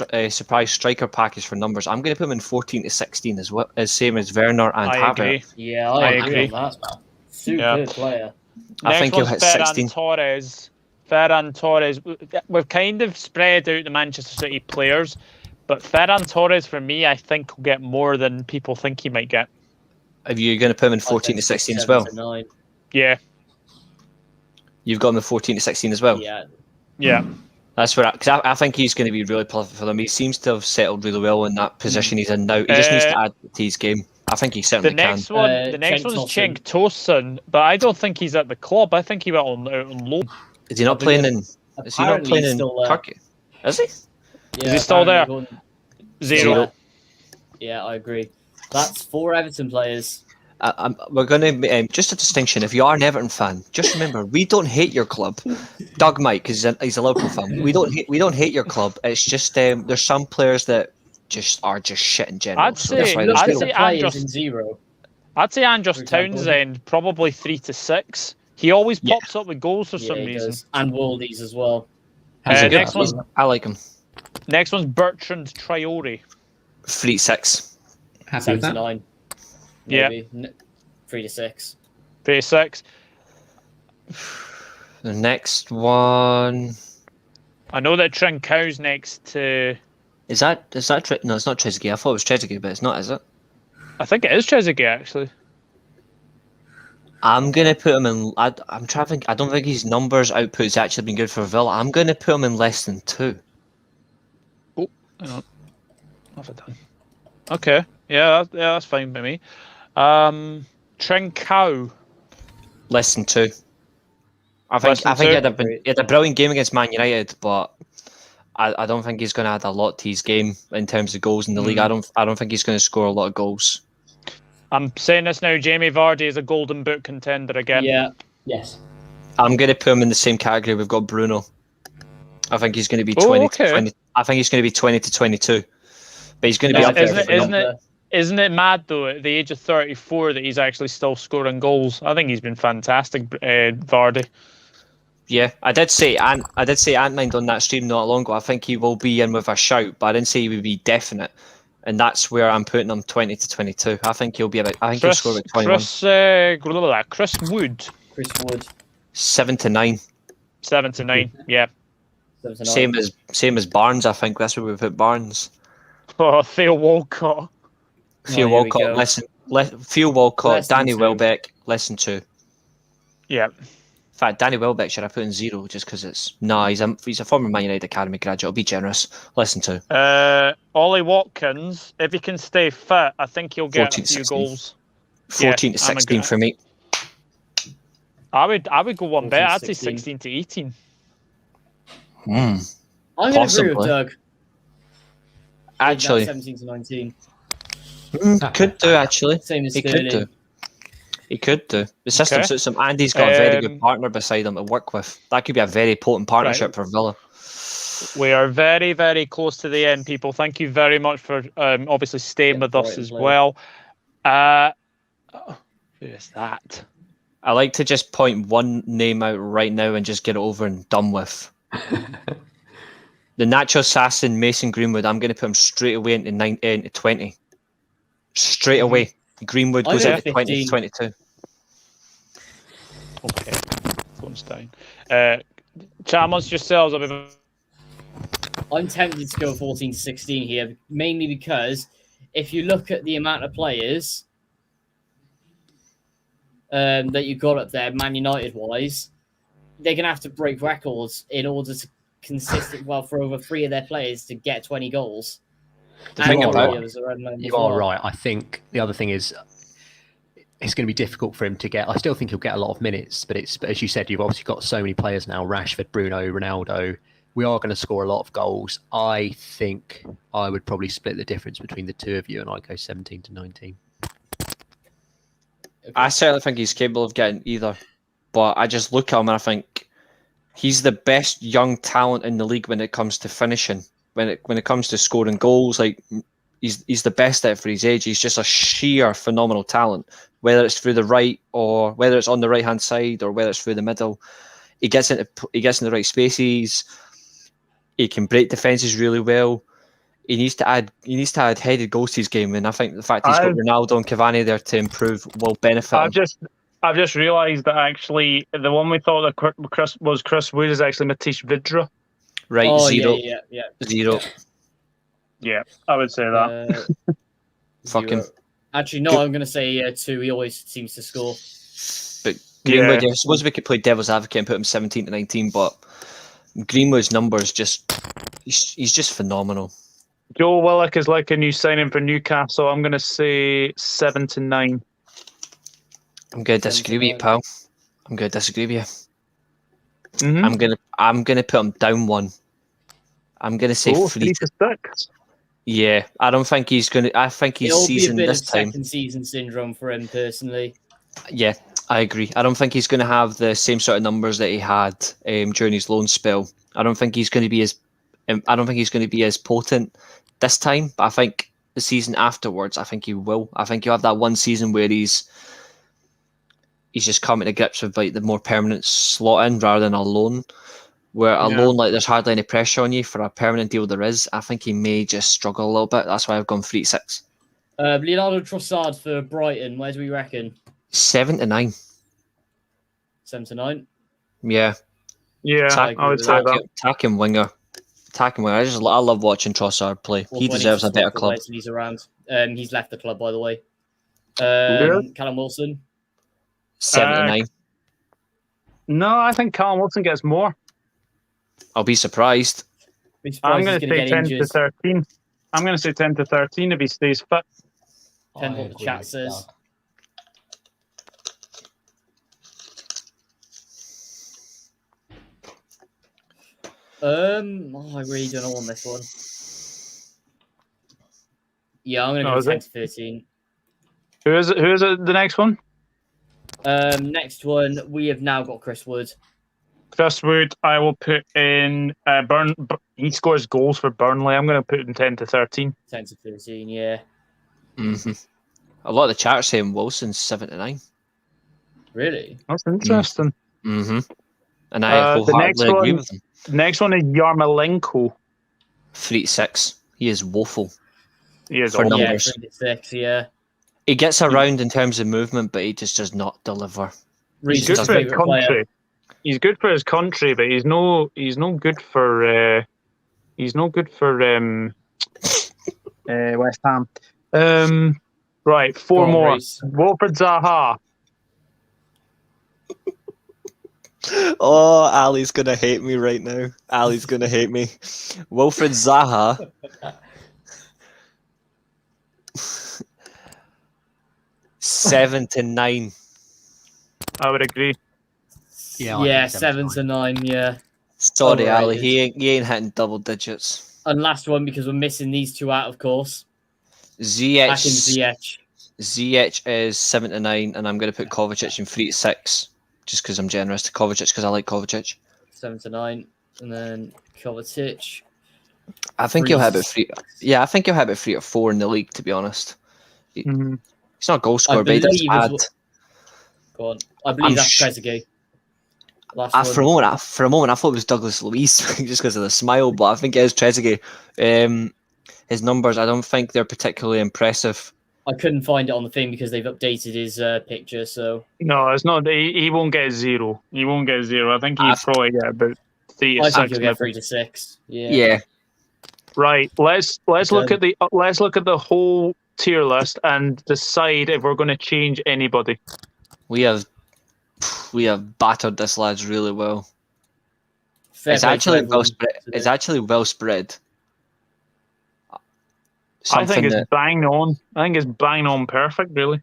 striker package for numbers. I'm going to put him in 14 to 16 as well, as same as Werner and I Havertz. agree. Yeah, I I agree. agree on that. Super Yeah. good player. I Next think he'll one's hit Ferran 16. Torres. Ferran Torres. We've kind of spread out the Manchester City players, but Ferran Torres for me, I think will get more than people think he might get. Are you going to put him in 14 to 16 as well? 7 to 9. Yeah, You've got him in 14 to 16 as well. Yeah. yeah. That's where because I think he's going to be really prolific for them. He seems to have settled really well in that position he's in now. He just needs to add to his game. I think he The certainly next can. one, Uh, the next Trent one's Tosun. Cenk Tosun, but I don't think he's at the club. I think he went out on loan. Is he not playing in? Is he not Apparently playing he's in still there. Turkey? Is he? Yeah, he still there? apparently Zero. going- Yeah, I agree. That's 4 Everton players. We're going to just a distinction. If you are an Everton fan, just remember we don't hate your club. Doug Mike, because he's a Liverpool fan. We don't hate your club. It's just there's some players that are just shit in general. I'd So that's say- why Look there's I'd at no- the say players Andros- in 0. I'd say Andros For example. Townsend probably 3 to 6. He always Yeah. pops up with goals for Yeah, some he reason. does. And Waldies as well. How's it next going? one. I like him. Next one's Bertrand Triori. 3 to 6. Happy 7 with to that? 9. Yeah. Maybe. 3 to 6. 3 to 6. The next one I know that Trincão's next to. is that no, it's not Trezeguet. I thought it was Trezeguet, but it's not, is it? I think it is Trezeguet actually. I'm gonna put him in. I'm trying to think. I don't think his numbers output's actually been good for Villa. I'm gonna put him in less than 2. Hang on. What's it done? Okay. Yeah, that's fine by me. Trincão. Less than 2. I Less think than he two? had a brilliant game against Man United, but I don't think he's going to add a lot to his game in terms of goals in the league. I don't think he's going to score a lot of goals. I'm saying this now. Jamie Vardy is a Golden Boot contender again. Yeah. Yes. I'm going to put him in the same category. We've got Bruno. I think he's going to be 20 to 20. I think he's going to be 20 to 22. But he's going to be Yeah, up there. Isn't it mad though at the age of 34 that he's actually still scoring goals? I think he's been fantastic, Vardy. Yeah, I did say Ant-Mind on that stream not long ago. I think he will be in with a shout, but I didn't say he would be definite. And that's where I'm putting him 20 to 22. I think he'll be about. I think he'll score about 21. Chris Wood. Chris Wood. 7 to 9. 7 to 9. Yeah. 7 to 9. Same as Barnes. I think that's where we put Barnes. Oh, Theo Walcott. Theo here we Walcott. go. Theo Walcott. Less than Danny 2. Welbeck. Less than 2. Yeah. In fact, Danny Welbeck should I put in 0 just because he's a former Man United Academy graduate. I'll be generous. Listen to Ollie Watkins, if he can stay fit, I think he'll get 14 a few 16. goals. 14 to 16 for me. I would go one better. I'd say 16. 16 to 18. I'm going to agree with Doug. Actually, 17 to 19. could do actually. Same as He Sterling. could do. He could do. The system suits him, and he's got a very good partner beside him to work with. That could be a very potent partnership for Villa. We are very, very close to the end, people. Thank you very much for obviously staying with us as well. Who is that? I like to just point one name out right now and just get it over and done with. The natural assassin, Mason Greenwood. I'm going to put him straight away into 20. Straight away. Greenwood goes into 20 to 22. Okay. Phone's down. Chat amongst yourselves. I'm tempted to go 14 to 16 here, mainly because if you look at the amount of players that you got up there, Man United wise, they're going to have to break records in order to for over 3 of their players to get 20 goals. You are right. I think the other thing is it's going to be difficult for him to get. I still think he'll get a lot of minutes, but as you said, you've obviously got so many players now: Rashford, Bruno, Ronaldo. We are going to score a lot of goals. I think I would probably split the difference between the two of you, and I'd go 17 to 19. Okay. I certainly think he's capable of getting either, but I just look at him and I think he's the best young talent in the league when it comes to finishing. When it comes to scoring goals, like he's the best at it for his age. He's just a sheer phenomenal talent. Whether it's through the right or whether it's on the right hand side or whether it's through the middle, he gets in the right spaces. He can break defenses really well. He needs to add headed goals to his game, and I think the fact he's got Ronaldo and Cavani there to improve will benefit him. I've just realised that actually the one we thought that Chris Wood is actually Matisse Vidra. Right, 0. Yeah. 0. Yeah, I would say that. Fucking. Actually, no, I'm going to say 2. He always seems to score. But Greenwood, I suppose we could play devil's advocate and put him 17 to 19, but Greenwood's numbers he's just phenomenal. Joe Willock is like a new signing for Newcastle. I'm going to say 7 to 9. I'm going to disagree with you, pal. I'm going to disagree with you. Mm-hmm. I'm gonna put him down 1. I'm gonna say 3 to 6. Yeah, I don't think he's gonna. I think he's seasoned this time. Second season syndrome for him personally. Yeah, I agree. I don't think he's going to have the same sort of numbers that he had during his loan spell. I don't think he's going to be as potent this time. But I think the season afterwards, I think he will. I think he'll have that one season where he's just coming to grips with like the more permanent slot in rather than a loan. Where a loan, like there's hardly any pressure on you. For a permanent deal, there is. I think he may just struggle a little bit. That's why I've gone 3 to 6. Leonardo Trossard for Brighton. Where do we reckon? 7 to 9. 7 to 9. Yeah. Yeah, I would say that. Attacking winger. I love watching Trossard play. He deserves a better club. He's around. He's left the club, by the way. Callum Wilson. 7 to 9. No, I think Callum Wilson gets more. I'll be surprised. I'm going to say 10 to 13. I'm going to say 10 to 13 if he stays fit. Depends what the chat says. I really don't know on this one. Yeah, I'm going to go 10 to 13. Who is it? The next one? Next one, we have now got Chris Wood. Chris Wood, I will put in he scores goals for Burnley. I'm going to put in 10 to 13. 10 to 13, yeah. Mm-hmm. A lot of the chat are saying Wilson's 7 to 9. Really? That's interesting. Mm-hmm. And I wholeheartedly agree with them. The next one is Yarmolenko. 3 to 6. He is woeful. He is for awful. numbers. 3 to 6, yeah. He gets around in terms of movement, but he just does not deliver. He's good for his country. He's good for his country, but he's no good for West Ham. Right, 4 more. Reese. Wilfred Zaha. Oh, Ali's going to hate me right now. Ali's going to hate me. Wilfred Zaha. 7 to 9. I would agree. Yeah, I Yeah, think 7 to 9. Yeah. Sorry, Ali. Overrated. He ain't hitting double digits. And last one, because we're missing these two out, of course. Back in Ziyech. Ziyech. Ziyech is 7 to 9, and I'm going to put Kovacic in 3 to 6, just because I'm generous to Kovacic, because I like Kovacic. 7 to 9. And then Kovacic. I think he'll have it Reece. 3. Yeah, I think he'll have it 3 or 4 in the league, to be honest. Mm-hmm. He's not a goal scorer, I but he does believe as add. well- Go on. I believe I'm that's sh- Trezeguet. Last For a one. moment, I thought it was Douglas Luiz just because of the smile, but I think it is Trezeguet. His numbers, I don't think they're particularly impressive. I couldn't find it on the thing because they've updated his picture. So No, it's not. He won't get 0. He won't get 0. I think he'd I've- probably get about 3 to I 6. think he'll get 3 to 6. Yeah. Yeah. Right. Let's look Okay. at the whole tier list and decide if we're going to change anybody. We have battered this lads really well. Fair It's play to actually well everyone spread. today. It's actually well spread. I think Something it's that bang on. I think it's bang on perfect, really.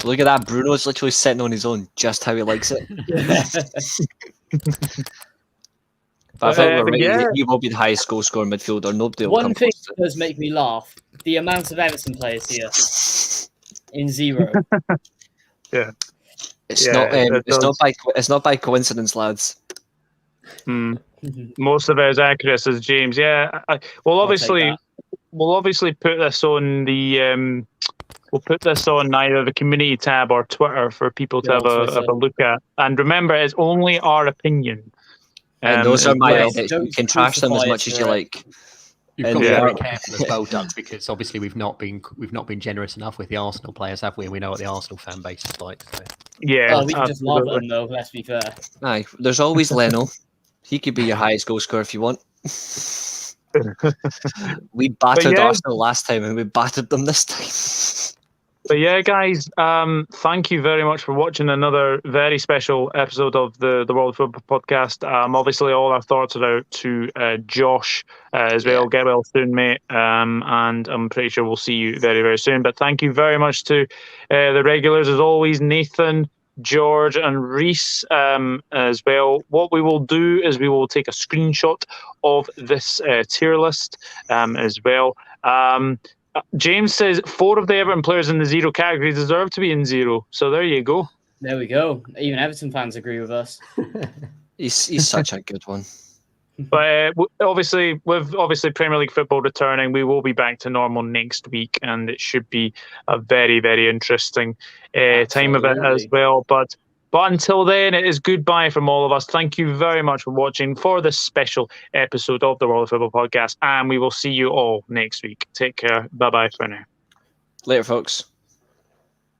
look at that. Bruno's literally sitting on his own, just how he likes it. But I think we're right. yeah. He will be the highest goal scorer midfielder. Nobody will One come thing close to it. does make me laugh: the amount of Everton players here in 0. It's Yeah, not. it It's does. It's not by coincidence, lads. Most of it is accurate, as James. Yeah. We'll I'll take obviously put this on the we'll put this on either the community tab or Twitter for people to Yeah, have on a Twitter. look at. And remember, it's only our opinion. And those as are my well. edits. Don't You can trash them as crucify much us as you for it. like. You've And got to be yeah. very careful as well, Doug, because obviously we've not been generous enough with the Arsenal players, have we? And we know what the Arsenal fan base is like. So. Yeah. Oh, we can just laugh at absolutely. them, though. Let's be fair. Aye, there's always Leno. He could be your highest goal scorer if you want. We battered yeah. Arsenal last time, and we battered them this time. But yeah, guys, thank you very much for watching another very special episode of the World Football Podcast. Obviously, all our thoughts are out to Josh as well. Yeah. Get well soon, mate. And I'm pretty sure we'll see you very, very soon. But thank you very much to the regulars, as always, Nathan, George, and Reese as well. What we will do is we will take a screenshot of this tier list as well. James says 4 of the Everton players in the 0 category deserve to be in 0. So there you go. There we go. Even Everton fans agree with us. He's such a good one. But obviously, with Premier League football returning, we will be back to normal next week, and it should be a very, very interesting time of it as Absolutely. well. But until then, it is goodbye from all of us. Thank you very much for watching for this special episode of the World Football Podcast, and we will see you all next week. Take care. Bye bye for now. Later, folks.